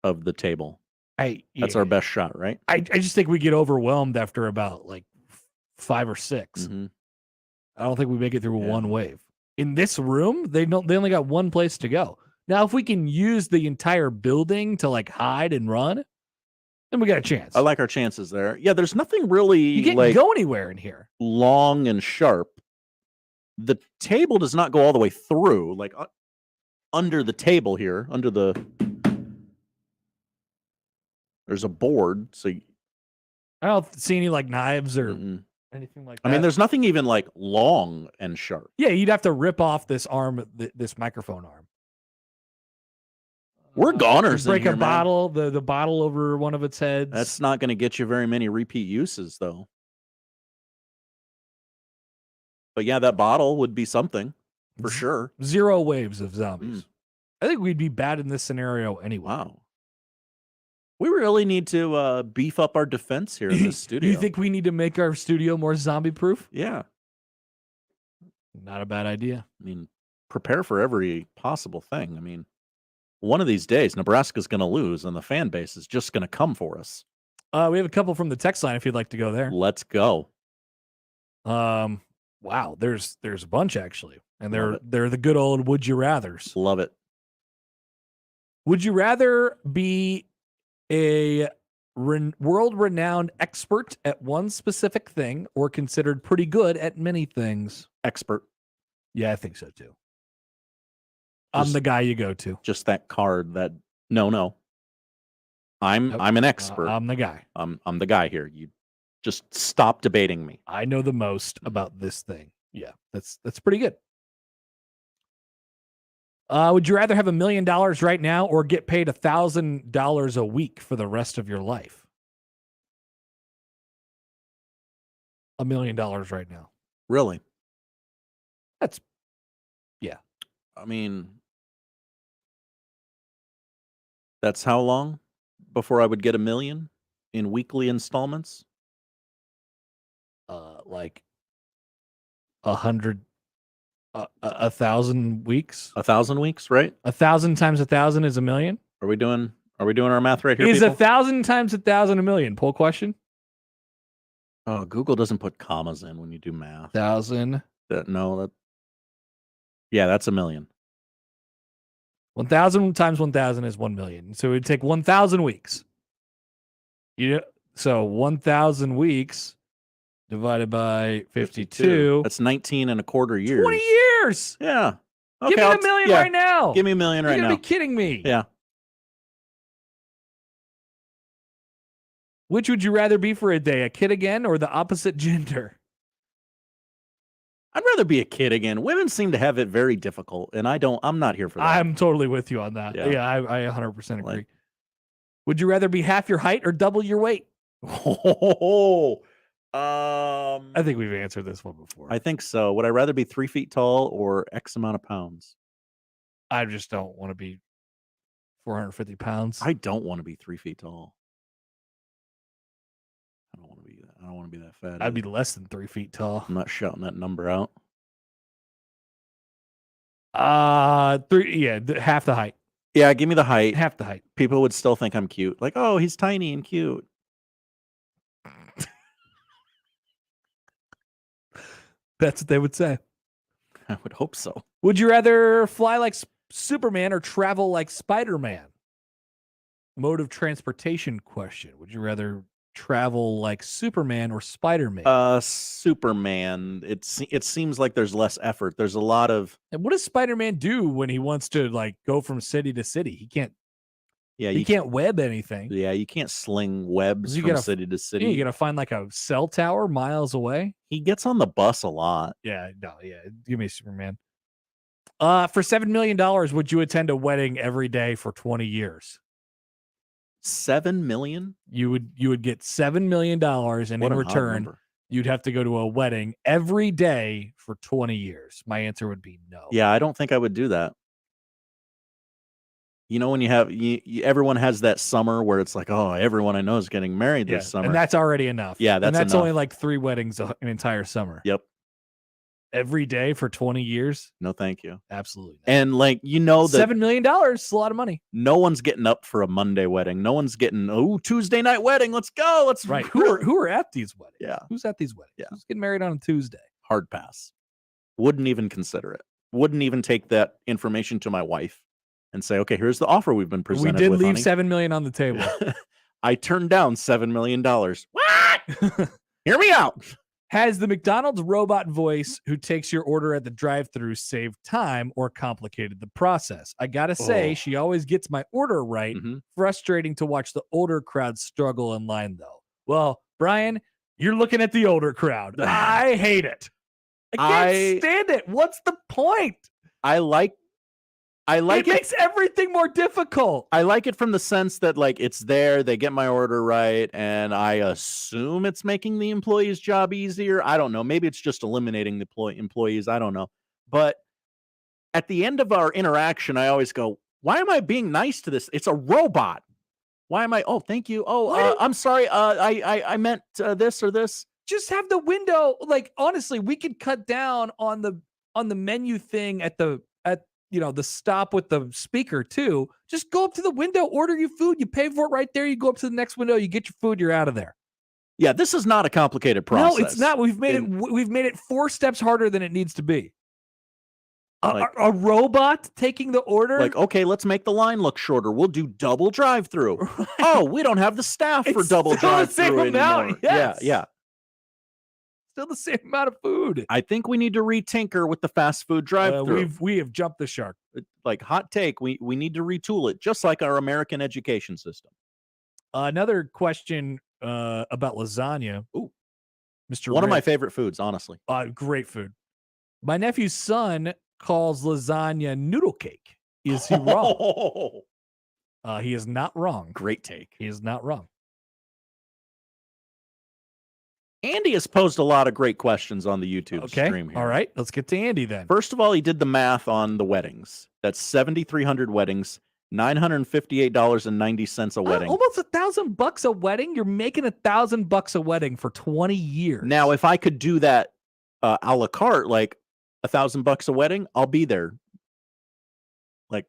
of the table. That's our best shot, right? I just think we get overwhelmed after about like 5 or 6. Mm-hmm. I don't think we make it through one wave. In this room, they only got one place to go. Now, if we can use the entire building to like hide and run, then we got a chance. I like our chances there. Yeah, there's nothing really You can't like go anywhere in here. long and sharp. The table does not go all the way through, like under the table here, there's a board, so I don't see any like knives or anything like that. I mean, there's nothing even like long and sharp. Yeah, you'd have to rip off this arm, this microphone arm. We're goners. Break in here, a man. bottle, the bottle over one of its heads. That's not going to get you very many repeat uses, though. But yeah, that bottle would be something for sure. 0 waves of zombies. I think we'd be bad in this scenario anyway. Wow. We really need to beef up our defense here in this Do studio. you think we need to make our studio more zombie proof? Yeah. Not a bad idea. I mean, prepare for every possible thing. I mean, one of these days, Nebraska's going to lose, and the fan base is just going to come for us. We have a couple from the text line if you'd like to go there. Let's go. Wow, there's a bunch actually, and they're the good old would you rather's. Love it. Would you rather be a world-renowned expert at one specific thing or considered pretty good at many things? Expert. Yeah, I think so too. I'm the guy you go to. Just that card that no. I'm an expert. I'm the guy. I'm the guy here. You just stop debating me. I know the most about this thing. Yeah, that's pretty good. Would you rather have $1 million right now or get paid $1,000 a week for the rest of your life? $1 million right now. Really? Yeah. I mean, That's how long before I would get $1 million in weekly installments? Like 1,000 weeks. 1,000 weeks, right? 1,000 times 1,000 is $1 million. Are we doing our math right here? Is people? 1,000 times 1,000 $1 million? Poll question. Oh, Google doesn't put commas in when you do math. 1,000. Yeah, that's $1 million. 1,000 times 1,000 is 1 million. So it would take 1,000 weeks. So 1,000 weeks divided by 52. That's 19 and a quarter years. 20 years. Yeah. Okay, Give me $1 million right now. Give me $1 million right You're now. gonna be kidding me. Yeah. Which would you rather be for a day, a kid again or the opposite gender? I'd rather be a kid again. Women seem to have it very difficult, and I'm not here for that. I'm totally with you on that. Yeah. Yeah, I 100% agree. Would you rather be half your height or double your weight? I think we've answered this one before. I think so. Would I rather be 3 feet tall or X amount of pounds? I just don't want to be 450 pounds. I don't want to be 3 feet tall. I don't want to be that fat. I'd be less than 3 feet tall. I'm not shouting that number out. Half the height. Yeah, give me the height. Half the height. People would still think I'm cute. Like, oh, he's tiny and cute. That's what they would say. I would hope so. Would you rather fly like Superman or travel like Spider-Man? Mode of transportation question. Would you rather travel like Superman or Spider-Man? Superman. It seems like there's less effort. There's a lot of. And what does Spider-Man do when he wants to like go from city to city? He can't. Yeah, he can't web anything. Yeah, you can't sling webs from city to city. Yeah, you gotta find like a cell tower miles away. He gets on the bus a lot. Yeah, give me Superman. For $7 million, would you attend a wedding every day for 20 years? 7 million? You would get $7 million, and in return, you'd have to go to a wedding every day for 20 years. My answer would be no. Yeah, I don't think I would do that. You know, when you have everyone has that summer where it's like, oh, everyone I know is getting married this summer, and that's already enough. Yeah, that's enough. only like 3 weddings an entire summer. Yep. Every day for 20 years? No, thank you. Absolutely not. And like, you know, that $7 million is a lot of money. No one's getting up for a Monday wedding. No one's getting Tuesday night wedding. Let's go. Let's right. Who are at these weddings? Yeah. Who's at these weddings? Yeah. Who's getting married on a Tuesday? Hard pass. Wouldn't even consider it. Wouldn't even take that information to my wife and say, okay, here's the offer we've been presented. We did with, leave honey. $7 million on the table. I turned down $7 million. What? Hear me out. Has the McDonald's robot voice who takes your order at the drive-thru saved time or complicated the process? I gotta say, she always gets my order right. Frustrating to watch the older crowd struggle in line, though. Well, Brian, you're looking at the older crowd. I hate it. I can't stand it. What's the point? I like it makes everything more difficult. I like it from the sense that like it's there, they get my order right, and I assume it's making the employee's job easier. I don't know. Maybe it's just eliminating the employees. I don't know. But at the end of our interaction, I always go, why am I being nice to this? It's a robot. Why am I? Oh, thank you. Oh, I'm sorry. I meant this or this. Just have the window. Like, honestly, we could cut down on the menu thing at the stop with the speaker too. Just go up to the window, order your food, you pay for it right there. You go up to the next window, you get your food, you're out of there. Yeah, this is not a complicated process. No, it's not. We've made it 4 steps harder than it needs to be. A robot taking the order? Like, okay, let's make the line look shorter. We'll do double drive-through. Right. Oh, we don't have the staff for double drive-through anymore. Yes. Yeah. Still the same amount of food. I think we need to retinker with the fast food drive-through. We have jumped the shark. Like, hot take, we need to retool it, just like our American education system. Another question about lasagna. Ooh, Mr. One of my favorite foods, honestly. Great food. My nephew's son calls lasagna noodle cake. Is he wrong? He is not wrong. Great take. He is not wrong. Andy has posed a lot of great questions on the YouTube stream here. All right, let's get to Andy then. First of all, he did the math on the weddings. That's 7,300 weddings. $958.90 a wedding. Almost $1,000 a wedding. You're making $1,000 a wedding for 20 years. Now, if I could do that a la carte, like $1,000 a wedding, I'll be there. Like,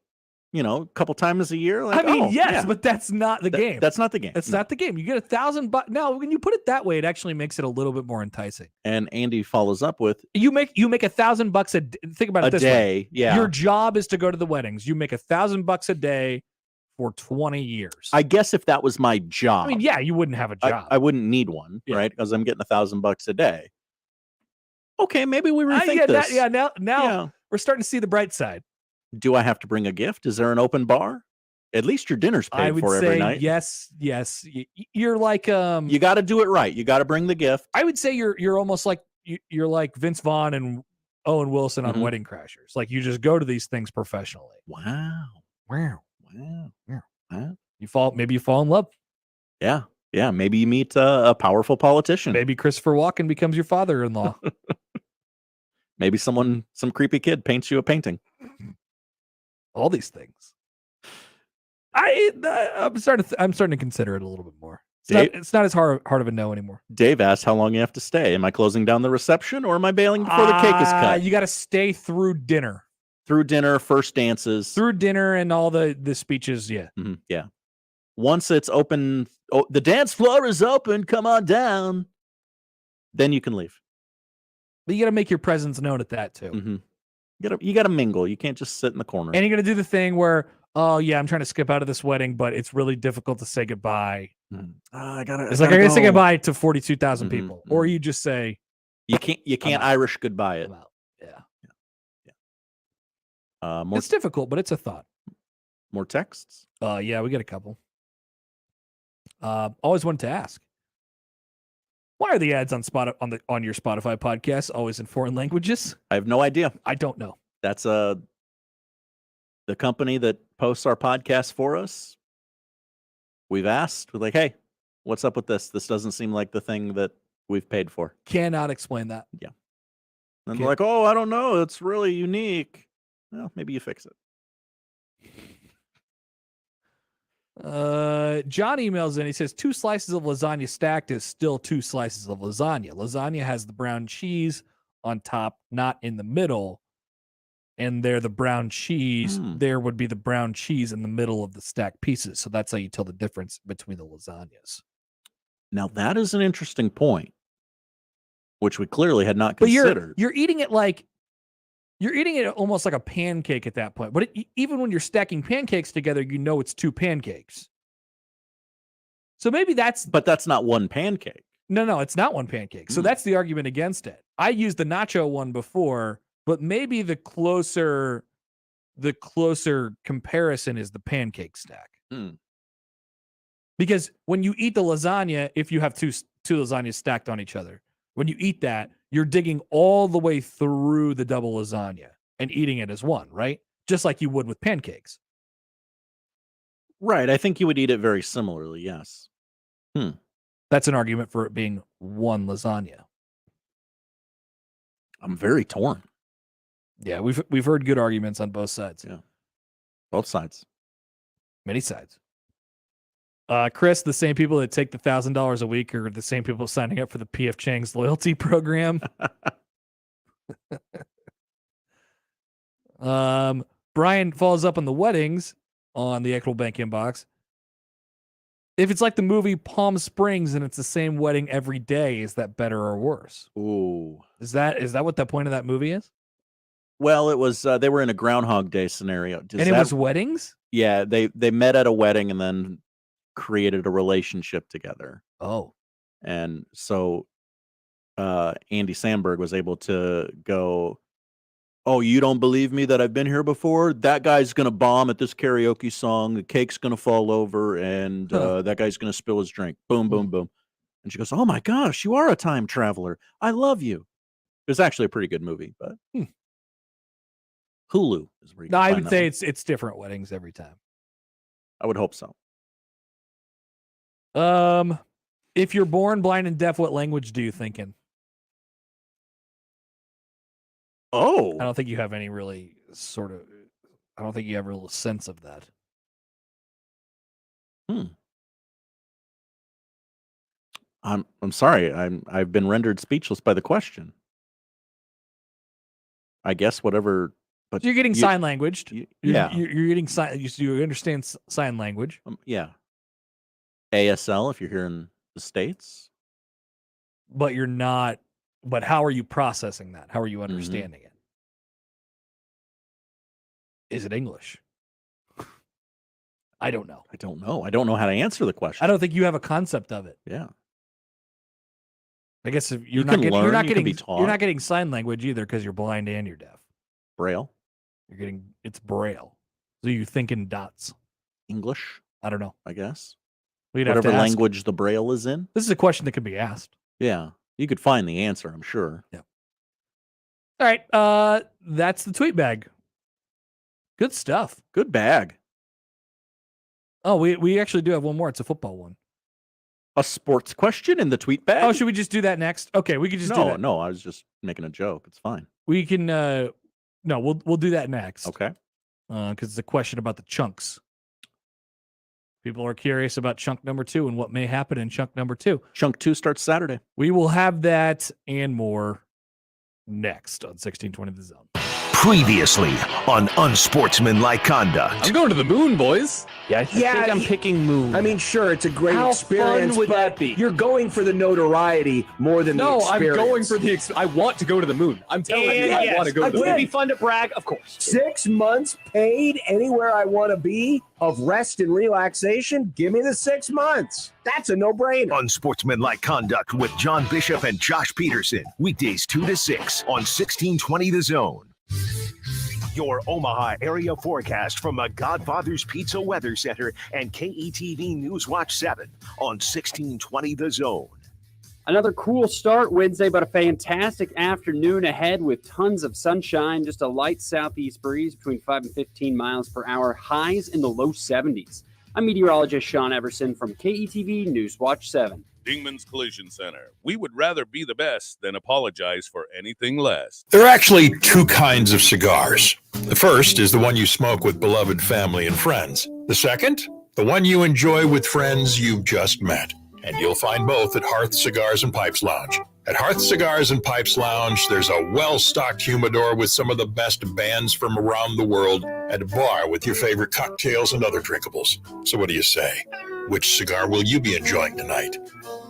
a couple times a year. Like, yes, but that's not the game. That's not the game. It's not the game. You get $1,000. Now, when you put it that way, it actually makes it a little bit more enticing. And Andy follows up with, you make $1,000 a day. Think about it this day. way. Yeah. Your job is to go to the weddings. You make $1,000 a day for 20 years. I guess if that was my job. I mean, yeah, you wouldn't have a job. I wouldn't need one, right? Because I'm getting $1,000 a day. Okay, maybe we rethink this. Now we're starting to see the bright side. Do I have to bring a gift? Is there an open bar? At least your dinner's paid for every night. Yes. You're like you got to do it right. You got to bring the gift. I would say you're almost like you're like Vince Vaughn and Owen Wilson on Wedding Crashers. Like you just go to these things professionally. Wow. You fall in love. Yeah. Maybe you meet a powerful politician. Maybe Christopher Walken becomes your father-in-law. Maybe some creepy kid paints you a painting. All these things. I'm starting to consider it a little bit more. It's not as hard of a no anymore. Dave asked how long you have to stay. Am I closing down the reception or am I bailing before the cake is cut? You got to stay through dinner. Through dinner, first dances. Through dinner and all the speeches, yeah. Mm-hmm, yeah. Once it's open, the dance floor is open, come on down. Then you can leave. But you got to make your presence known at that too. Mm-hmm. You got to mingle. You can't just sit in the corner. And you're going to do the thing where, oh yeah, I'm trying to skip out of this wedding, but it's really difficult to say goodbye. I gotta say goodbye to 42,000 people, or you just say you can't Irish goodbye it. It's difficult, but it's a thought. More texts? Yeah, we get a couple. Always wanted to ask, why are the ads on your Spotify podcast always in foreign languages? I have no idea. I don't know. That's the company that posts our podcast for us. We've asked, we're like, hey, what's up with this? This doesn't seem like the thing that we've paid for. Cannot explain that. Yeah. And they're like, oh, I don't know. It's really unique. Well, maybe you fix it. John emails in. He says 2 slices of lasagna stacked is still 2 slices of lasagna. Lasagna has the brown cheese on top, not in the middle. And there, the brown cheese, there would be the brown cheese in the middle of the stacked pieces. So that's how you tell the difference between the lasagnas. Now, that is an interesting point, which we clearly had not considered. You're eating it almost like a pancake at that point. But even when you're stacking pancakes together, you know it's 2 pancakes. So maybe But that's not one pancake. No, it's not one pancake. So that's the argument against it. I used the nacho one before, but maybe the closer comparison is the pancake stack. Because when you eat the lasagna, if you have two lasagnas stacked on each other, when you eat that, you're digging all the way through the double lasagna and eating it as one, right? Just like you would with pancakes. Right. I think you would eat it very similarly, yes. That's an argument for it being one lasagna. I'm very torn. Yeah, we've heard good arguments on both sides. Yeah. Both sides. Many sides. Chris, the same people that take the $1,000 a week are the same people signing up for the PF Chang's loyalty program. Brian follows up on the weddings on the Equitable Bank inbox. If it's like the movie Palm Springs and it's the same wedding every day, is that better or worse? Ooh. Is that what the point of that movie is? Well, it was they were in a Groundhog Day scenario. It was weddings? Yeah, they met at a wedding and then created a relationship together. Oh. And so Andy Samberg was able to go, oh, you don't believe me that I've been here before? That guy's going to bomb at this karaoke song. The cake's going to fall over, and that guy's going to spill his drink. Boom, boom, boom. And she goes, oh, my gosh, you are a time traveler. I love you. It was actually a pretty good movie, but Hulu is where you can I find would that say one. it's different weddings every time. I would hope so. If you're born blind and deaf, what language do you think in? Oh. I don't think you have any really I don't think you have a real sense of that. I'm sorry. I've been rendered speechless by the question. I guess whatever. But You're getting sign language. Yeah. You're getting sign. You understand sign language. Yeah. ASL if you're here in the States. But you're not. But how are you processing that? How are you understanding it? Is it English? I don't know. I don't know. I don't know how to answer the question. I don't think you have a concept of it. Yeah. I guess if You you're not can getting, learn, you're not you can getting, be you're not taught. getting sign language either because you're blind and you're deaf. Braille. You're getting it's Braille. So you think in dots. English, I don't know. I guess. We'd have Whatever to ask. language the Braille is in. This is a question that could be asked. Yeah. You could find the answer, I'm sure. Yeah. All right. That's the tweet bag. Good stuff. Good bag. Oh, we actually do have one more. It's a football one. A sports question in the tweet bag? Oh, should we just do that next? Okay, we could just do that. No, I was just making a joke. It's fine. We can no, we'll do that next. Okay. Because it's a question about the chunks. People are curious about chunk number 2 and what may happen in chunk number 2. Chunk 2 starts Saturday. We will have that and more next on 1620 The Zone. Previously on Unsportsmanlike Conduct. I'm going to the moon, boys. Yeah, I think I'm picking moon. I mean, sure, it's a great How experience, fun would but that be? you're going for the notoriety more than the No, I'm experience. going for the. I want to go to the moon. I'm telling you, I want to go to the Would moon. it be fun to brag? Of course. 6 months paid anywhere I want to be of rest and relaxation. Give me the 6 months. That's a no-brainer. Unsportsmanlike Conduct with John Bishop and Josh Peterson. Weekdays 2 to 6 on 1620 The Zone. Your Omaha area forecast from the Godfather's Pizza Weather Center and KETV Newswatch 7 on 1620 The Zone. Another cool start Wednesday, but a fantastic afternoon ahead with tons of sunshine. Just a light southeast breeze between 5 and 15 miles per hour. Highs in the low 70s. I'm meteorologist Sean Everson from KETV Newswatch 7. Dingman's Collision Center. We would rather be the best than apologize for anything less. There are actually two kinds of cigars. The first is the one you smoke with beloved family and friends. The second, the one you enjoy with friends you've just met. And you'll find both at Hearth Cigars and Pipes Lounge. At Hearth Cigars and Pipes Lounge, there's a well-stocked humidor with some of the best bands from around the world and a bar with your favorite cocktails and other drinkables. So what do you say? Which cigar will you be enjoying tonight?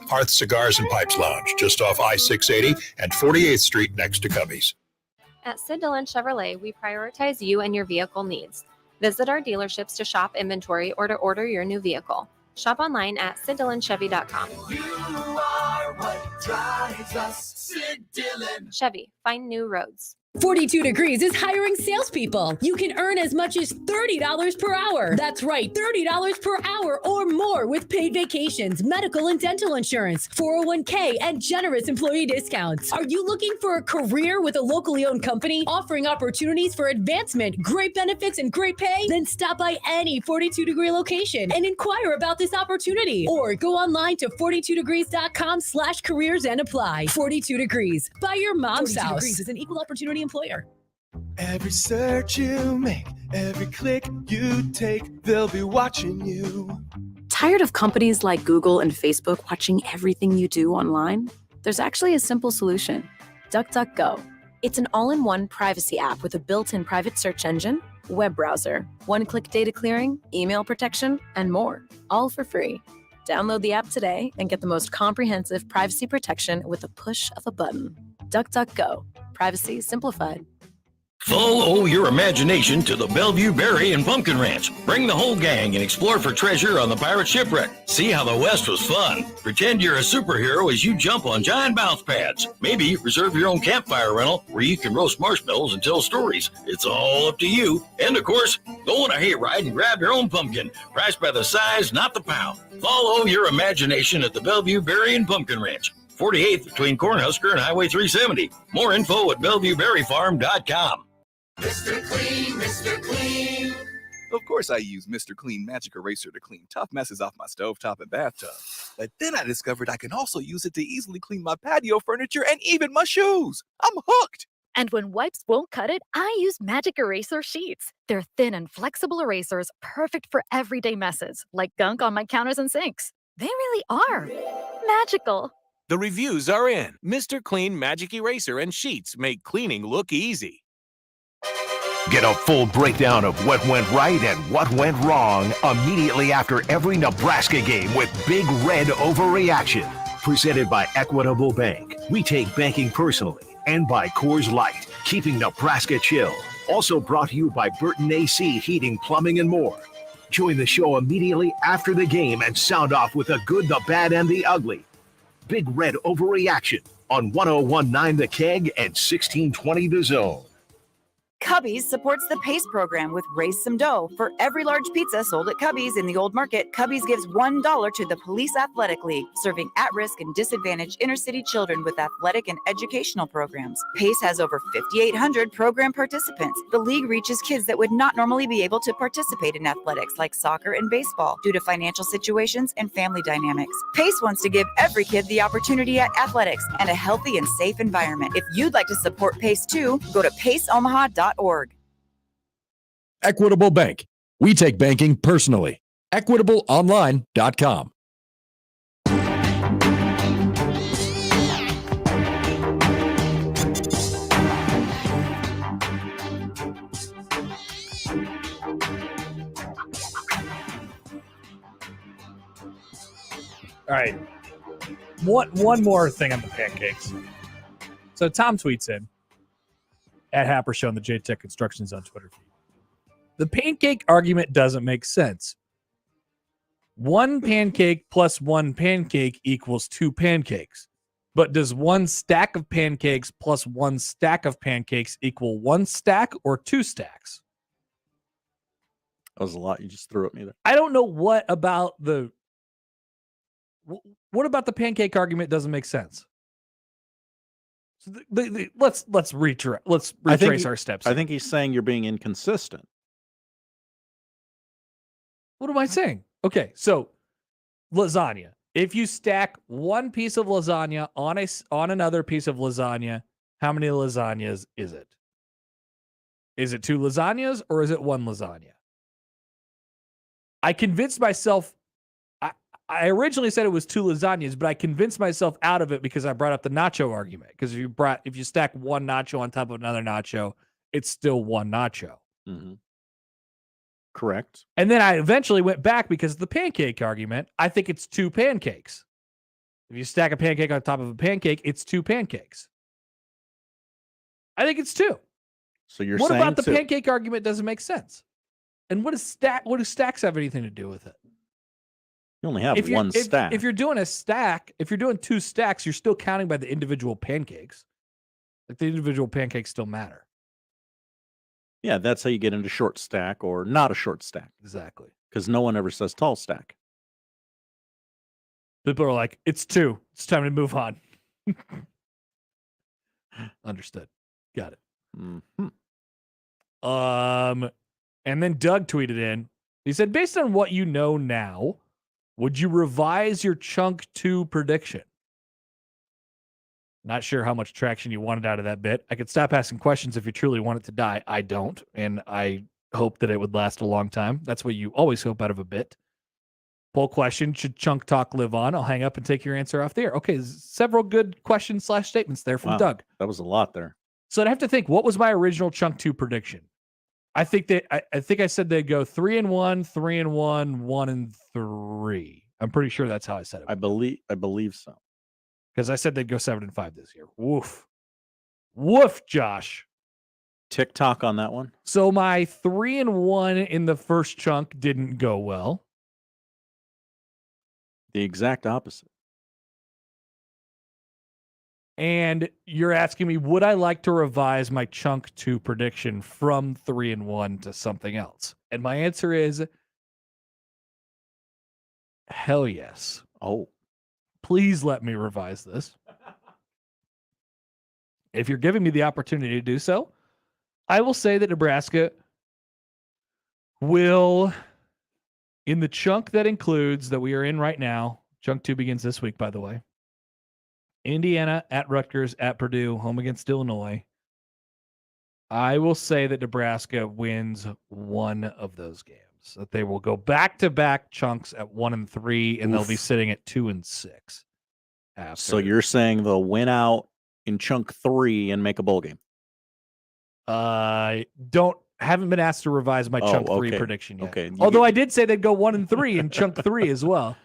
Hearth Cigars and Pipes Lounge, just off I-680 and 48th Street next to Cubby's. At Sid Dillon Chevrolet, we prioritize you and your vehicle needs. Visit our dealerships to shop inventory or to order your new vehicle. Shop online at SidDillonChevy.com. You are what drives us, Sid Dillon. Chevy, find new roads. 42 Degrees is hiring salespeople. You can earn as much as $30 per hour. That's right, $30 per hour or more with paid vacations, medical and dental insurance, 401k, and generous employee discounts. Are you looking for a career with a locally owned company offering opportunities for advancement, great benefits, and great pay? Then stop by any 42 Degree location and inquire about this opportunity. Or go online to 42degrees.com/careers and apply. 42 Degrees, by your mom's 42 house. Degrees is an equal opportunity employer. Every search you make, every click you take, they'll be watching you. Tired of companies like Google and Facebook watching everything you do online? There's actually a simple solution. DuckDuckGo. It's an all-in-one privacy app with a built-in private search engine, web browser, one-click data clearing, email protection, and more, all for free. Download the app today and get the most comprehensive privacy protection with a push of a button. DuckDuckGo. Privacy simplified. Follow your imagination to the Bellevue Berry and Pumpkin Ranch. Bring the whole gang and explore for treasure on the pirate shipwreck. See how the West was fun. Pretend you're a superhero as you jump on giant bounce pads. Maybe reserve your own campfire rental where you can roast marshmallows and tell stories. It's all up to you. And of course, go on a hayride and grab your own pumpkin. Priced by the size, not the pound. Follow your imagination at the Bellevue Berry and Pumpkin Ranch. 48th between Cornhusker and Highway 370. More info at BellevueBerryFarm.com. Mr. Clean, Mr. Clean. Of course I use Mr. Clean Magic Eraser to clean tough messes off my stovetop and bathtub. But then I discovered I can also use it to easily clean my patio furniture and even my shoes. I'm hooked. And when wipes won't cut it, I use Magic Eraser Sheets. They're thin and flexible erasers, perfect for everyday messes, like gunk on my counters and sinks. They really are magical. The reviews are in. Mr. Clean Magic Eraser and Sheets make cleaning look easy. Get a full breakdown of what went right and what went wrong immediately after every Nebraska game with Big Red Overreaction. Presented by Equitable Bank. We take banking personally. And by Coors Light, keeping Nebraska chill. Also brought to you by Burton AC Heating, Plumbing, and more. Join the show immediately after the game and sound off with the good, the bad, and the ugly. Big Red Overreaction on 101.9 The Keg and 1620 The Zone. Cubby's supports the PACE program with Raise Some Dough. For every large pizza sold at Cubby's in the Old Market, Cubby's gives $1 to the Police Athletic League, serving at-risk and disadvantaged inner-city children with athletic and educational programs. PACE has over 5,800 program participants. The league reaches kids that would not normally be able to participate in athletics like soccer and baseball due to financial situations and family dynamics. PACE wants to give every kid the opportunity at athletics and a healthy and safe environment. If you'd like to support PACE too, go to paceomaha.org. Equitable Bank. We take banking personally. EquitableOnline.com. All right. One more thing on the pancakes. So Tom tweets in at Happer showing the J-Tech Constructions on Twitter feed. The pancake argument doesn't make sense. One pancake plus one pancake equals two pancakes. But does one stack of pancakes plus one stack of pancakes equal one stack or two stacks? That was a lot you just threw at me there. I don't know what about the pancake argument doesn't make sense. So let's retrace our steps. I think he's saying you're being inconsistent. What am I saying? Okay, so lasagna. If you stack one piece of lasagna on another piece of lasagna, how many lasagnas is it? Is it two lasagnas or is it one lasagna? I convinced myself. I originally said it was two lasagnas, but I convinced myself out of it because I brought up the nacho argument. Because if you stack one nacho on top of another nacho, it's still one nacho. Mm-hmm. Correct. And then I eventually went back because of the pancake argument. I think it's two pancakes. If you stack a pancake on top of a pancake, it's two pancakes. I think it's two. So you're what saying about the two? pancake argument doesn't make sense? And what do stacks have anything to do with it? You only have one stack. If you're doing a stack, if you're doing two stacks, you're still counting by the individual pancakes. Like the individual pancakes still matter. Yeah, that's how you get into short stack or not a short stack. Exactly. Because no one ever says tall stack. People are like, it's two. It's time to move on. Understood. Got it. Mm-hmm. And then Doug tweeted in. He said, based on what you know now, would you revise your Chunk 2 prediction? Not sure how much traction you wanted out of that bit. I could stop asking questions if you truly want it to die. I don't, and I hope that it would last a long time. That's what you always hope out of a bit. Poll question, should Chunk Talk live on? I'll hang up and take your answer off the air. Okay, several good questions/statements there from Doug. That was a lot there. So I'd have to think, what was my original Chunk 2 prediction? I think I said they'd go 3-1, 3-1, 1-3. I'm pretty sure that's how I said it. I believe so. Because I said they'd go 7-5 this year. Woof, Josh. TikTok on that one. So my 3-1 in the first chunk didn't go well. The exact opposite. And you're asking me, would I like to revise my Chunk 2 prediction from 3-1 to something else? And my answer is hell yes. Oh. Please let me revise this. If you're giving me the opportunity to do so, I will say that Nebraska will, in the chunk that includes that we are in right now, Chunk 2 begins this week, by the way. Indiana, at Rutgers, at Purdue, home against Illinois, I will say that Nebraska wins one of those games. That they will go back-to-back chunks at 1-3, and they'll be sitting at 2-6. So you're saying they'll win out in chunk 3 and make a bowl game? Haven't been asked to revise my chunk 3 prediction yet. Okay. Although I did say they'd go 1-3 in chunk 3 as well.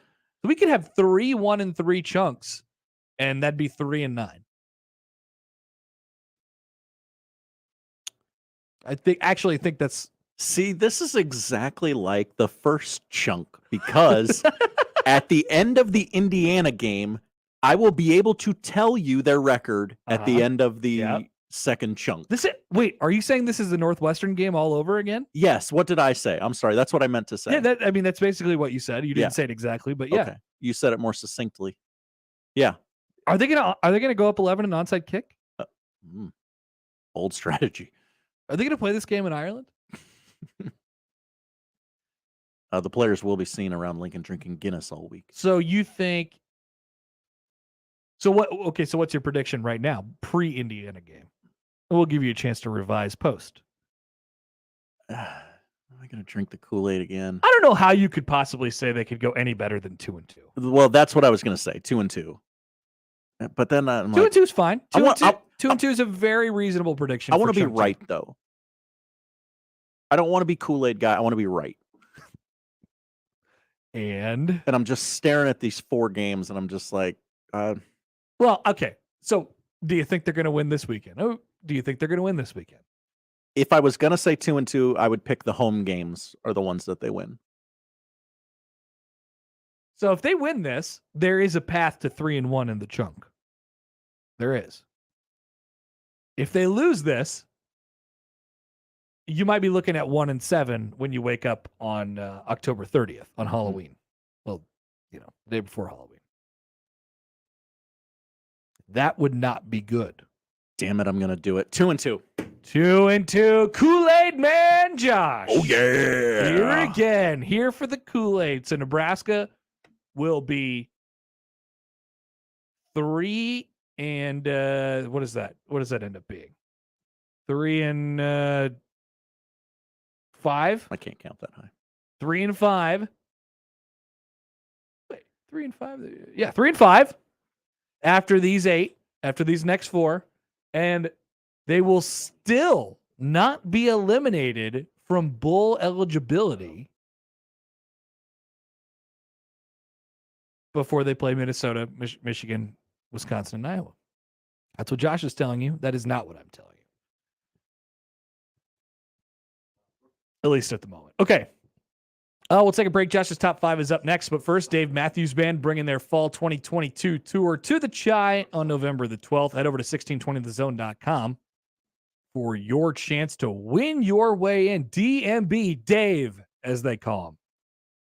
So we could have 3 1-3 chunks, and that'd be 3-9. I think that's. See, this is exactly like the first chunk, because at the end of the Indiana game, I will be able to tell you their record at the end of the second chunk. Wait, are you saying this is the Northwestern game all over again? Yes. What did I say? I'm sorry. That's what I meant to say. Yeah, that's basically what you said. You didn't say it exactly, but yeah. Okay. You said it more succinctly. Yeah. Are they gonna go up 11 an onside kick? Bold strategy. Are they gonna play this game in Ireland? The players will be seen around Lincoln drinking Guinness all week. So you think? So what? Okay, so what's your prediction right now, pre-Indiana game? We'll give you a chance to revise post. Am I going to drink the Kool-Aid again? I don't know how you could possibly say they could go any better than 2-2. Well, that's what I was going to say, 2-2. But then 2-2 is fine. 2-2 is a very reasonable prediction. I want to be right, though. I don't want to be Kool-Aid guy. I want to be right. And I'm just staring at these 4 games, and I'm just like, well, okay. So, do you think they're going to win this weekend? Oh, do you think they're going to win this weekend? If I was going to say 2-2, I would pick the home games are the ones that they win. So, if they win this, there is a path to 3-1 in the chunk. There is. If they lose this, you might be looking at 1-7 when you wake up on October 30th on Halloween. Well, the day before Halloween. That would not be good. Damn it, I'm going to do it. 2-2. 2-2. Kool-Aid Man Josh. Oh, yeah. Here again. Here for the Kool-Aid. So Nebraska will be 3 and what is that? What does that end up being? 3-5? I can't count that high. 3-5. Wait, 3-5? Yeah, 3-5. After these 8, after these next 4, and they will still not be eliminated from bowl eligibility before they play Minnesota, Michigan, Wisconsin, and Iowa. That's what Josh is telling you. That is not what I'm telling you. At least at the moment. Okay. We'll take a break. Josh's Top 5 is up next. But first, Dave Matthews Band bringing their fall 2022 tour to the Chi on November the 12th. Head over to 1620thezone.com for your chance to win your way in. DMB Dave, as they call him.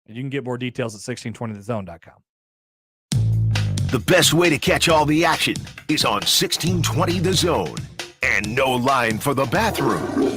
And you can get more details at 1620thezone.com. The best way to catch all the action is on 1620 The Zone. And no line for the bathroom.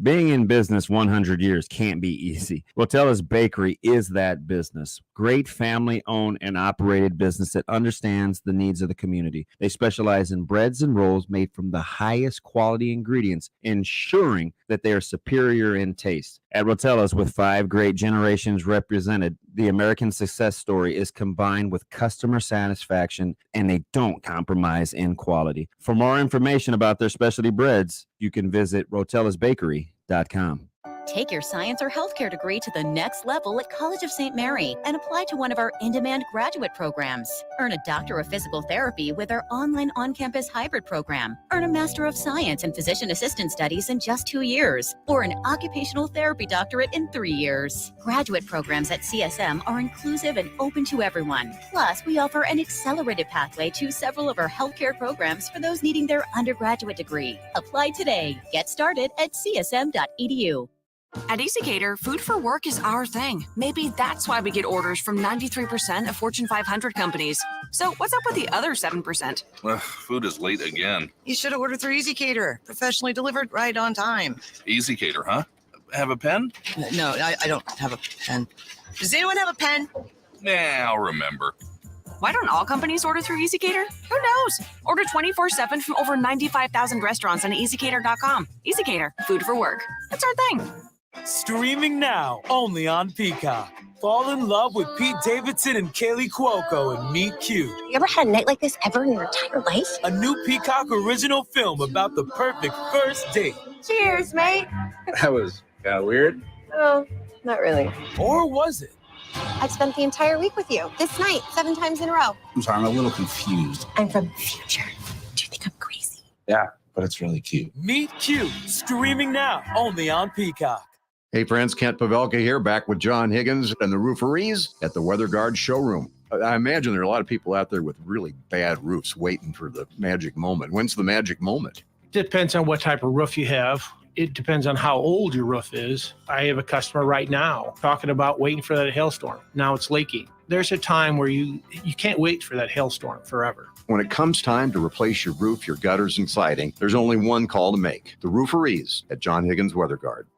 Being in business 100 years can't be easy. Rotella's Bakery is that business. Great family-owned and operated business that understands the needs of the community. They specialize in breads and rolls made from the highest quality ingredients, ensuring that they are superior in taste. At Rotella's, with 5 great generations represented, the American success story is combined with customer satisfaction, and they don't compromise in quality. For more information about their specialty breads, you can visit rotellasbakery.com. Take your science or healthcare degree to the next level at College of St. Mary and apply to one of our in-demand graduate programs. Earn a Doctor of Physical Therapy with our online on-campus hybrid program. Earn a Master of Science in Physician Assistant Studies in just 2 years, or an Occupational Therapy Doctorate in 3 years. Graduate programs at CSM are inclusive and open to everyone. Plus, we offer an accelerated pathway to several of our healthcare programs for those needing their undergraduate degree. Apply today. Get started at csm.edu. At EasyCater, food for work is our thing. Maybe that's why we get orders from 93% of Fortune 500 companies. So what's up with the other 7%? Well, food is late again. You should have ordered through EasyCater. Professionally delivered right on time. EasyCater, huh? Have a pen? No, I don't have a pen. Does anyone have a pen? Nah, I'll remember. Why don't all companies order through EasyCater? Who knows? Order 24/7 from over 95,000 restaurants on EasyCater.com. EasyCater, food for work. That's our thing. Streaming now, only on Peacock. Fall in love with Pete Davidson and Kaylee Cuoco and Meet Cute. You ever had a night like this ever in your entire life? A new Peacock original film about the perfect first date. Cheers, mate. That was kind of weird. Oh, not really. Or was it? I've spent the entire week with you. This night, 7 times in a row. I'm sorry, I'm a little confused. I'm from the future. Do you think I'm crazy? Yeah, but it's really cute. Meet Cute, streaming now, only on Peacock. Hey friends, Kent Pavelka here, back with John Higgins and the Rooferees at the Weather Guard showroom. I imagine there are a lot of people out there with really bad roofs waiting for the magic moment. When's the magic moment? Depends on what type of roof you have. It depends on how old your roof is. I have a customer right now talking about waiting for that hailstorm. Now it's leaking. There's a time where you can't wait for that hailstorm forever. When it comes time to replace your roof, your gutters, and siding, there's only one call to make. The Rooferees at John Higgins Weather Guard.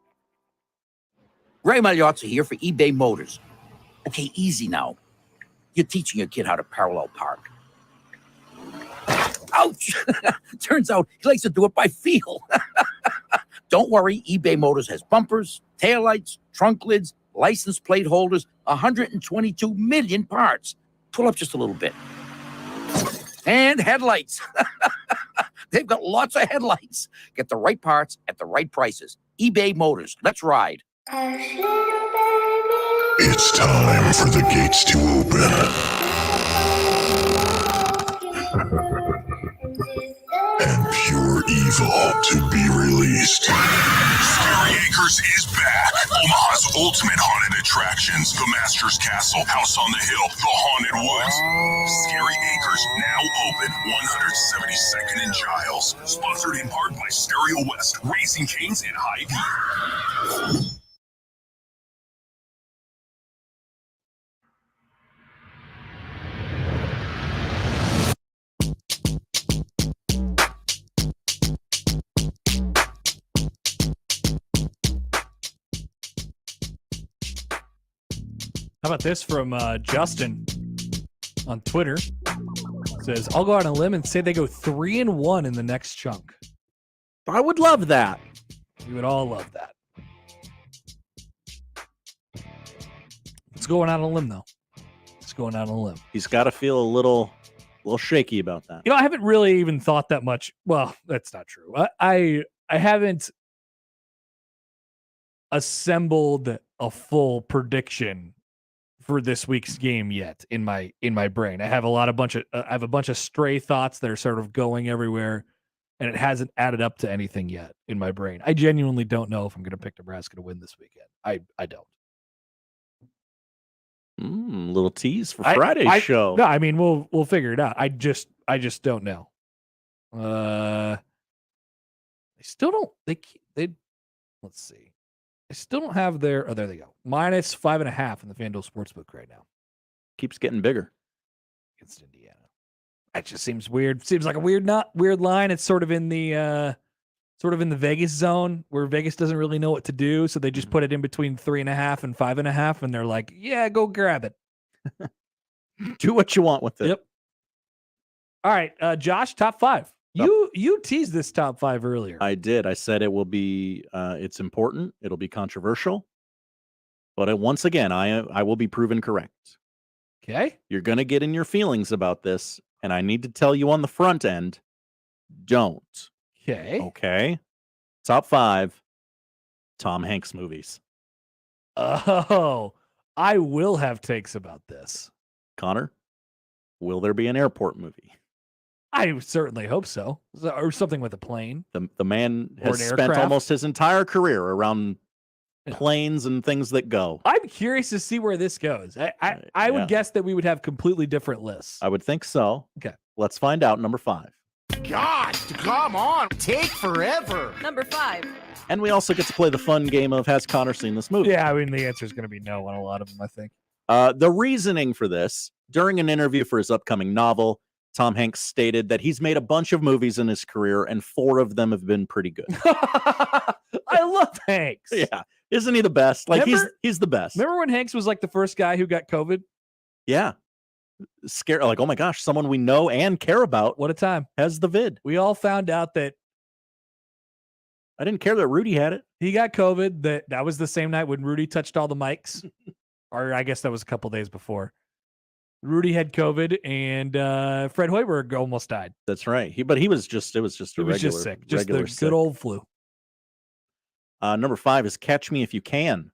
Ray Magliozzi here for eBay Motors. Okay, easy now. You're teaching your kid how to parallel park. Ouch! Turns out he likes to do it by feel. Don't worry, eBay Motors has bumpers, taillights, trunk lids, license plate holders, 122 million parts. Pull up just a little bit. And headlights. They've got lots of headlights. Get the right parts at the right prices. eBay Motors. Let's ride. It's time for the gates to open. And pure evil to be released. Scary Acres is back. Omaha's ultimate haunted attractions. The Master's Castle, House on the Hill, The Haunted Woods. Scary Acres now open 172nd and Giles. Sponsored in part by Stereo West, Raising Cane's, and Hy-Vee. How about this from Justin on Twitter? Says, I'll go out on a limb and say they go 3-1 in the next chunk. I would love that. We would all love that. It's going out on a limb, though. It's going out on a limb. He's got to feel a little shaky about that. You know, I haven't really even thought that much. Well, that's not true. I haven't assembled a full prediction for this week's game yet in my brain. I have a bunch of stray thoughts that are sort of going everywhere, and it hasn't added up to anything yet in my brain. I genuinely don't know if I'm going to pick Nebraska to win this weekend. I don't. Little tease for Friday's show. No, I mean we'll figure it out. I just don't know. They still don't. They let's see. They still don't have their. Oh, there they go. -5.5 in the FanDuel Sportsbook right now. Keeps getting bigger against Indiana. That just seems weird. Seems like a weird line. It's sort of in the Vegas zone where Vegas doesn't really know what to do, so they just put it in between 3.5 and 5.5, and they're like, "Yeah, go grab it. Do what you want with it." Yep. All right, Josh, top 5. You teased this top 5 earlier. I did. I said it will be. It's important. It'll be controversial. But once again, I will be proven correct. Okay. You're going to get in your feelings about this, and I need to tell you on the front end, don't. Okay. Okay. Top 5 Tom Hanks movies. Oh, I will have takes about this. Connor, will there be an airport movie? I certainly hope so. Or something with a plane. The man has spent almost his entire career around planes and things that go. I'm curious to see where this goes. I would guess that we would have completely different lists. I would think so. Okay. Let's find out. Number 5. God, come on. Take forever. Number 5. And we also get to play the fun game of, has Connor seen this movie? Yeah, I mean, the answer is going to be no on a lot of them, I think. The reasoning for this, during an interview for his upcoming novel, Tom Hanks stated that he's made a bunch of movies in his career, and 4 of them have been pretty good. I love Hanks. Yeah. Isn't he the best? Like, he's the best. Remember when Hanks was like the first guy who got COVID? Yeah. scare, like, oh my gosh, someone we know and care about. What a time. Has the vid. We all found out that I didn't care that Rudy had it. he got COVID. That was the same night when Rudy touched all the mics. Or I guess that was a couple days before. Rudy had COVID and Fred Hoiberg almost died. That's right. It was just a regular, just sick. Just the sick. good old flu. Number 5 is Catch Me If You Can.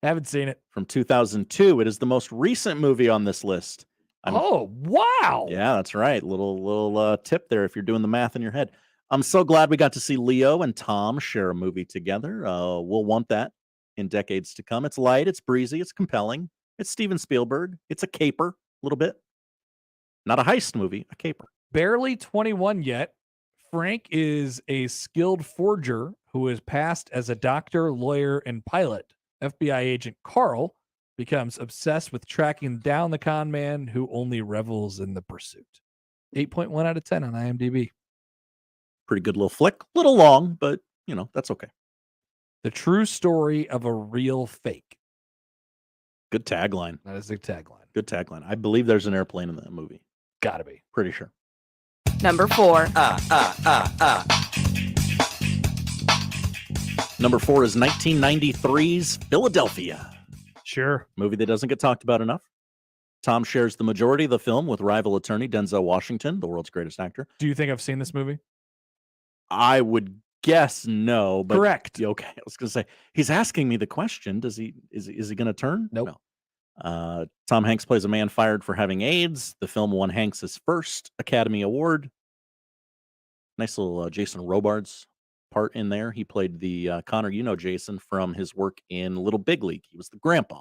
Haven't seen it. From 2002. It is the most recent movie on this list. Oh, wow. Yeah, that's right. Little tip there if you're doing the math in your head. I'm so glad we got to see Leo and Tom share a movie together. We'll want that in decades to come. It's light, it's breezy, it's compelling. It's Steven Spielberg. It's a caper, a little bit. Not a heist movie, a caper. Barely 21 yet. Frank is a skilled forger who is passed as a doctor, lawyer, and pilot. FBI agent Carl becomes obsessed with tracking down the con man who only revels in the pursuit. 8.1 out of 10 on IMDb. Pretty good little flick. Little long, but, that's okay. The true story of a real fake. Good tagline. That is the tagline. Good tagline. I believe there's an airplane in that movie. Gotta be. Pretty sure. Number 4. Number 4 is 1993's Philadelphia. Sure. Movie that doesn't get talked about enough. Tom shares the majority of the film with rival attorney Denzel Washington, the world's greatest actor. Do you think I've seen this movie? I would guess no, but correct. Okay, I was going to say he's asking me the question. Is he going to turn? Nope. No. Tom Hanks plays a man fired for having AIDS. The film won Hanks' first Academy Award. Nice little Jason Robards part in there. He played the Connor, Jason from his work in Little Big League. He was the grandpa.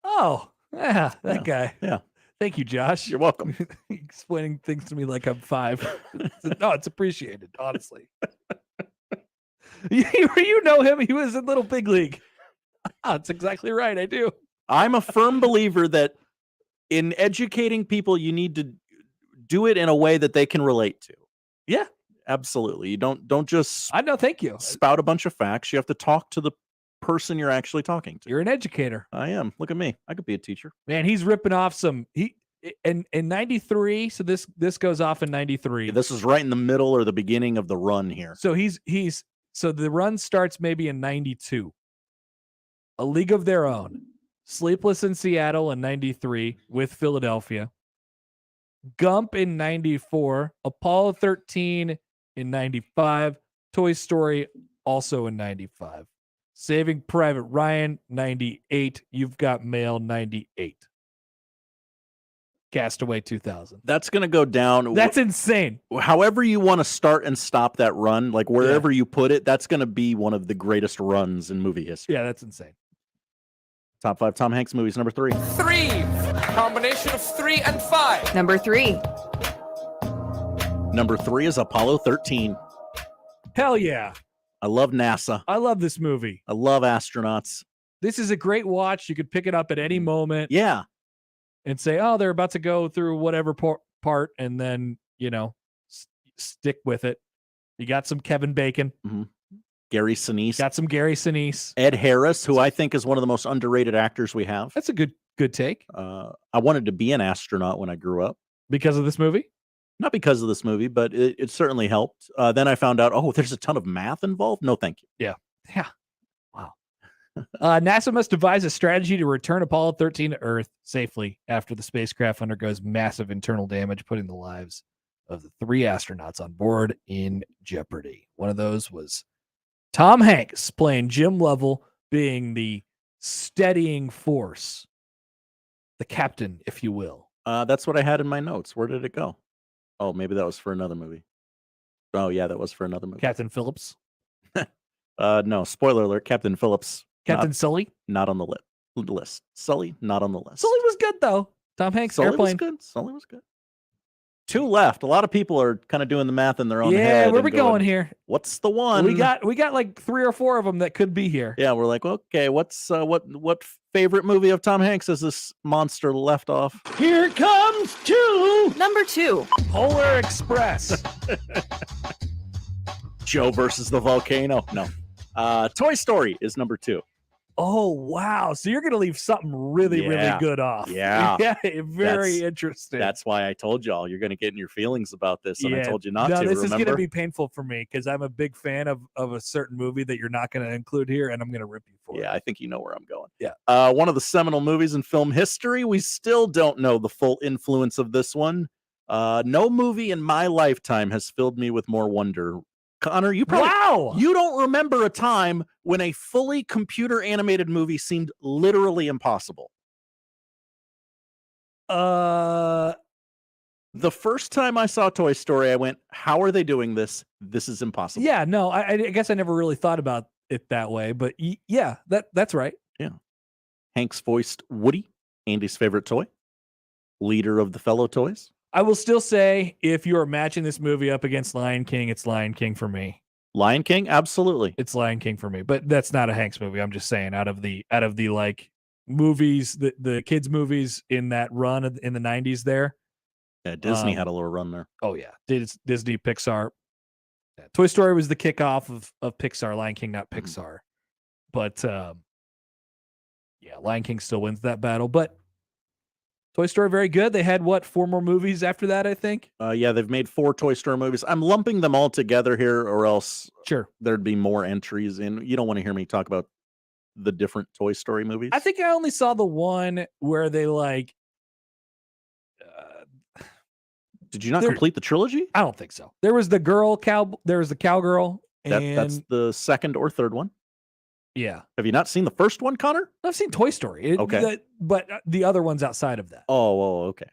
Oh, yeah, that guy. Yeah. Thank you, Josh. You're welcome. Explaining things to me like I'm 5. No, it's appreciated, honestly. You know him. He was in Little Big League. That's exactly right. I do. I'm a firm believer that in educating people, you need to do it in a way that they can relate to. Yeah, absolutely. You don't just I know. Thank you. Spout a bunch of facts. You have to talk to the person you're actually talking to. You're an educator. I am. Look at me. I could be a teacher. Man, he's ripping off some. In 93. So this goes off in 93. This is right in the middle or the beginning of the run here. So so the run starts maybe in 92. A League of Their Own, Sleepless in Seattle in 93 with Philadelphia, Gump in 94, Apollo 13 in 95, Toy Story also in 95, Saving Private Ryan 98, You've Got Mail 98, Castaway 2000. That's going to go down. That's insane. However you want to start and stop that run, like wherever you put it, that's going to be one of the greatest runs in movie history. Yeah, that's insane. Top 5 Tom Hanks movies. Number 3. 3. Combination of 3 and 5. Number 3. Number 3 is Apollo 13. Hell yeah. I love NASA. I love this movie. I love astronauts. This is a great watch. You could pick it up at any moment. Yeah. And say, oh, they're about to go through whatever part, and then, stick with it. You got some Kevin Bacon. Mm-hmm. Gary Sinise. Got some Gary Sinise. Ed Harris, who I think is one of the most underrated actors we have. That's a good take. I wanted to be an astronaut when I grew up. Because of this movie? Not because of this movie, but it certainly helped. Then I found out, there's a ton of math involved. No, thank you. Yeah. Wow. NASA must devise a strategy to return Apollo 13 to Earth safely after the spacecraft undergoes massive internal damage, putting the lives of the 3 astronauts on board in jeopardy. One of those was Tom Hanks playing Jim Lovell, being the steadying force, the captain, if you will. That's what I had in my notes. Where did it go? Oh, maybe that was for another movie. Oh, yeah, that was for another movie. Captain Phillips? No, spoiler alert. Captain Phillips. Captain Sully? Not on the list. Sully, not on the list. Sully was good, though. Tom Hanks, Sully airplane. Was good. Sully was good. 2 left. A lot of people are kind of doing the math in their own head. Yeah, where we going here? What's the one? We got like 3 or 4 of them that could be here. Yeah, we're like, okay, what's what favorite movie of Tom Hanks is this monster left off? Here comes 2. Number 2. Polar Express. Joe versus the volcano. No. Toy Story is number 2. Oh, wow. So you're going to leave something really, really good off. Yeah. Yeah. Very interesting. That's why I told y'all you're going to get in your feelings about this, and I told you not no, to. this is going to remember? be painful for me because I'm a big fan of a certain movie that you're not going to include here, and I'm going to rip you for it. Yeah, I think you know where I'm going. Yeah. One of the seminal movies in film history. We still don't know the full influence of this one. No movie in my lifetime has filled me with more wonder. Connor, you don't remember a time when a fully computer animated movie seemed literally impossible. The first time I saw Toy Story, I went, how are they doing this? This is impossible. Yeah, no, I guess I never really thought about it that way, but yeah, that's right. Yeah. Hanks voiced Woody, Andy's favorite toy, leader of the fellow toys. I will still say, if you're matching this movie up against Lion King, it's Lion King for me. Lion King, absolutely. It's Lion King for me, but that's not a Hanks movie. I'm just saying, out of the like movies, the kids movies in that run in the 90s there. Yeah, Disney had a little run there. Oh yeah, Disney, Pixar. Yeah, Toy Story was the kickoff of Pixar. Lion King, not Pixar, but yeah, Lion King still wins that battle, but Toy Story, very good. They had, 4 more movies after that, I think? Yeah, they've made 4 Toy Story movies. I'm lumping them all together here, or else there'd be more entries in. You don't want to hear me talk about the different Toy Story movies. I think I only saw the one where they Did you not complete the trilogy? I don't think so. There was the cowgirl. And That's the second or third one. Yeah. Have you not seen the first one, Connor? I've seen Toy Story. Okay. But the other one's outside of that. Oh, okay.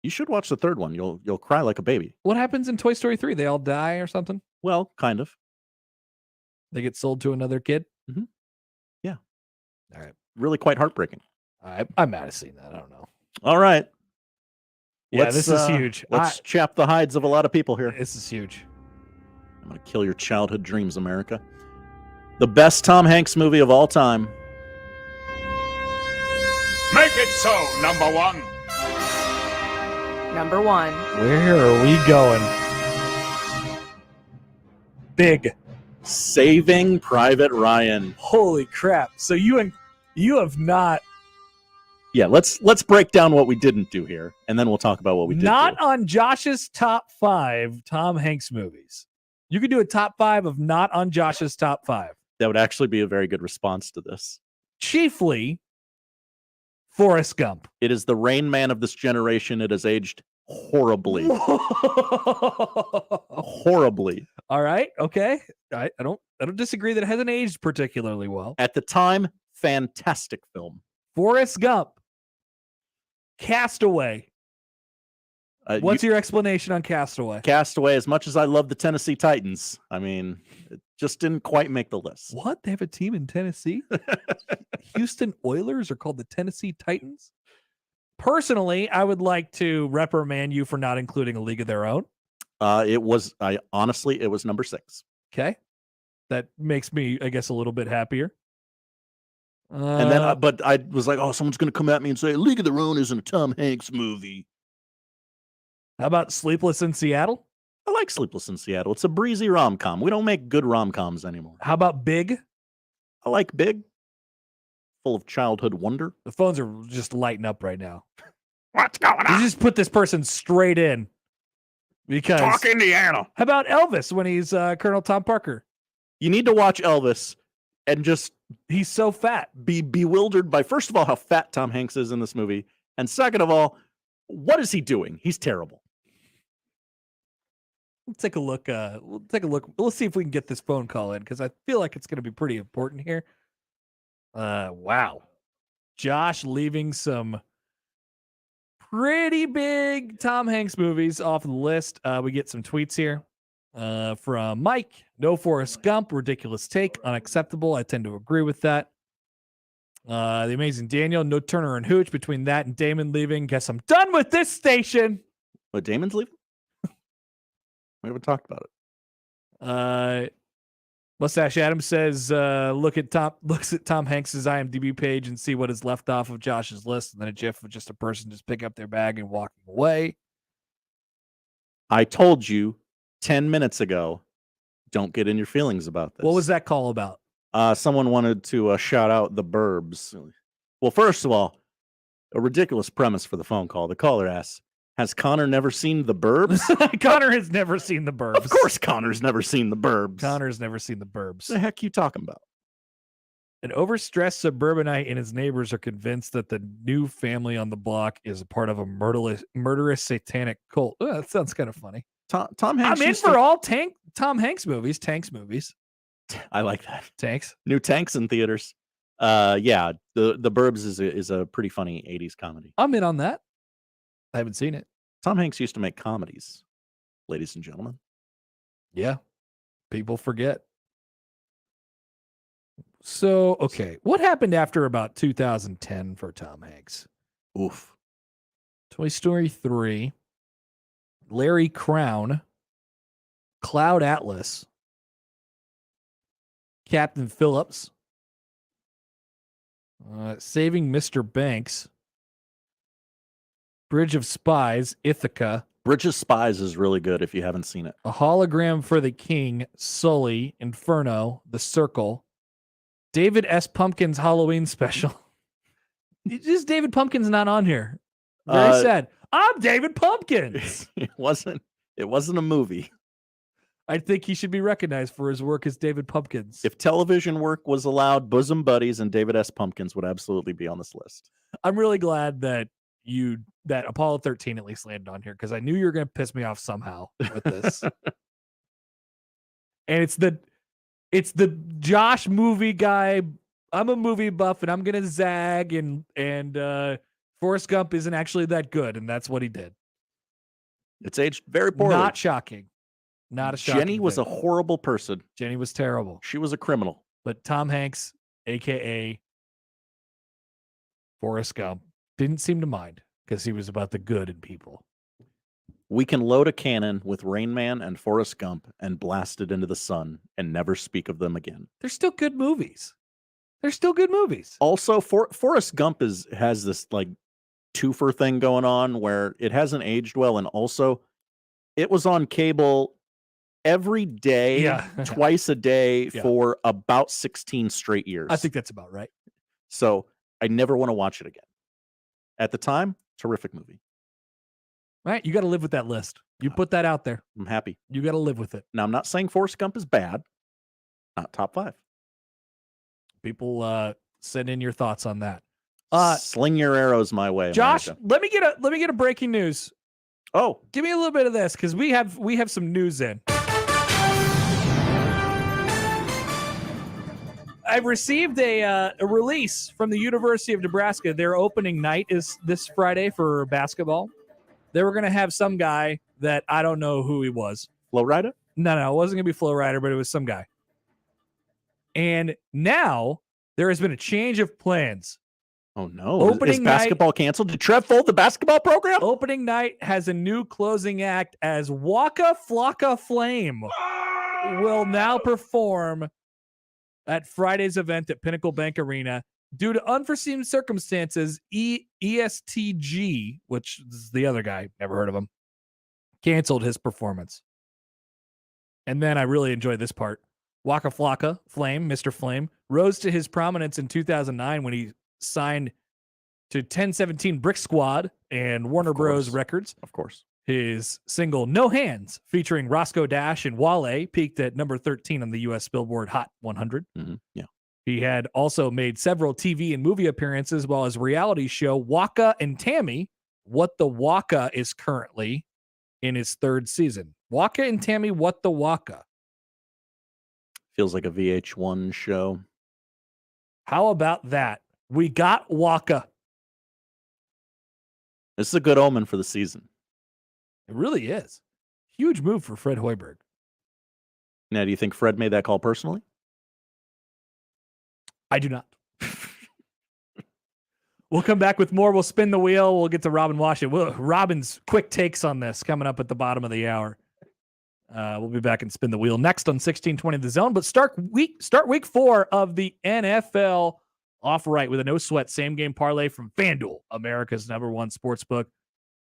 You should watch the third one. You'll cry like a baby. What happens in Toy Story 3? They all die or something? Well, kind of. They get sold to another kid? Mm-hmm. Yeah. All right. Really quite heartbreaking. I might have seen that. I don't know. All right. Yeah, this is huge. Let's chap the hides of a lot of people here. This is huge. I'm going to kill your childhood dreams, America. The best Tom Hanks movie of all time. Make it so, number 1. Number 1. Where are we going? Big. Saving Private Ryan. Holy crap. So you have not. Yeah, let's break down what we didn't do here, and then we'll talk about what we did Not do. on Josh's top 5 Tom Hanks movies. You could do a top 5 of not on Josh's top 5. That would actually be a very good response to this. Chiefly Forrest Gump. It is the Rain Man of this generation. It has aged horribly. Horribly. All right. Okay. I don't disagree that it hasn't aged particularly well. At the time, fantastic film. Forrest Gump. Castaway. What's your explanation on Castaway? Castaway, as much as I love the Tennessee Titans, I mean, it just didn't quite make the list. What? They have a team in Tennessee? Houston Oilers are called the Tennessee Titans? Personally, I would like to reprimand you for not including A League of Their Own. It was number 6. Okay. That makes me, I guess, a little bit happier. And then, but I was like, oh, someone's going to come at me and say, League of Their Own isn't a Tom Hanks movie. How about Sleepless in Seattle? I like Sleepless in Seattle. It's a breezy rom-com. We don't make good rom-coms anymore. How about Big? I like Big. Full of childhood wonder. The phones are just lighting up right now. What's going on? You just put this person straight in. Because Talk Indiana. How about Elvis when he's Colonel Tom Parker? You need to watch Elvis and just... He's so fat. Be bewildered by, first of all, how fat Tom Hanks is in this movie. And second of all, what is he doing? He's terrible. Let's take a look. We'll take a look. Let's see if we can get this phone call in because I feel like it's going to be pretty important here. Wow. Josh leaving some pretty big Tom Hanks movies off the list. We get some tweets here from Mike. No Forrest Gump. Ridiculous take. Unacceptable. I tend to agree with that. The Amazing Daniel. No Turner and Hooch. Between that and Damon leaving. Guess I'm done with this station. What, Damon's leaving? We haven't talked about it. Mustache Adams says, looks at Tom Hanks's IMDb page and see what is left off of Josh's list, and then a GIF of just a person just picking up their bag and walking away. I told you 10 minutes ago, don't get in your feelings about this. What was that call about? Someone wanted to shout out the Burbs. Well, first of all, a ridiculous premise for the phone call. The caller asks, has Connor never seen the Burbs? Connor has never seen the Burbs. Of course Connor's never seen the Burbs. Connor's never seen the Burbs. What the heck are you talking about? An overstressed suburbanite and his neighbors are convinced that the new family on the block is a part of a murderous satanic cult. Oh, that sounds kind of funny. Tom Hanks. I'm in for all Tom Hanks movies. Tanks movies. I like that. Tanks. New Tanks in theaters. Yeah, the Burbs is a pretty funny 80s comedy. I'm in on that. I haven't seen it. Tom Hanks used to make comedies, ladies and gentlemen. Yeah. People forget. So, okay. What happened after about 2010 for Tom Hanks? Oof. Toy Story 3, Larry Crown, Cloud Atlas, Captain Phillips, Saving Mr. Banks, Bridge of Spies, Ithaca. Bridge of Spies is really good if you haven't seen it. A Hologram for the King, Sully, Inferno, The Circle, David S. Pumpkins Halloween Special. Just David Pumpkins not on here. Very sad. I'm David Pumpkins. It wasn't a movie. I think he should be recognized for his work as David Pumpkins. If television work was allowed, Bosom Buddies and David S. Pumpkins would absolutely be on this list. I'm really glad that that Apollo 13 at least landed on here because I knew you were going to piss me off somehow with this. And it's the Josh movie guy. I'm a movie buff and I'm going to zag and Forrest Gump isn't actually that good. And that's what he did. It's aged very poorly. Not shocking. Not a shocking Jenny was thing. a horrible person. Jenny was terrible. She was a criminal. But Tom Hanks, a.k.a. Forrest Gump, didn't seem to mind because he was about the good in people. We can load a cannon with Rain Man and Forrest Gump and blast it into the sun and never speak of them again. They're still good movies. They're still good movies. Also, Forrest Gump has this like twofer thing going on where it hasn't aged well, and also it was on cable every day, twice a day for about 16 straight years. I think that's about right. So I never want to watch it again. At the time, terrific movie. Right? You got to live with that list. You put that out there. I'm happy. You got to live with it. Now, I'm not saying Forrest Gump is bad. Not top 5. People send in your thoughts on that. Sling your arrows my way, Josh. America. Let me get a breaking news. Oh, give me a little bit of this because we have some news in. I've received a release from the University of Nebraska. Their opening night is this Friday for basketball. They were going to have some guy that I don't know who he was. Flo Rida? No, it wasn't going to be Flo Rida, but it was some guy. And now there has been a change of plans. Oh, no. Is basketball canceled? Did Trev fold the basketball program? Opening night has a new closing act as Waka Flocka Flame will now perform at Friday's event at Pinnacle Bank Arena. Due to unforeseen circumstances, ESTG, which is the other guy, never heard of him, canceled his performance. And then I really enjoyed this part. Waka Flocka Flame, Mr. Flame, rose to his prominence in 2009 when he signed to 1017 Brick Squad and Warner Bros. Records. Of course. His single No Hands, featuring Roscoe Dash and Wale, peaked at number 13 on the U.S. Billboard Hot 100. Mm-hmm. Yeah. He had also made several TV and movie appearances, while his reality show Waka and Tammy, What the Waka, is currently in his 3rd season. Waka and Tammy, What the Waka. Feels like a VH1 show. How about that? We got Waka. This is a good omen for the season. It really is. Huge move for Fred Hoiberg. Now, do you think Fred made that call personally? I do not. We'll come back with more. We'll spin the wheel. We'll get to Robin Washut. Robin's quick takes on this coming up at the bottom of the hour. We'll be back and spin the wheel next on 1620 The Zone. But start week 4 of the NFL off right with a no sweat same game parlay from FanDuel, America's #1 sportsbook. If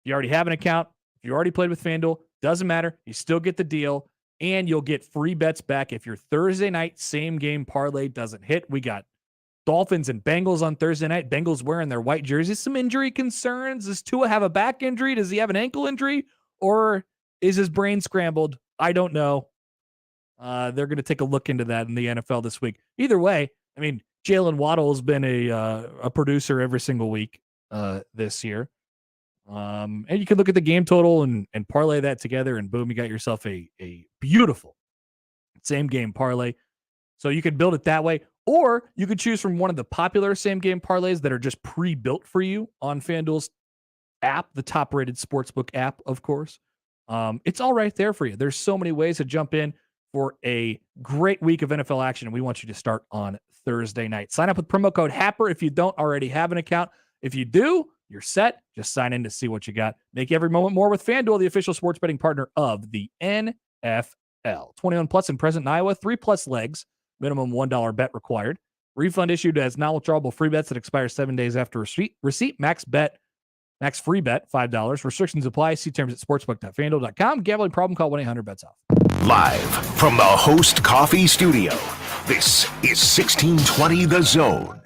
you already have an account, if you already played with FanDuel, doesn't matter. You still get the deal. And you'll get free bets back if your Thursday night same game parlay doesn't hit. We got Dolphins and Bengals on Thursday night. Bengals wearing their white jerseys. Some injury concerns. Does Tua have a back injury? Does he have an ankle injury? Or is his brain scrambled? I don't know. They're going to take a look into that in the NFL this week. Either way, I mean, Jalen Waddle has been a producer every single week this year. And you can look at the game total and parlay that together, and boom, you got yourself a beautiful same game parlay. So you could build it that way, or you could choose from one of the popular same game parlays that are just pre-built for you on FanDuel's app, the top-rated sportsbook app, of course. It's all right there for you. There's so many ways to jump in for a great week of NFL action, and we want you to start on Thursday night. Sign up with promo code Happer if you don't already have an account. If you do, you're set. Just sign in to see what you got. Make every moment more with FanDuel, the official sports betting partner of the NFL. 21 plus and present in Iowa, 3+ legs, minimum $1 bet required. Refund issued as non-withdrawable free bets that expire 7 days after receipt. Max free bet, $5. Restrictions apply. See terms at sportsbook.fanduel.com. Gambling problem, call 1-800-BETS-OFF. Live from the Host Coffee Studio, this is 1620 The Zone.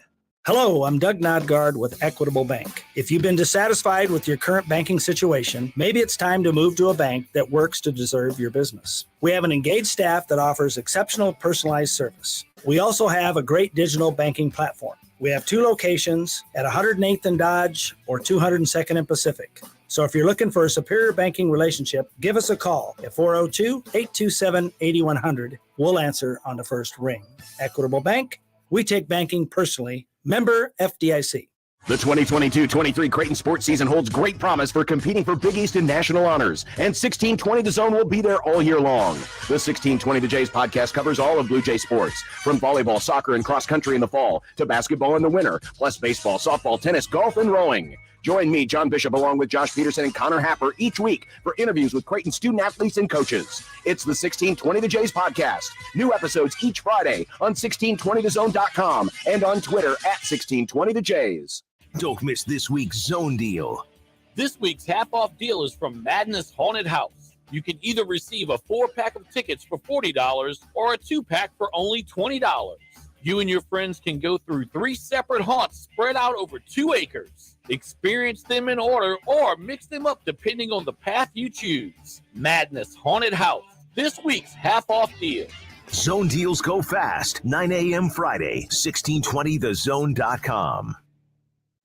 Hello, I'm Doug Nodgaard with Equitable Bank. If you've been dissatisfied with your current banking situation, maybe it's time to move to a bank that works to deserve your business. We have an engaged staff that offers exceptional personalized service. We also have a great digital banking platform. We have 2 locations at 108th and Dodge or 202nd and Pacific. So if you're looking for a superior banking relationship, give us a call at 402-827-8100. We'll answer on the first ring. Equitable Bank, we take banking personally. Member FDIC. The 2022-23 Creighton sports season holds great promise for competing for Big East and national honors, and 1620 The Zone will be there all year long. The 1620 The Jays podcast covers all of Blue Jay sports, from volleyball, soccer, and cross country in the fall to basketball in the winter, plus baseball, softball, tennis, golf, and rowing. Join me, John Bishop, along with Josh Peterson and Connor Happer each week for interviews with Creighton student athletes and coaches. It's the 1620 The Jays podcast. New episodes each Friday on 1620thezone.com and on Twitter at 1620 The Jays. Don't miss this week's Zone Deal. This week's half-off deal is from Madness Haunted House. You can either receive a 4-pack of tickets for $40 or a 2-pack for only $20. You and your friends can go through 3 separate haunts spread out over 2 acres. Experience them in order or mix them up depending on the path you choose. Madness Haunted House, this week's half-off deal. Zone deals go fast. 9 a.m. Friday, 1620thezone.com.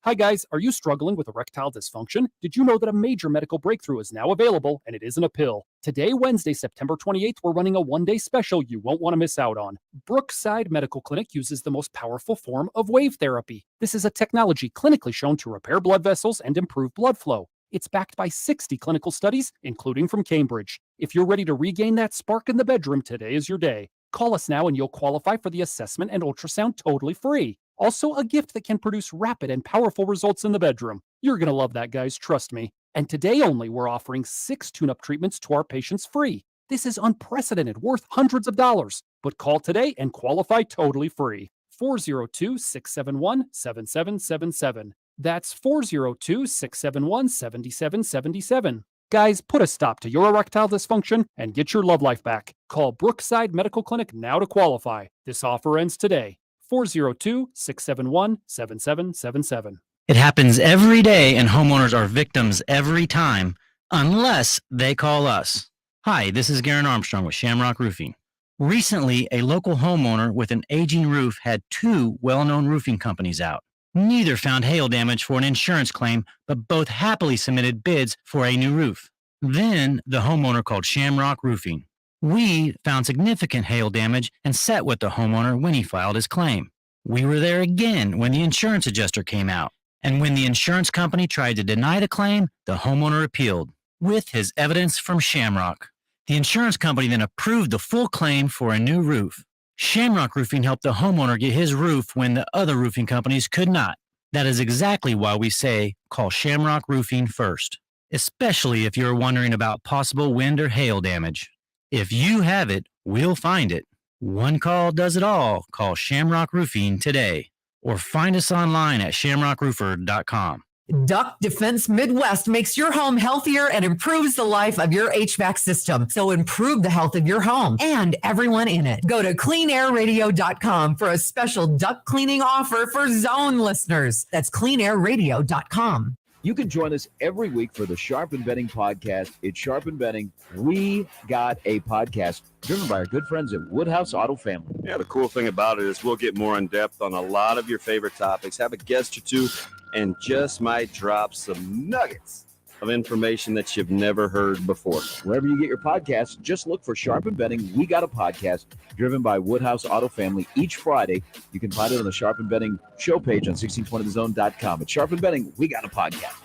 Hi guys, are you struggling with erectile dysfunction? Did you know that a major medical breakthrough is now available, and it isn't a pill? Today, Wednesday, September 28th, we're running a one-day special you won't want to miss out on. Brookside Medical Clinic uses the most powerful form of wave therapy. This is a technology clinically shown to repair blood vessels and improve blood flow. It's backed by 60 clinical studies, including from Cambridge. If you're ready to regain that spark in the bedroom, today is your day. Call us now and you'll qualify for the assessment and ultrasound totally free. Also, a gift that can produce rapid and powerful results in the bedroom. You're going to love that, guys, trust me. And today only, we're offering 6 tune-up treatments to our patients free. This is unprecedented, worth hundreds of dollars. But call today and qualify totally free. 402-671-7777. That's 402-671-7777. Guys, put a stop to your erectile dysfunction and get your love life back. Call Brookside Medical Clinic now to qualify. This offer ends today. 402-671-7777. It happens every day, and homeowners are victims every time, unless they call us. Hi, this is Garen Armstrong with Shamrock Roofing. Recently, a local homeowner with an aging roof had 2 well-known roofing companies out. Neither found hail damage for an insurance claim, but both happily submitted bids for a new roof. Then, the homeowner called Shamrock Roofing. We found significant hail damage and sat with the homeowner when he filed his claim. We were there again when the insurance adjuster came out. And when the insurance company tried to deny the claim, the homeowner appealed with his evidence from Shamrock. The insurance company then approved the full claim for a new roof. Shamrock Roofing helped the homeowner get his roof when the other roofing companies could not. That is exactly why we say call Shamrock Roofing first, especially if you're wondering about possible wind or hail damage. If you have it, we'll find it. One call does it all. Call Shamrock Roofing today or find us online at shamrockroofer.com. Duck Defense Midwest makes your home healthier and improves the life of your HVAC system. So improve the health of your home and everyone in it. Go to cleanairradio.com for a special duct cleaning offer for Zone listeners. That's cleanairradio.com. You can join us every week for the Sharp and Betting podcast. It's Sharp and Betting. We got a podcast driven by our good friends at Woodhouse Auto Family. Yeah, the cool thing about it is we'll get more in depth on a lot of your favorite topics, have a guest or two, and just might drop some nuggets of information that you've never heard before. Wherever you get your podcasts, just look for Sharp and Betting. We got a podcast driven by Woodhouse Auto Family each Friday. You can find it on the Sharp and Betting show page on 1620thezone.com. At Sharp and Betting, we got a podcast.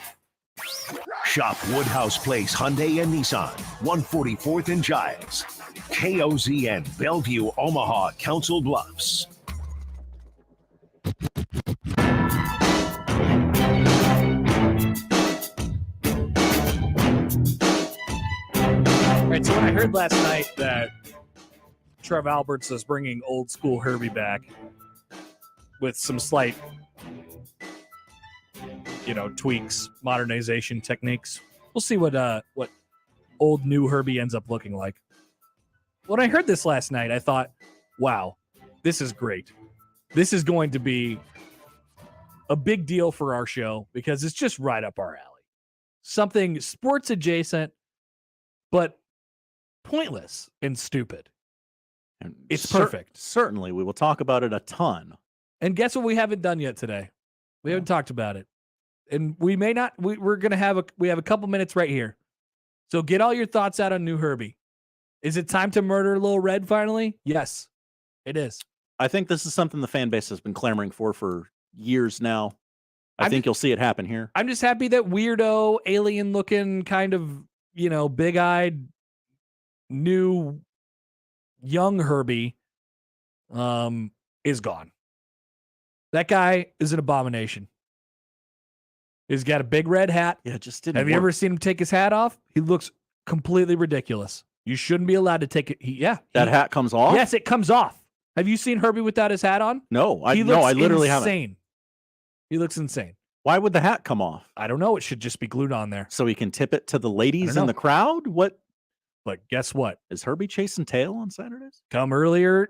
Shop Woodhouse Place Hyundai and Nissan, 144th and Giles. KOZN, Bellevue, Omaha, Council Bluffs. All right, so when I heard last night that Trev Alberts is bringing old school Herbie back with some slight, tweaks, modernization techniques, we'll see what old new Herbie ends up looking like. When I heard this last night, I thought, wow, this is great. This is going to be a big deal for our show because it's just right up our alley. Something sports adjacent, but pointless and stupid. And it's perfect. Certainly, we will talk about it a ton. And guess what we haven't done yet today? We haven't talked about it. And we may not, we're going to have a couple minutes right here. So get all your thoughts out on new Herbie. Is it time to murder Lil Red finally? Yes, it is. I think this is something the fan base has been clamoring for years now. I think you'll see it happen here. I'm just happy that weirdo, alien-looking, kind of, big-eyed, new, young Herbie is gone. That guy is an abomination. He's got a big red hat. Yeah, it just didn't Have you ever seen him take his hat off? He looks completely ridiculous. You shouldn't be allowed to take it. That hat comes off? Yes, it comes off. Have you seen Herbie without his hat on? No, I literally haven't. He looks insane. Why would the hat come off? I don't know. It should just be glued on there. So he can tip it to the ladies in the crowd? What? But guess what? Is Herbie chasing tail on Saturdays? Come early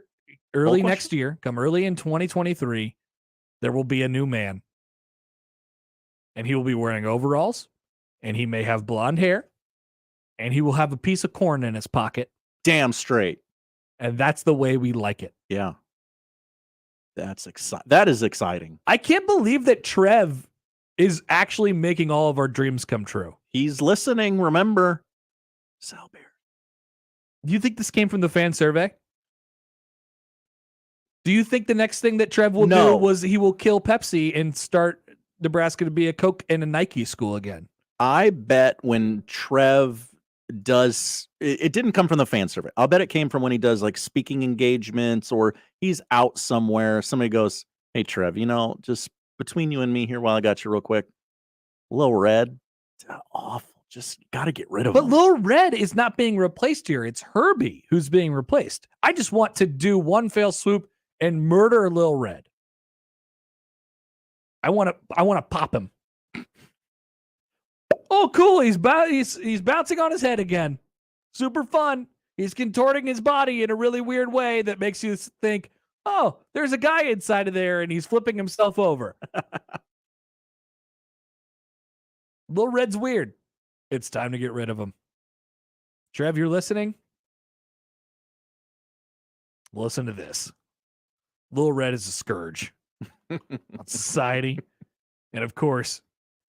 next year, come early in 2023, there will be a new man. And he will be wearing overalls, and he may have blonde hair, and he will have a piece of corn in his pocket. Damn straight. And that's the way we like it. Yeah. That is exciting. I can't believe that Trev is actually making all of our dreams come true. He's listening, remember. Sal Bear. Do you think this came from the fan survey? Do you think the next thing that Trev will do was he will kill Pepsi and start Nebraska to be a Coke and a Nike school again? I bet when Trev does, it didn't come from the fan survey. I'll bet it came from when he does like speaking engagements or he's out somewhere. Somebody goes, hey, Trev, just between you and me here while I got you real quick, Lil Red, awful. Just got to get rid of him. But Lil Red is not being replaced here. It's Herbie who's being replaced. I just want to do one fell swoop and murder Lil Red. I want to pop him. Oh, cool. He's bouncing on his head again. Super fun. He's contorting his body in a really weird way that makes you think, oh, there's a guy inside of there and he's flipping himself over. Lil Red's weird. It's time to get rid of him. Trev, you're listening? Listen to this. Lil Red is a scourge on society. And of course,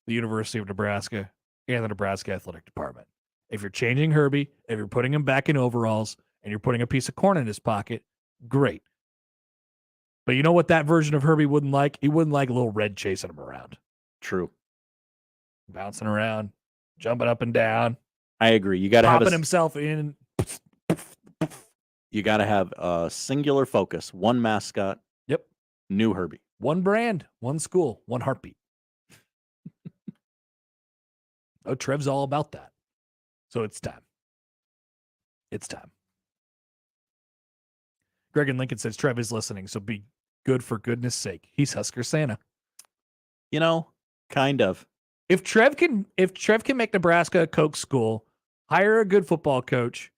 the University of Nebraska and the Nebraska Athletic Department. If you're changing Herbie, if you're putting him back in overalls, and you're putting a piece of corn in his pocket, great. But you know what that version of Herbie wouldn't like? He wouldn't like Lil Red chasing him around. True. Bouncing around, jumping up and down. I agree. You got to have popping himself in. You got to have a singular focus. One mascot. Yep. New Herbie. One brand, one school, one heartbeat. Oh, Trev's all about that. So it's time. It's time. Greg and Lincoln says Trev is listening, so be good for goodness sake. He's Husker Santa. Kind of. If Trev can make Nebraska a Coke school, hire a good football coach,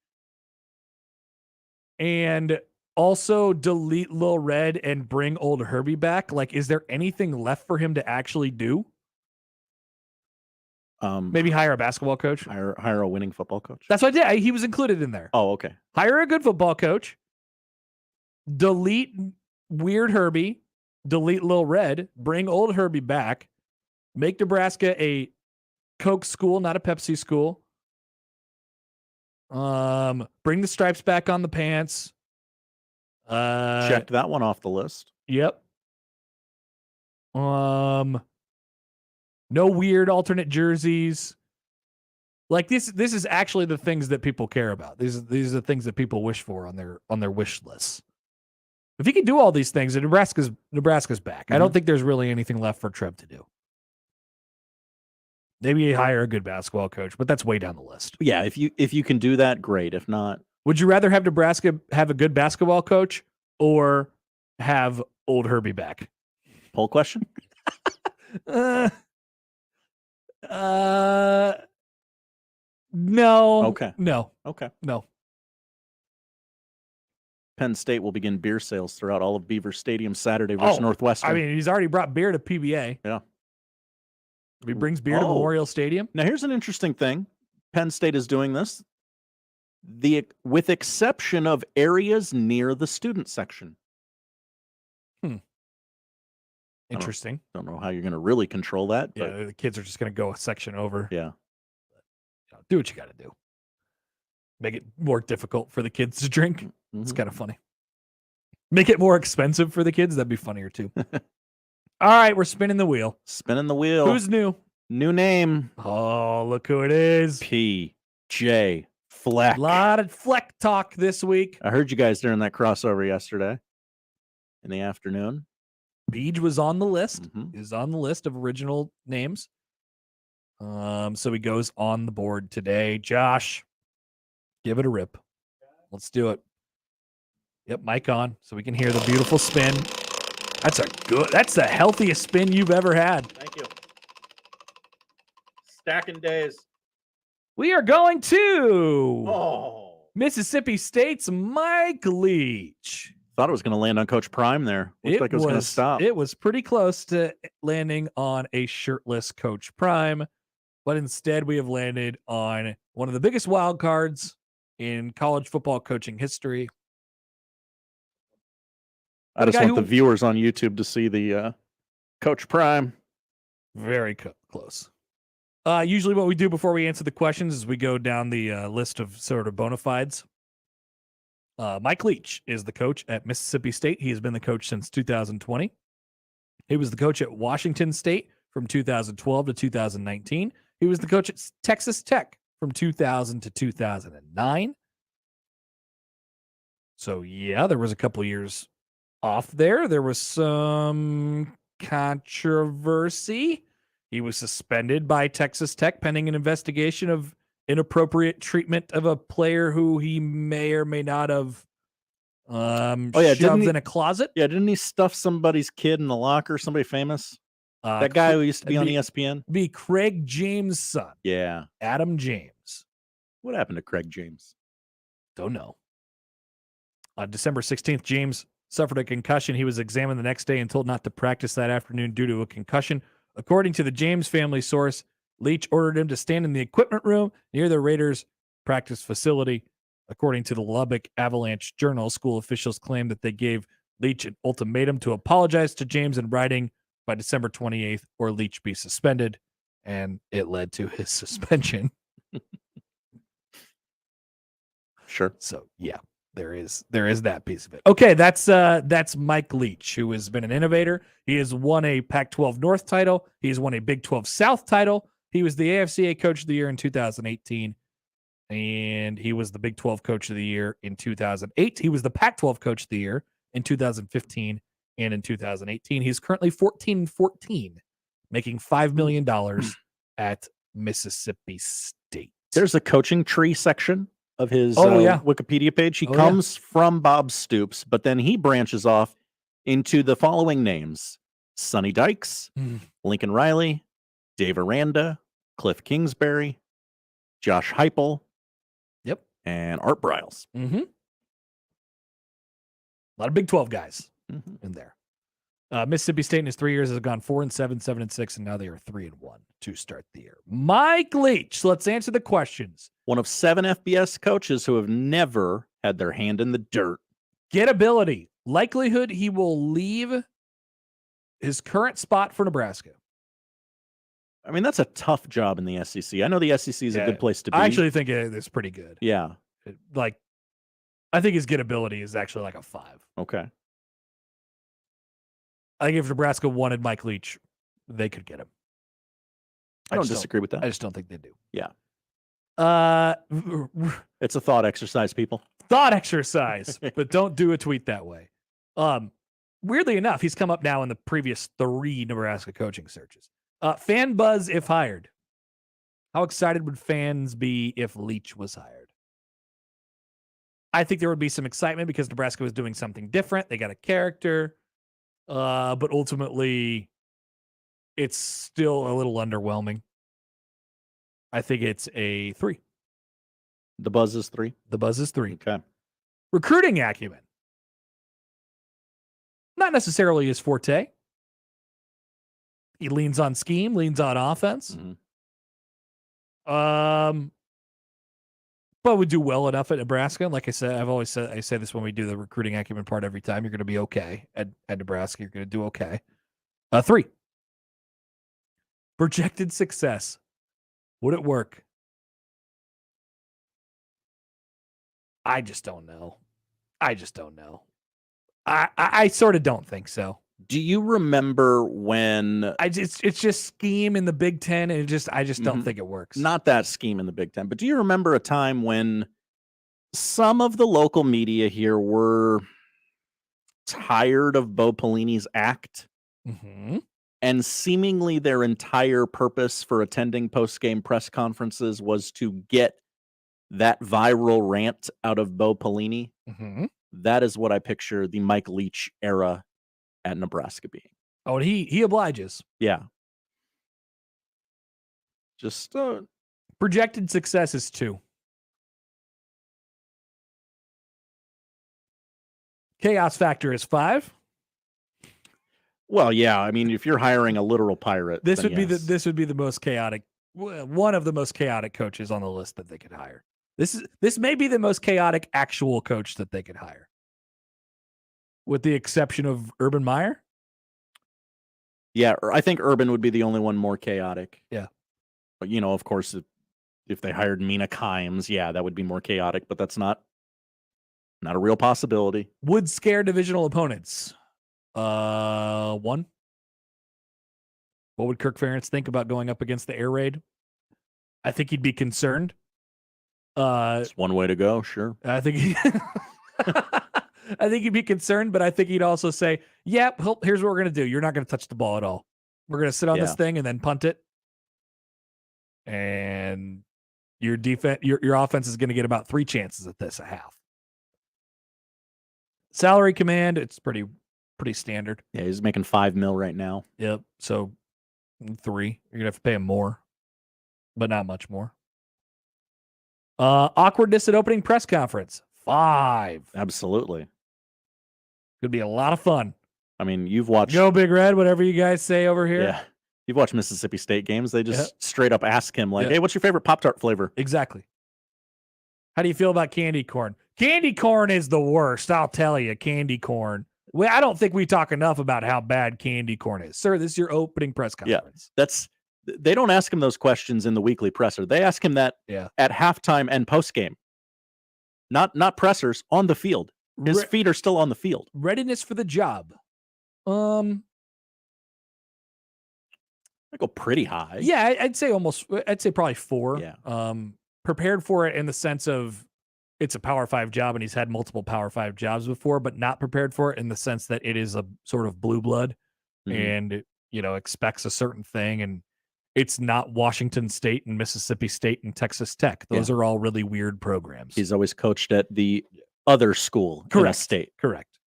and also delete Lil Red and bring old Herbie back, like, is there anything left for him to actually do? Maybe hire a basketball coach. Hire a winning football coach. That's what I did. He was included in there. Oh, okay. Hire a good football coach. Delete Weird Herbie. Delete Lil Red. Bring old Herbie back. Make Nebraska a Coke school, not a Pepsi school. Bring the stripes back on the pants. Check that one off the list. Yep. No weird alternate jerseys. Like this is actually the things that people care about. These are the things that people wish for on their wish lists. If he can do all these things, then Nebraska's back. I don't think there's really anything left for Trev to do. Maybe you hire a good basketball coach, but that's way down the list. Yeah, if you can do that, great. If not, would you rather have Nebraska have a good basketball coach or have old Herbie back? Poll question. No. Okay. No. Okay. No. Penn State will begin beer sales throughout all of Beaver Stadium Saturday versus Northwestern. I mean, he's already brought beer to PBA. Yeah. If he brings beer to Memorial Stadium. Now, here's an interesting thing. Penn State is doing this. With exception of areas near the student section. Interesting. Don't know how you're going to really control that. Yeah, But the kids are just going to go a section over. Yeah. Do what you got to do. Make it more difficult for the kids to drink. It's kind of funny. Make it more expensive for the kids. That'd be funnier too. All right, we're spinning the wheel. Spinning the wheel. Who's new? New name. Oh, look who it is. PJ Fleck. A lot of Fleck talk this week. I heard you guys during that crossover yesterday in the afternoon. Beej was on the list. Is on the list of original names. So he goes on the board today. Josh, give it a rip. Let's do it. Yep, mic on so we can hear the beautiful spin. That's the healthiest spin you've ever had. Thank you. Stacking days. We are going to Mississippi State's Mike Leach. Thought it was going to land on Coach Prime there. Looked like it was going to stop. It was pretty close to landing on a shirtless Coach Prime, but instead we have landed on one of the biggest wild cards in college football coaching history. I just want the viewers on YouTube to see the Coach Prime. Very close. Usually what we do before we answer the questions is we go down the list of sort of bona fides. Mike Leach is the coach at Mississippi State. He has been the coach since 2020. He was the coach at Washington State from 2012 to 2019. He was the coach at Texas Tech from 2000 to 2009. So, yeah, there was a couple years off there. There was some controversy. He was suspended by Texas Tech pending an investigation of inappropriate treatment of a player who he may or may not have shoved in a closet. Yeah, didn't he stuff somebody's kid in the locker? Somebody famous? That guy who used to be on ESPN? Be Craig James' son. Yeah. Adam James. What happened to Craig James? Don't know. On December 16th, James suffered a concussion. He was examined the next day and told not to practice that afternoon due to a concussion. According to the James family source, Leach ordered him to stand in the equipment room near the Raiders' practice facility. According to the Lubbock Avalanche Journal, school officials claimed that they gave Leach an ultimatum to apologize to James in writing by December 28th or Leach be suspended, and it led to his suspension. Sure. So, yeah, there is that piece of it. Okay, that's Mike Leach, who has been an innovator. He has won a Pac-12 North title. He has won a Big 12 South title. He was the AFCA Coach of the Year in 2018, and he was the Big 12 Coach of the Year in 2008. He was the Pac-12 Coach of the Year in 2015 and in 2018. He's currently 14-14, making $5 million at Mississippi State. There's a coaching tree section of his Wikipedia page. He comes from Bob Stoops, but then he branches off into the following names: Sonny Dykes, Lincoln Riley, Dave Aranda, Cliff Kingsbury, Josh Heupel. Yep. And Art Briles. Mm-hmm. A lot of Big 12 guys in there. Mississippi State in his 3 years has gone 4-7, 7-6, and now they are 3-1 to start the year. Mike Leach, let's answer the questions. One of 7 FBS coaches who have never had their hand in the dirt. Gettability. Likelihood he will leave his current spot for Nebraska. I mean, that's a tough job in the SEC. I know the SEC is a good place to be. I actually think it's pretty good. Yeah. I think his gettability is actually like a 5. Okay. I think if Nebraska wanted Mike Leach, they could get him. I don't disagree with that. I just don't think they do. Yeah. It's a thought exercise, people. Thought exercise, but don't do a tweet that way. Weirdly enough, he's come up now in the previous 3 Nebraska coaching searches. Fan buzz if hired. How excited would fans be if Leach was hired? I think there would be some excitement because Nebraska was doing something different. They got a character. But ultimately, it's still a little underwhelming. I think it's a 3. The buzz is 3? The buzz is 3. Okay. Recruiting acumen. Not necessarily his forte. He leans on scheme, leans on offense. But we do well enough at Nebraska. Like I said, I say this when we do the recruiting acumen part every time. You're going to be okay at Nebraska. You're going to do okay. 3. Projected success. Would it work? I just don't know. I sort of don't think so. Do you remember when it's just scheme in the Big Ten, and I just don't think it works. Not that scheme in the Big Ten, but do you remember a time when some of the local media here were tired of Bo Pelini's act? And seemingly their entire purpose for attending post-game press conferences was to get that viral rant out of Bo Pelini? That is what I picture the Mike Leach era at Nebraska being. Oh, and he obliges. Yeah. Just projected success is 2. Chaos factor is 5. Well, yeah. I mean, if you're hiring a literal pirate, this would yes. be the most chaotic, one of the most chaotic coaches on the list that they could hire. This may be the most chaotic actual coach that they could hire, with the exception of Urban Meyer. Yeah, I think Urban would be the only one more chaotic. Yeah. But, you know, of course, if they hired Mina Kimes, yeah, that would be more chaotic, but that's not a real possibility. Would scare divisional opponents. 1. What would Kirk Ferentz think about going up against the air raid? I think he'd be concerned. It's one way to go, sure. I think he'd be concerned, but I think he'd also say, "Yep, here's what we're going to do. You're not going to touch the ball at all. We're going to sit on this thing and then punt it. And your defense, your offense is going to get about 3 chances at this a half." Salary command, it's pretty standard. Yeah, he's making $5 million right now. Yep. So 3. You're gonna have to pay him more, but not much more. Awkwardness at opening press conference. 5. Absolutely. Could be a lot of fun. I mean, you've watched Go Big Red, whatever you guys say over here. Yeah. You've watched Mississippi State games. They just straight up ask him, like, hey, what's your favorite Pop-Tart flavor? Exactly. How do you feel about candy corn? Candy corn is the worst, I'll tell you. Candy corn. Well, I don't think we talk enough about how bad candy corn is. Sir, this is your opening press conference. Yeah, they don't ask him those questions in the weekly presser. They ask him that at halftime and postgame. Not pressers, on the field. His feet are still on the field. Readiness for the job. I go pretty high. Yeah, I'd say probably 4. Yeah. Prepared for it in the sense of it's a Power 5 job and he's had multiple Power 5 jobs before, but not prepared for it in the sense that it is a sort of blue blood and it, expects a certain thing, and it's not Washington State and Mississippi State and Texas Tech. Those are all really weird programs. He's always coached at the other school in a state. Correct.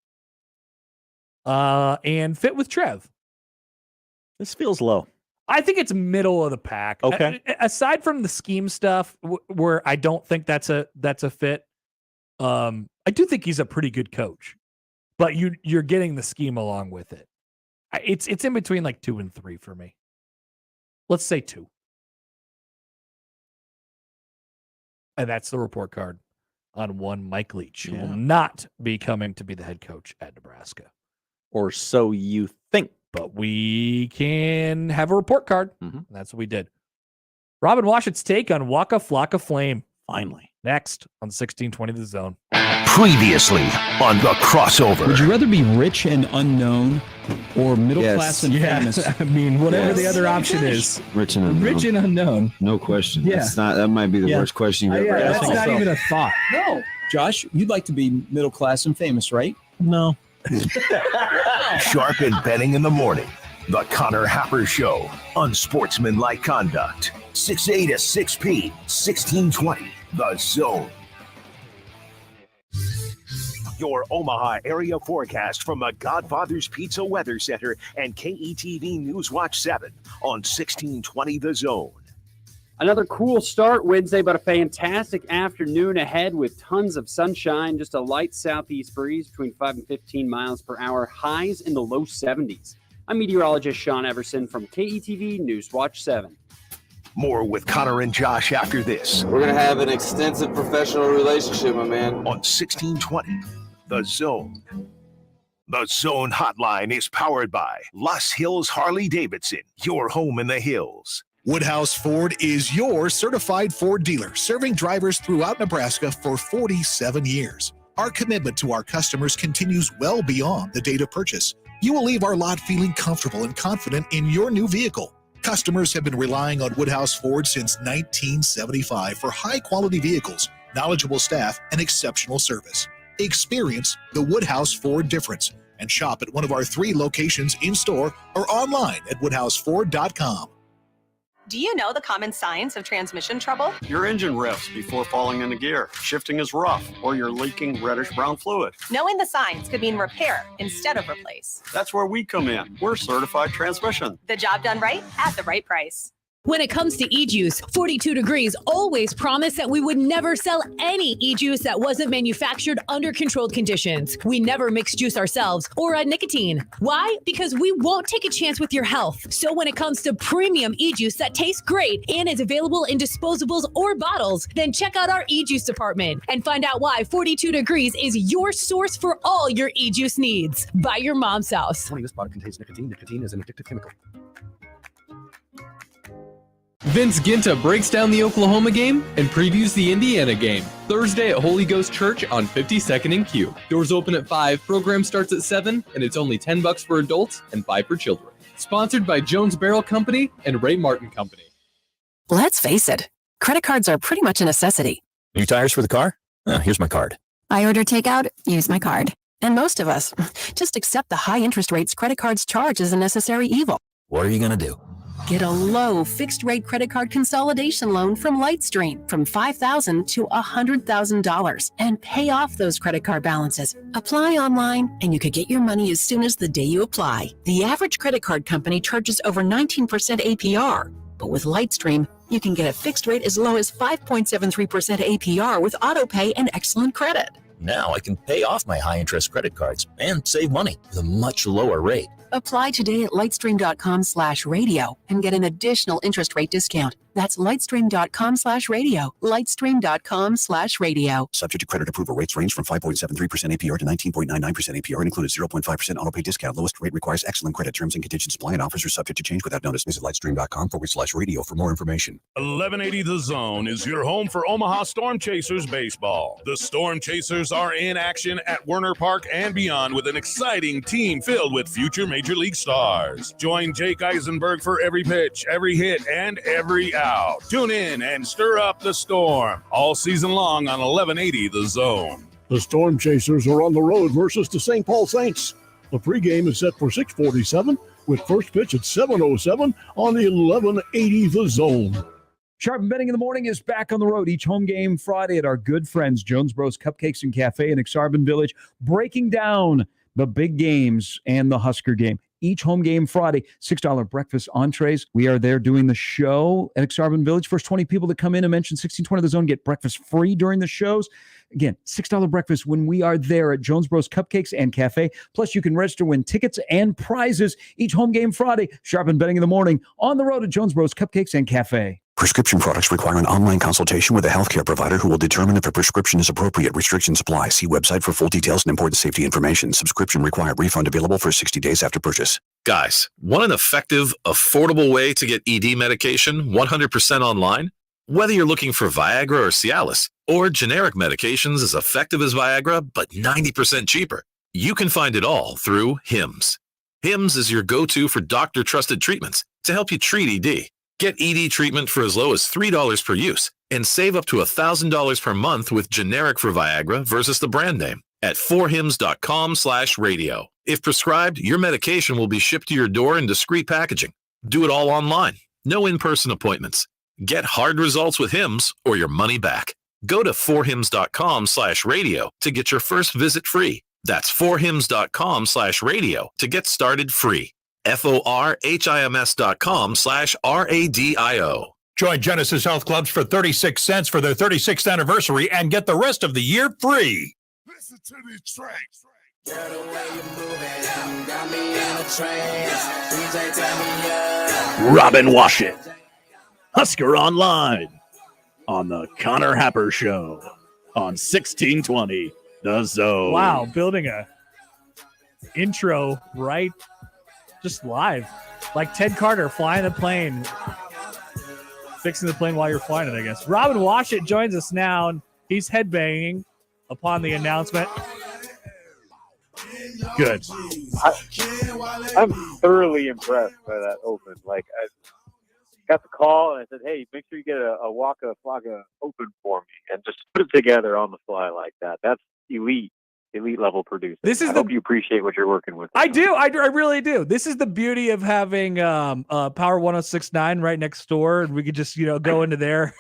And fit with Trev. This feels low. I think it's middle of the pack. Okay. Aside from the scheme stuff, where I don't think that's a fit. I do think he's a pretty good coach, but you're getting the scheme along with it. It's in between like 2 and 3 for me. Let's say 2. And that's the report card on one Mike Leach, who will not be coming to be the head coach at Nebraska. Or so you think. But we can have a report card. And that's what we did. Robin Washut's take on Waka Flocka Flame. Finally. Next on 1620 The Zone. Previously on The Crossover. Would you rather be rich and unknown or middle class and famous? I mean, whatever the other option is. Rich and unknown. Rich and unknown. No question. Yeah. That might be the worst question you've ever asked. That's not even a thought. No. Josh, you'd like to be middle class and famous, right? No. Sharp and Betting in the Morning. The Connor Happer Show. Unsportsmanlike conduct. 6A to 6P. 1620. The Zone. Your Omaha area forecast from the Godfather's Pizza Weather Center and KETV News Watch 7 on 1620 The Zone. Another cool start Wednesday, but a fantastic afternoon ahead with tons of sunshine. Just a light southeast breeze between 5 and 15 miles per hour. Highs in the low 70s. I'm meteorologist Sean Everson from KETV News Watch 7. More with Connor and Josh after this. We're going to have an extensive professional relationship, my man. On 1620 The Zone. The Zone Hotline is powered by Los Hills Harley-Davidson, your home in the hills. Woodhouse Ford is your certified Ford dealer, serving drivers throughout Nebraska for 47 years. Our commitment to our customers continues well beyond the date of purchase. You will leave our lot feeling comfortable and confident in your new vehicle. Customers have been relying on Woodhouse Ford since 1975 for high-quality vehicles, knowledgeable staff, and exceptional service. Experience the Woodhouse Ford difference and shop at one of our 3 locations in-store or online at woodhouseford.com. Do you know the common signs of transmission trouble? Your engine revs before falling into gear. Shifting is rough, or you're leaking reddish-brown fluid. Knowing the signs could mean repair instead of replace. That's where we come in. We're certified transmission. The job done right at the right price. When it comes to e-juice, 42 Degrees always promised that we would never sell any e-juice that wasn't manufactured under controlled conditions. We never mix juice ourselves or add nicotine. Why? Because we won't take a chance with your health. So when it comes to premium e-juice that tastes great and is available in disposables or bottles, then check out our e-juice department and find out why 42 Degrees is your source for all your e-juice needs. Buy your mom's house. This product contains nicotine. Nicotine is an addictive chemical. Vince Ginta breaks down the Oklahoma game and previews the Indiana game. Thursday at Holy Ghost Church on 52nd and Q. Doors open at 5, program starts at 7, and it's only $10 for adults and $5 for children. Sponsored by Jones Barrel Company and Ray Martin Company. Let's face it, credit cards are pretty much a necessity. New tires for the car? Here's my card. I order takeout, use my card. And most of us just accept the high interest rates credit cards charge as a necessary evil. What are you going to do? Get a low fixed-rate credit card consolidation loan from Lightstream from $5,000 to $100,000 and pay off those credit card balances. Apply online, and you could get your money as soon as the day you apply. The average credit card company charges over 19% APR, but with Lightstream, you can get a fixed rate as low as 5.73% APR with autopay and excellent credit. Now I can pay off my high-interest credit cards and save money with a much lower rate. Apply today at lightstream.com/radio and get an additional interest rate discount. That's lightstream.com/radio. Lightstream.com/radio. Subject to credit approval. Rates range from 5.73% APR to 19.99% APR and includes 0.5% autopay discount. Lowest rate requires excellent credit. Terms and conditions apply and offers are subject to change without notice. Visit lightstream.com/radio for more information. 1180 The Zone is your home for Omaha Storm Chasers baseball. The Storm Chasers are in action at Werner Park and beyond with an exciting team filled with future Major League stars. Join Jake Eisenberg for every pitch, every hit, and every out. Tune in and stir up the storm all season long on 1180 The Zone. The Storm Chasers are on the road versus the St. Paul Saints. The pregame is set for 6:47 with first pitch at 7:07 on the 1180 The Zone. Sharp and Betting in the Morning is back on the road each home game Friday at our good friends Jones Bros Cupcakes and Cafe in Exarban Village, breaking down the big games and the Husker game. each home game Friday. $6 breakfast entrees. We are there doing the show at Exarban Village. First 20 people that come in and mention 1620 The Zone get breakfast free during the shows. Again, $6 breakfast when we are there at Jones Bros Cupcakes and Cafe. Plus, you can register, win tickets and prizes each home game Friday. Sharpen betting in the morning on the road at Jones Bros Cupcakes and Cafe. Prescription products require an online consultation with a healthcare provider who will determine if a prescription is appropriate. Restrictions apply. See website for full details and important safety information. Subscription required. Refund available for 60 days after purchase. Guys, want an effective, affordable way to get ED medication 100% online? Whether you're looking for Viagra or Cialis, or generic medications as effective as Viagra but 90% cheaper, you can find it all through HIMS. HIMS is your go-to for doctor-trusted treatments to help you treat ED. Get ED treatment for as low as $3 per use and save up to $1,000 per month with generic for Viagra versus the brand name at 4hims.com/radio. If prescribed, your medication will be shipped to your door in discreet packaging. Do it all online. No in-person appointments. Get hard results with HIMS or your money back. Go to 4hims.com/radio to get your first visit free. That's 4hims.com/radio to get started free. forhims.com/radio. Join Genesis Health Clubs for 36 cents for their 36th anniversary and get the rest of the year free. Listen to these tracks. Robin Washut, Husker Online, on the Connor Happer Show on 1620 The Zone. Wow, building a intro right just live. Like Ted Carter flying the plane. Fixing the plane while you're flying it, I guess. Robin Washut joins us now, and he's headbanging upon the announcement. Good. I'm thoroughly impressed by that open. Like, I got the call, and I said, hey, make sure you get a Waka Flocka open for me, and just put it together on the fly like that. That's elite level producing. I hope you appreciate what you're working with. I do. I really do. This is the beauty of having Power 106.9 right next door, and we could just go into their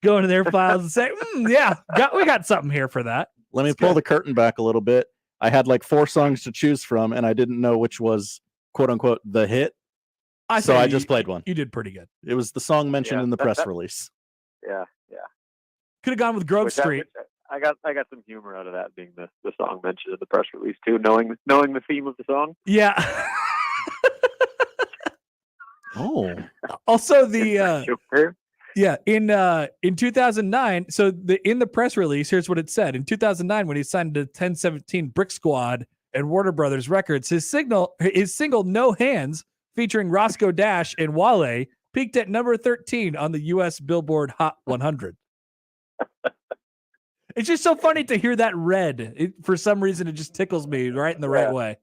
files and say, yeah, we got something here for that. Let me pull the curtain back a little bit. I had like 4 songs to choose from, and I didn't know which was "quote unquote" the hit. So I just played one. You did pretty good. It was the song mentioned in the press release. Yeah. Could have gone with Grove Street. I got some humor out of that being the song mentioned in the press release too, knowing the theme of the song. Yeah. Oh. Also in 2009, so in the press release, here's what it said. In 2009, when he signed to 1017 Brick Squad and Warner Brothers Records, his single No Hands, featuring Roscoe Dash and Wale, peaked at number 13 on the U.S. Billboard Hot 100. It's just so funny to hear that read. For some reason, it just tickles me right in the right way.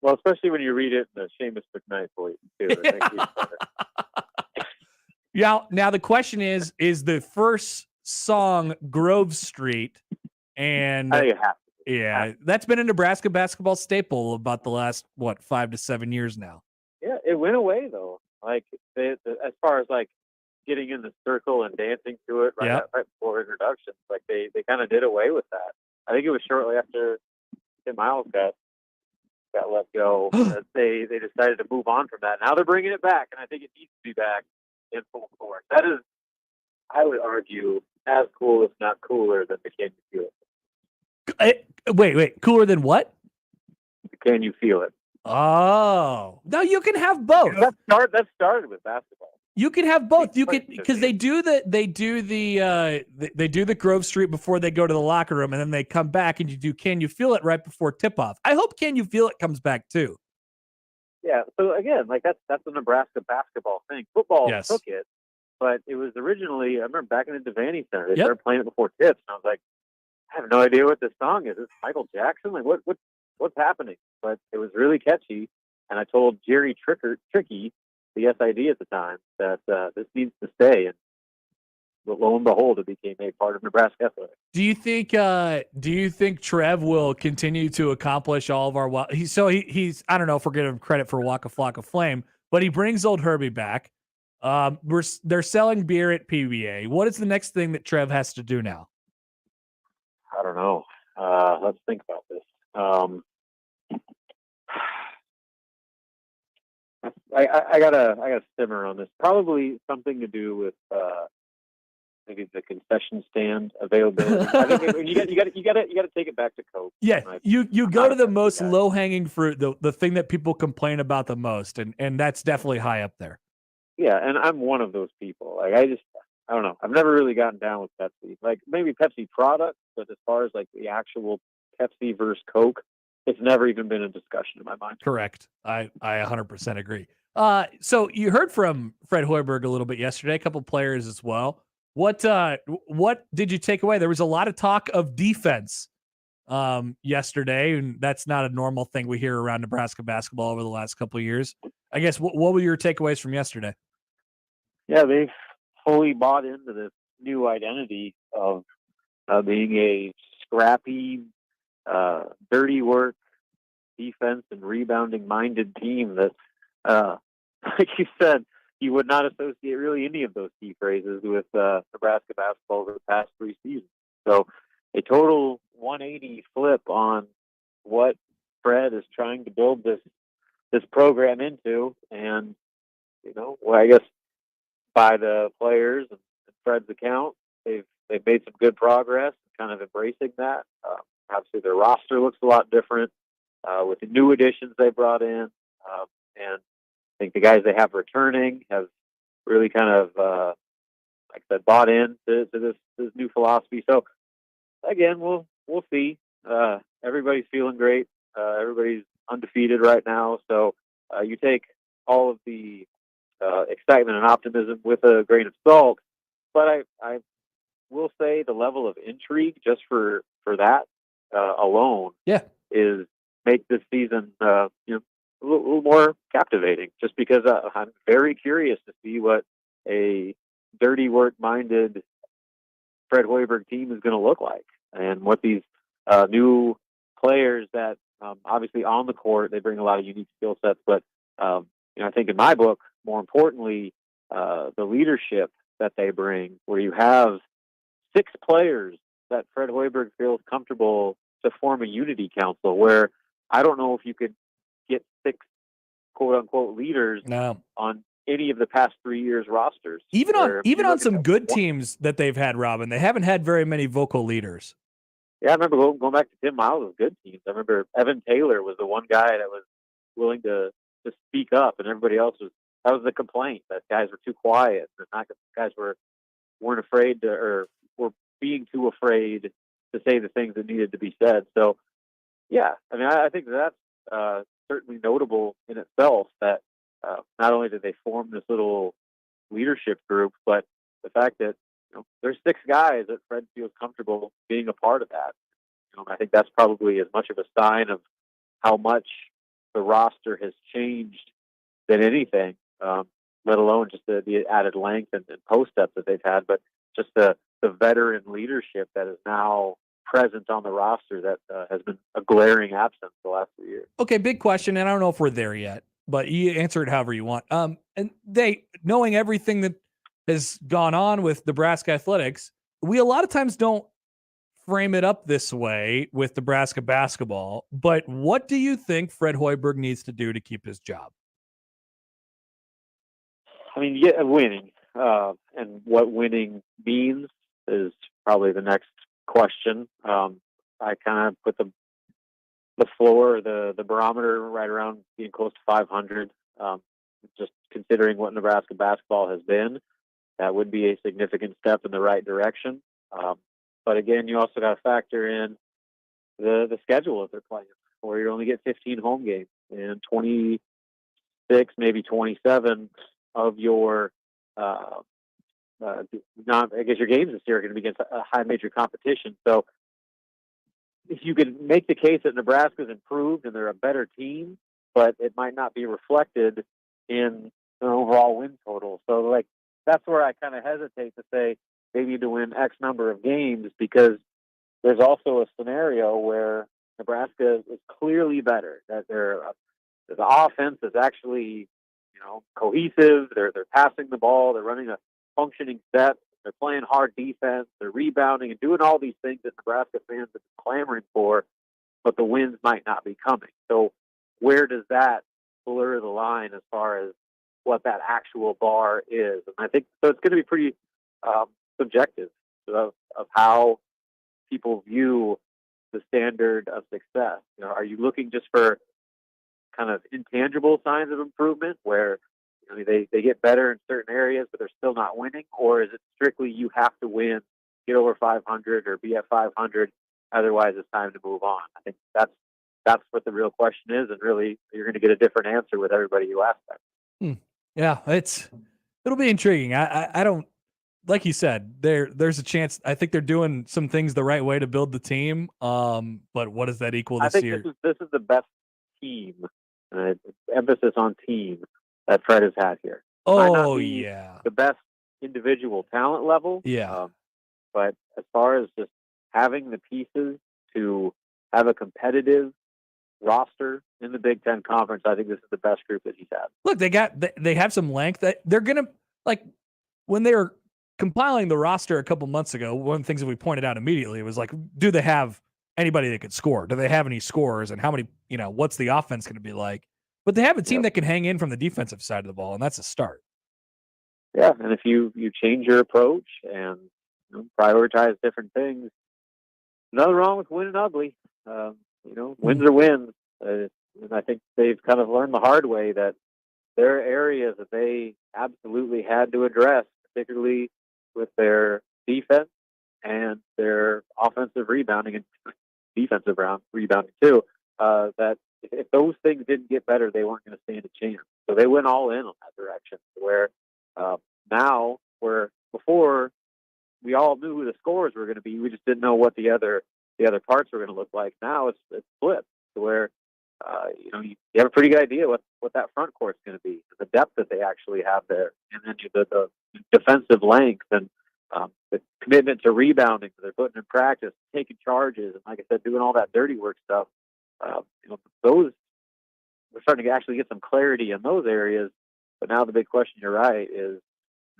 Well, especially when you read it in the Seamus McKnight voice, too. Yeah. Now the question is the first song Grove Street? And that's been a Nebraska basketball staple about the last 5 to 7 years now. Yeah, it went away though. Like as far as like getting in the circle and dancing to it right before introductions, like they kind of did away with that. I think it was shortly after Tim Miles got let go that they decided to move on from that. Now they're bringing it back, and I think it needs to be back in full force. That is, I would argue, as cool, if not cooler, than the Can You Feel It. Wait, cooler than what? Can You Feel It? Oh, no, you can have both. That started with basketball. You can have both. You could, because they do the Grove Street before they go to the locker room, and then they come back and you do Can You Feel It right before tip off. I hope Can You Feel It comes back too. Yeah. So again, like that's a Nebraska basketball thing. Football took it, but it was originally, I remember back in the Devaney Center, they started playing it before tips, and I was like, I have no idea what this song is. Is this Michael Jackson? Like what's happening? But it was really catchy, and I told Jerry Tricky, the SID at the time, that this needs to stay, and lo and behold, it became a part of Nebraska athletics. Do you think Trev will continue to accomplish all of our he's I don't know if we're giving him credit for Waka Flocka Flame, but he brings old Herbie back. They're selling beer at PBA. What is the next thing that Trev has to do now? I don't know. Let's think about this. I gotta simmer on this. Probably something to do with maybe the concession stand availability. I think you got to take it back to Coke. Yeah, you go to the most low hanging fruit, the thing that people complain about the most, and that's definitely high up there. Yeah, and I'm one of those people. Like I don't know. I've never really gotten down with Pepsi. Like maybe Pepsi products, but as far as like the actual Pepsi versus Coke, it's never even been a discussion in my mind. Correct. I 100% agree. So you heard from Fred Hoiberg a little bit yesterday, a couple players as well. What did you take away? There was a lot of talk of defense yesterday, and that's not a normal thing we hear around Nebraska basketball over the last couple of years. I guess what were your takeaways from yesterday? Yeah, they've fully bought into this new identity of being a scrappy, dirty work, defense and rebounding minded team that, like you said, you would not associate really any of those key phrases with Nebraska basketball over the past 3 seasons. So a total 180 flip on what Fred is trying to build this program into. And, well, I guess by the players and Fred's account, they've made some good progress, kind of embracing that. Obviously, their roster looks a lot different with the new additions they brought in. And I think the guys they have returning have really kind of, like I said, bought in to this new philosophy. So, again, we'll see. Everybody's feeling great. Everybody's undefeated right now. So you take all of the excitement and optimism with a grain of salt. But I will say the level of intrigue just for that alone is make this season a little more captivating, just because I'm very curious to see what a dirty work-minded Fred Hoiberg team is going to look like, and what these new players that obviously on the court, they bring a lot of unique skill sets, but I think in my book, more importantly, the leadership that they bring, where you have 6 players that Fred Hoiberg feels comfortable to form a unity council, where I don't know if you could get 6 quote unquote leaders on any of the past 3 years rosters. Even on some good teams that they've had, Robin, they haven't had very many vocal leaders. Yeah, I remember going back to Tim Miles' good teams. I remember Evan Taylor was the one guy that was willing to speak up, and everybody else that was the complaint, that guys were too quiet, that guys weren't afraid to, or were being too afraid to say the things that needed to be said. So, yeah, I mean, I think that's certainly notable in itself, that not only did they form this little leadership group, but the fact that there's 6 guys that Fred feels comfortable being a part of that. I think that's probably as much of a sign of how much the roster has changed than anything, let alone just the added length and post-ups that they've had, but just the veteran leadership that is now present on the roster that has been a glaring absence the last 2 years. Okay, big question, and I don't know if we're there yet, but you answer it however you want. And they, knowing everything that has gone on with Nebraska athletics, we a lot of times don't frame it up this way with Nebraska basketball, but what do you think Fred Hoiberg needs to do to keep his job? I mean, winning. And what winning means is probably the next question. I kind of put the floor, the barometer right around being close to 500. Just considering what Nebraska basketball has been, that would be a significant step in the right direction. But again, you also got to factor in the schedule that they're playing, where you only get 15 home games, and 26, maybe 27 of your I guess your games this year are going to be against a high major competition. So if you could make the case that Nebraska's improved and they're a better team, but it might not be reflected in their overall win total. So like, that's where I kind of hesitate to say they need to win X number of games, because there's also a scenario where Nebraska is clearly better, that the offense is actually, cohesive. They're passing the ball. They're running a functioning set. They're playing hard defense. They're rebounding and doing all these things that Nebraska fans have been clamoring for, but the wins might not be coming. So where does that blur the line as far as what that actual bar is. And I think so. It's going to be pretty subjective of how people view the standard of success. Are you looking just for kind of intangible signs of improvement where they get better in certain areas, but they're still not winning? Or is it strictly you have to win, get over 500 or be at 500, otherwise it's time to move on? I think that's what the real question is, and really you're going to get a different answer with everybody you ask that. Yeah, it'll be intriguing. I don't, like you said, there's a chance. I think they're doing some things the right way to build the team. But what does that equal this year? This is the best team, emphasis on team, that Fred has had here. Oh, yeah. The best individual talent level. Yeah. But as far as just having the pieces to have a competitive roster in the Big Ten Conference, I think this is the best group that he's had. Look, they have some length. That they're gonna, like, when they were compiling the roster a couple months ago, one of the things that we pointed out immediately was, like, do they have anybody that could score? Do they have any scorers? And how many? What's the offense going to be like? But they have a team that can hang in from the defensive side of the ball, and that's a start. Yeah, and if you change your approach and prioritize different things, nothing wrong with winning ugly. Wins are wins. And I think they've kind of learned the hard way that there are areas that they absolutely had to address, particularly with their defense and their offensive rebounding and defensive rebounding too, that if those things didn't get better, they weren't going to stand a chance. So they went all in on that direction, where now, where before we all knew who the scorers were going to be, we just didn't know what the other parts were going to look like. Now it's flipped to where you have a pretty good idea what that front court's going to be, the depth that they actually have there, and then the defensive length and the commitment to rebounding that they're putting in practice, taking charges, and like I said, doing all that dirty work stuff. Those, we're starting to actually get some clarity in those areas. But now the big question, you're right, is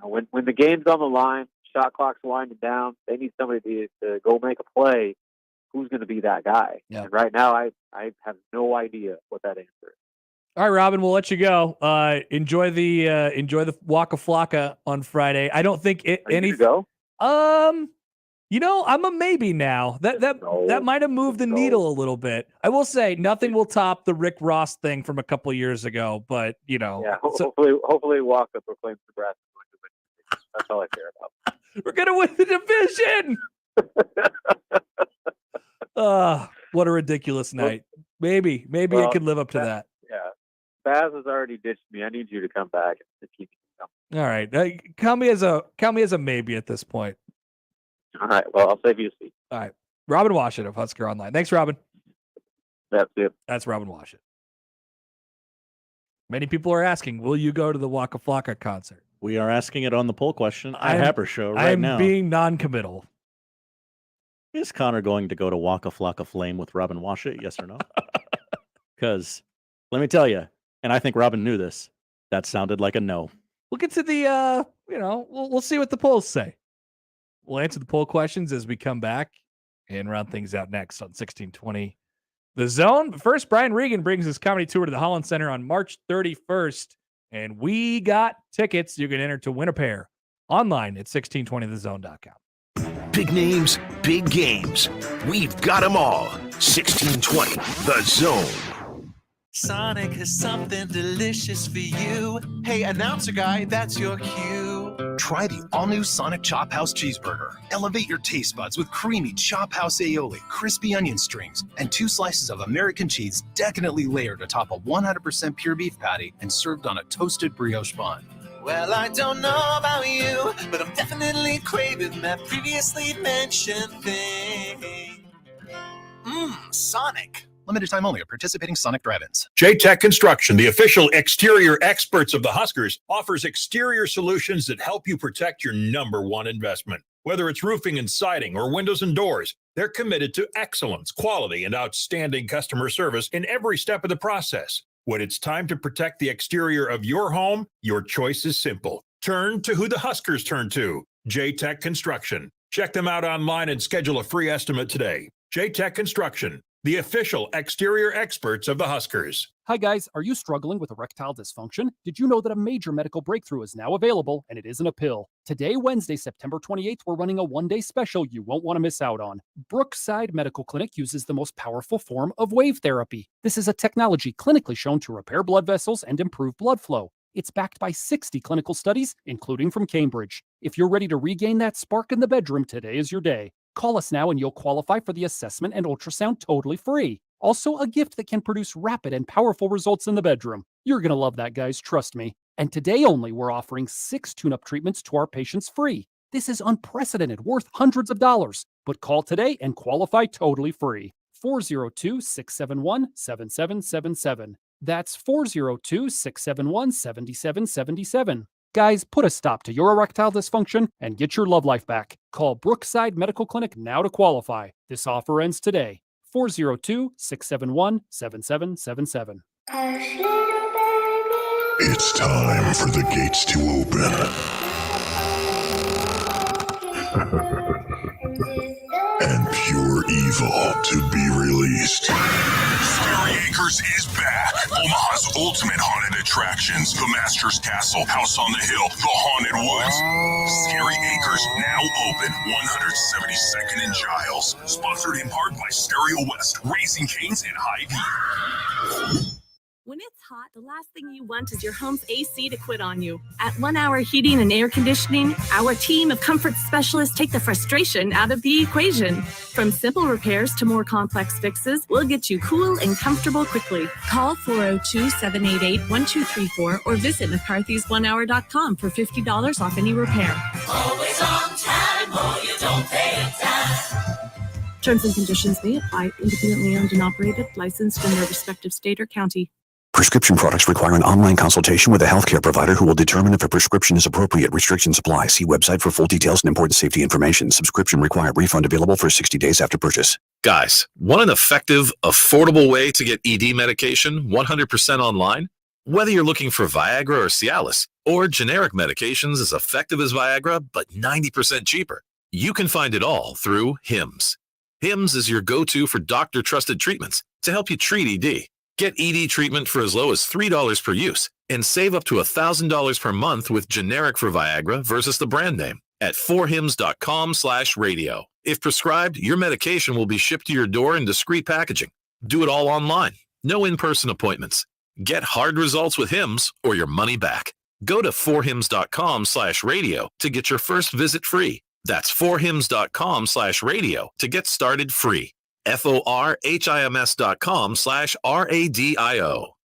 when the game's on the line, shot clock's winding down, they need somebody to go make a play. Who's going to be that guy? Yeah. And right now, I have no idea what that answer is. All right, Robin, we'll let you go. Enjoy the Waka Flocka on Friday. I don't think any go. I'm a maybe now. That might have moved the needle a little bit. I will say nothing will top the Rick Ross thing from a couple of years ago, but Yeah, hopefully Waka proclaims Nebraska. That's all I care about. We're gonna win the division. What a ridiculous night. Maybe it could live up to that. Yeah. Baz has already ditched me. I need you to come back and keep me coming. All right. Count me as a maybe at this point. All right. Well, I'll save you a seat. All right. Robin Washut of Husker Online. Thanks, Robin. That's it. That's Robin Washut. Many people are asking, will you go to the Waka Flocka concert? We are asking it on the poll question at Happer Show right now. I'm being non-committal. Is Connor going to go to Waka Flocka Flame with Robin Washut? Yes or no? Because let me tell you, and I think Robin knew this, that sounded like a no. We'll get to the, we'll see what the polls say. We'll answer the poll questions as we come back and round things out next on 1620 The Zone. But first, Brian Regan brings his comedy tour to the Holland Center on March 31st, and we got tickets. You can enter to win a pair online at 1620thezone.com. Big names, big games. We've got them all. 1620 The Zone. Sonic has something delicious for you. Hey, announcer guy, that's your cue. Try the all-new Sonic Chop House Cheeseburger. Elevate your taste buds with creamy Chop House aioli, crispy onion strings, and 2 slices of American cheese decadently layered atop a 100% pure beef patty and served on a toasted brioche bun. Well, I don't know about you, but I'm definitely craving that previously mentioned thing. Sonic. Limited time only at participating Sonic drive-ins. J-Tech Construction, the official exterior experts of the Huskers, offers exterior solutions that help you protect your #1 investment. Whether it's roofing and siding or windows and doors, they're committed to excellence, quality, and outstanding customer service in every step of the process. When it's time to protect the exterior of your home, your choice is simple. Turn to who the Huskers turn to, J-Tech Construction. Check them out online and schedule a free estimate today. J-Tech Construction, the official exterior experts of the Huskers. Hi guys, are you struggling with erectile dysfunction? Did you know that a major medical breakthrough is now available, and it isn't a pill? Today, Wednesday, September 28th, we're running a one-day special you won't want to miss out on. Brookside Medical Clinic uses the most powerful form of wave therapy. This is a technology clinically shown to repair blood vessels and improve blood flow. It's backed by 60 clinical studies, including from Cambridge. If you're ready to regain that spark in the bedroom, today is your day. Call us now and you'll qualify for the assessment and ultrasound totally free. Also, a gift that can produce rapid and powerful results in the bedroom. You're going to love that, guys, trust me. And today only, we're offering 6 tune-up treatments to our patients free. This is unprecedented, worth hundreds of dollars. But call today and qualify totally free. 402-671-7777. That's 402-671-7777. Guys, put a stop to your erectile dysfunction and get your love life back. Call Brookside Medical Clinic now to qualify. This offer ends today. 402-671-7777. It's time for the gates to open. And pure evil to be released. Scary Acres is back. Omaha's ultimate haunted attractions. The Master's Castle, House on the Hill, the Haunted Woods. Scary Acres now open. 172nd and Giles. Sponsored in part by Stereo West, Raising Cane's, and Hy-Vee. When it's hot, the last thing you want is your home's AC to quit on you. At 1 Hour Heating and Air Conditioning, our team of comfort specialists take the frustration out of the equation. From simple repairs to more complex fixes, we'll get you cool and comfortable quickly. Call 402-788-1234 or visit McCarthy's1hour.com for $50 off any repair. Always on time, or you don't pay it time. Terms and conditions may apply. Independently owned and operated, licensed in their respective state or county. Prescription products require an online consultation with a healthcare provider who will determine if a prescription is appropriate. Restrictions apply. See website for full details and important safety information. Subscription required. Refund available for 60 days after purchase. Guys, want an effective, affordable way to get ED medication 100% online? Whether you're looking for Viagra or Cialis, or generic medications as effective as Viagra but 90% cheaper, you can find it all through HIMS. HIMS is your go-to for doctor-trusted treatments to help you treat ED. Get ED treatment for as low as $3 per use and save up to $1,000 per month with generic for Viagra versus the brand name at 4hims.com/radio. If prescribed, your medication will be shipped to your door in discreet packaging. Do it all online. No in-person appointments. Get hard results with HIMS or your money back. Go to 4hims.com/radio to get your first visit free. That's 4hims.com/radio to get started free. forhims.com/radio.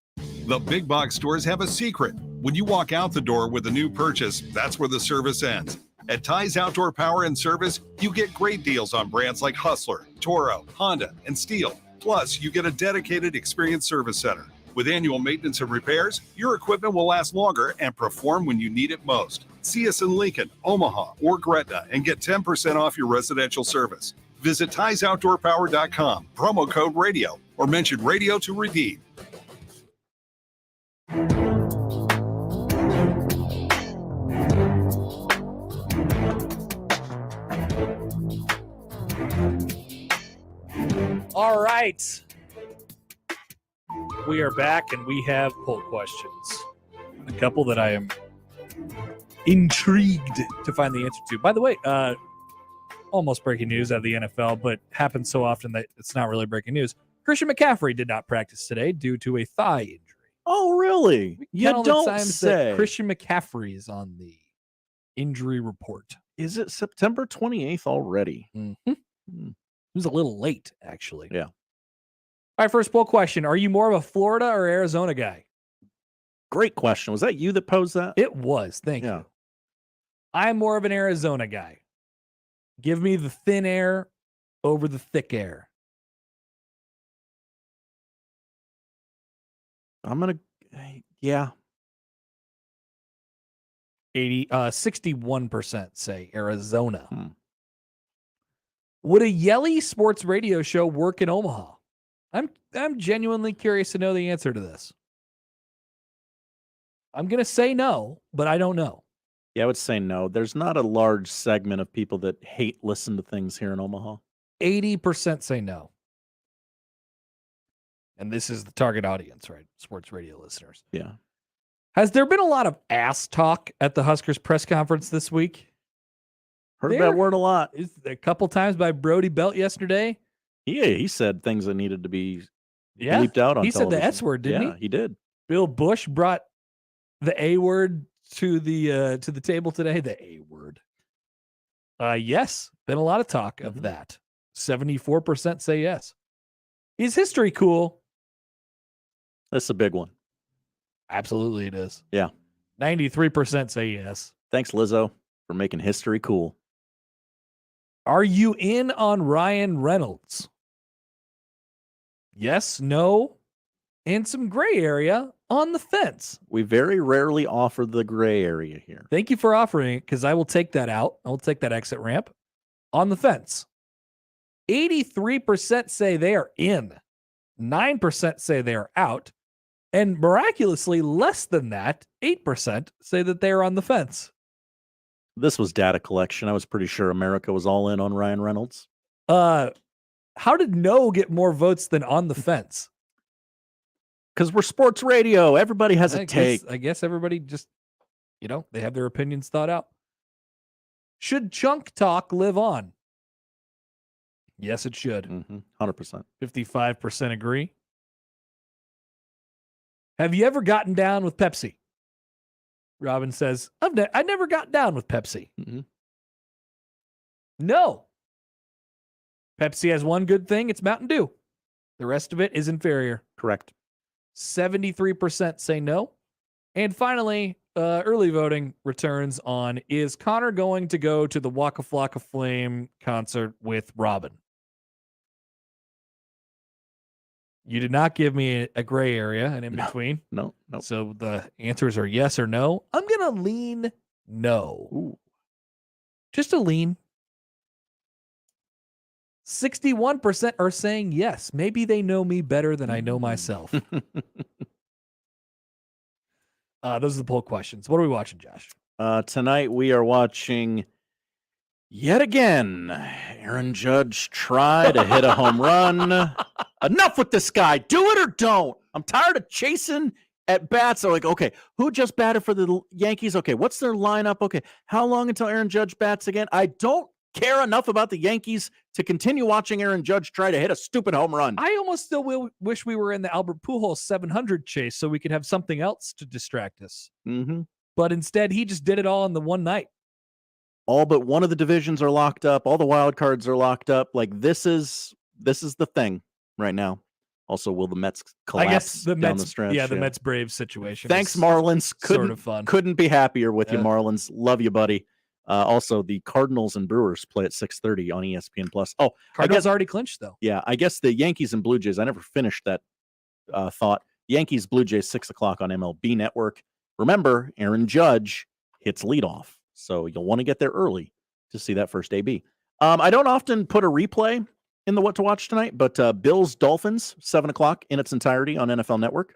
The big box stores have a secret. When you walk out the door with a new purchase, that's where the service ends. At Ty's Outdoor Power and Service, you get great deals on brands like Hustler, Toro, Honda, and Steel. Plus, you get a dedicated experienced service center. With annual maintenance and repairs, your equipment will last longer and perform when you need it most. See us in Lincoln, Omaha, or Gretna and get 10% off your residential service. Visit TysOutdoorPower.com, promo code radio, or mention radio to redeem. All right. We are back and we have poll questions. A couple that I am intrigued to find the answer to. By the way, almost breaking news out of the NFL, but happens so often that it's not really breaking news. Christian McCaffrey did not practice today due to a thigh injury. Oh, really? You don't say. Christian McCaffrey is on the injury report. Is it September 28th already? Mm-hmm. It was a little late, actually. Yeah. All right, first poll question. Are you more of a Florida or Arizona guy? Great question. Was that you that posed that? It was. Thank you. I'm more of an Arizona guy. Give me the thin air over the thick air. I'm going to, yeah. 61% say Arizona. Would a Yelly sports radio show work in Omaha? I'm genuinely curious to know the answer to this. I'm going to say no, but I don't know. Yeah, I would say no. There's not a large segment of people that listen to things here in Omaha. 80% say no. And this is the target audience, right? Sports radio listeners. Yeah. Has there been a lot of ass talk at the Huskers press conference this week? Heard that word a lot. A couple times by Brody Belt yesterday. Yeah, he said things that needed to be bleeped out on he television. said the S word, didn't he? Yeah, he did. Bill Bush brought the A word to the table today. The A word. Yes, been a lot of talk of that. 74% say yes. Is history cool? That's a big one. Absolutely, it is. Yeah. 93% say yes. Thanks, Lizzo, for making history cool. Are you in on Ryan Reynolds? Yes, no, and some gray area on the fence. We very rarely offer the gray area here. Thank you for offering it, because I will take that out. I will take that exit ramp. On the fence. 83% say they are in. 9% say they are out. And miraculously, less than that, 8% say that they are on the fence. This was data collection. I was pretty sure America was all in on Ryan Reynolds. How did no get more votes than on the fence? Because we're sports radio. Everybody has a take. I guess everybody just, they have their opinions thought out. Should Chunk Talk live on? Yes, it should. 100%. 55% agree. Have you ever gotten down with Pepsi? Robin says, I never got down with Pepsi. No. Pepsi has one good thing. It's Mountain Dew. The rest of it is inferior. Correct. 73% say no. And finally, early voting returns on, is Connor going to go to the Waka Flocka Flame concert with Robin? You did not give me a gray area, an in-between. No. So the answers are yes or no. I'm going to lean no. Ooh. Just a lean. 61% are saying yes. Maybe they know me better than I know myself. Those are the poll questions. What are we watching, Josh? Tonight we are watching, yet again, Aaron Judge try to hit a home run. Enough with this guy. Do it or don't. I'm tired of chasing at bats. I'm like, okay, who just batted for the Yankees? Okay, what's their lineup? Okay, how long until Aaron Judge bats again? I don't care enough about the Yankees to continue watching Aaron Judge try to hit a stupid home run. I almost still wish we were in the Albert Pujols 700 chase so we could have something else to distract us. But instead, he just did it all in the one night. All but one of the divisions are locked up. All the wild cards are locked up. Like, this is the thing right now. Also, will the Mets collapse I guess the down Mets, the stretch? Yeah, the Mets Braves situation. Thanks, Marlins. Sort of fun. Couldn't be happier with you, Marlins. Love you, buddy. Also, the Cardinals and Brewers play at 6:30 on ESPN Plus. Oh, Cardinals already clinched, though. Yeah, I guess the Yankees and Blue Jays. I never finished that thought. Yankees, Blue Jays, 6 o'clock on MLB Network. Remember, Aaron Judge hits leadoff, so you'll want to get there early to see that first AB. I don't often put a replay in the What to Watch tonight, but Bills Dolphins, 7 o'clock in its entirety on NFL Network.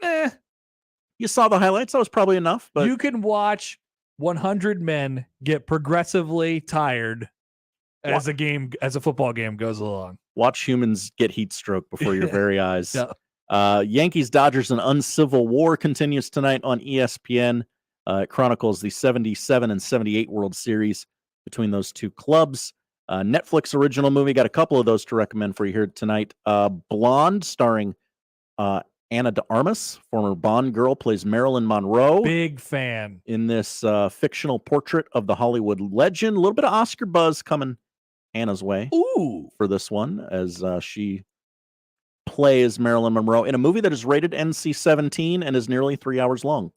You saw the highlights. That was probably enough. But you can watch 100 men get progressively tired as a football game goes along. Watch humans get heat stroke before your very eyes. Yankees Dodgers, an uncivil war continues tonight on ESPN. It chronicles the 77 and 78 World Series between those two clubs. Netflix original movie, got a couple of those to recommend for you here tonight. Blonde, starring Anna de Armas, former Bond girl, plays Marilyn Monroe. Big fan. In this fictional portrait of the Hollywood legend. A little bit of Oscar buzz coming Anna's way. For this one, as she plays Marilyn Monroe in a movie that is rated NC-17 and is nearly 3 hours long.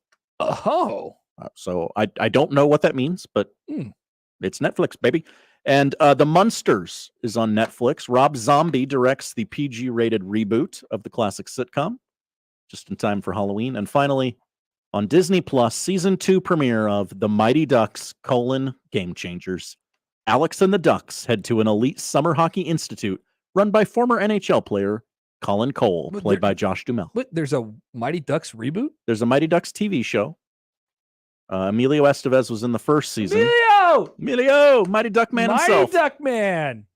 So I don't know what that means, but it's Netflix, baby. And The Munsters is on Netflix. Rob Zombie directs the PG-rated reboot of the classic sitcom, just in time for Halloween. And finally, on Disney Plus, season 2 premiere of The Mighty Ducks: Game Changers. Alex and the Ducks head to an elite summer hockey institute run by former NHL player Colin Cole, played by Josh Duhamel. But there's a Mighty Ducks reboot? There's a Mighty Ducks TV show. Emilio Estevez was in the first season. Emilio! Mighty Duck Man himself. Mighty Duck Man.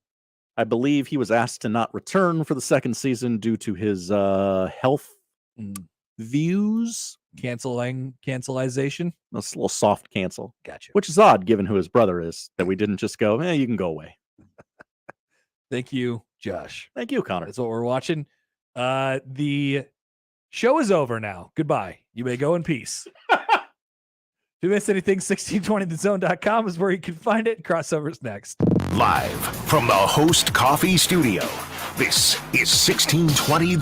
I believe he was asked to not return for the second season due to his health views. Cancelization? That's a little soft cancel. Gotcha. Which is odd given who his brother is, that we didn't just go, you can go away. Thank you, Josh. Thank you, Connor. That's what we're watching. The show is over now. Goodbye. You may go in peace. If you missed anything, 1620thezone.com is where you can find it. Crossovers next. Live from the Host Coffee Studio, this is 1620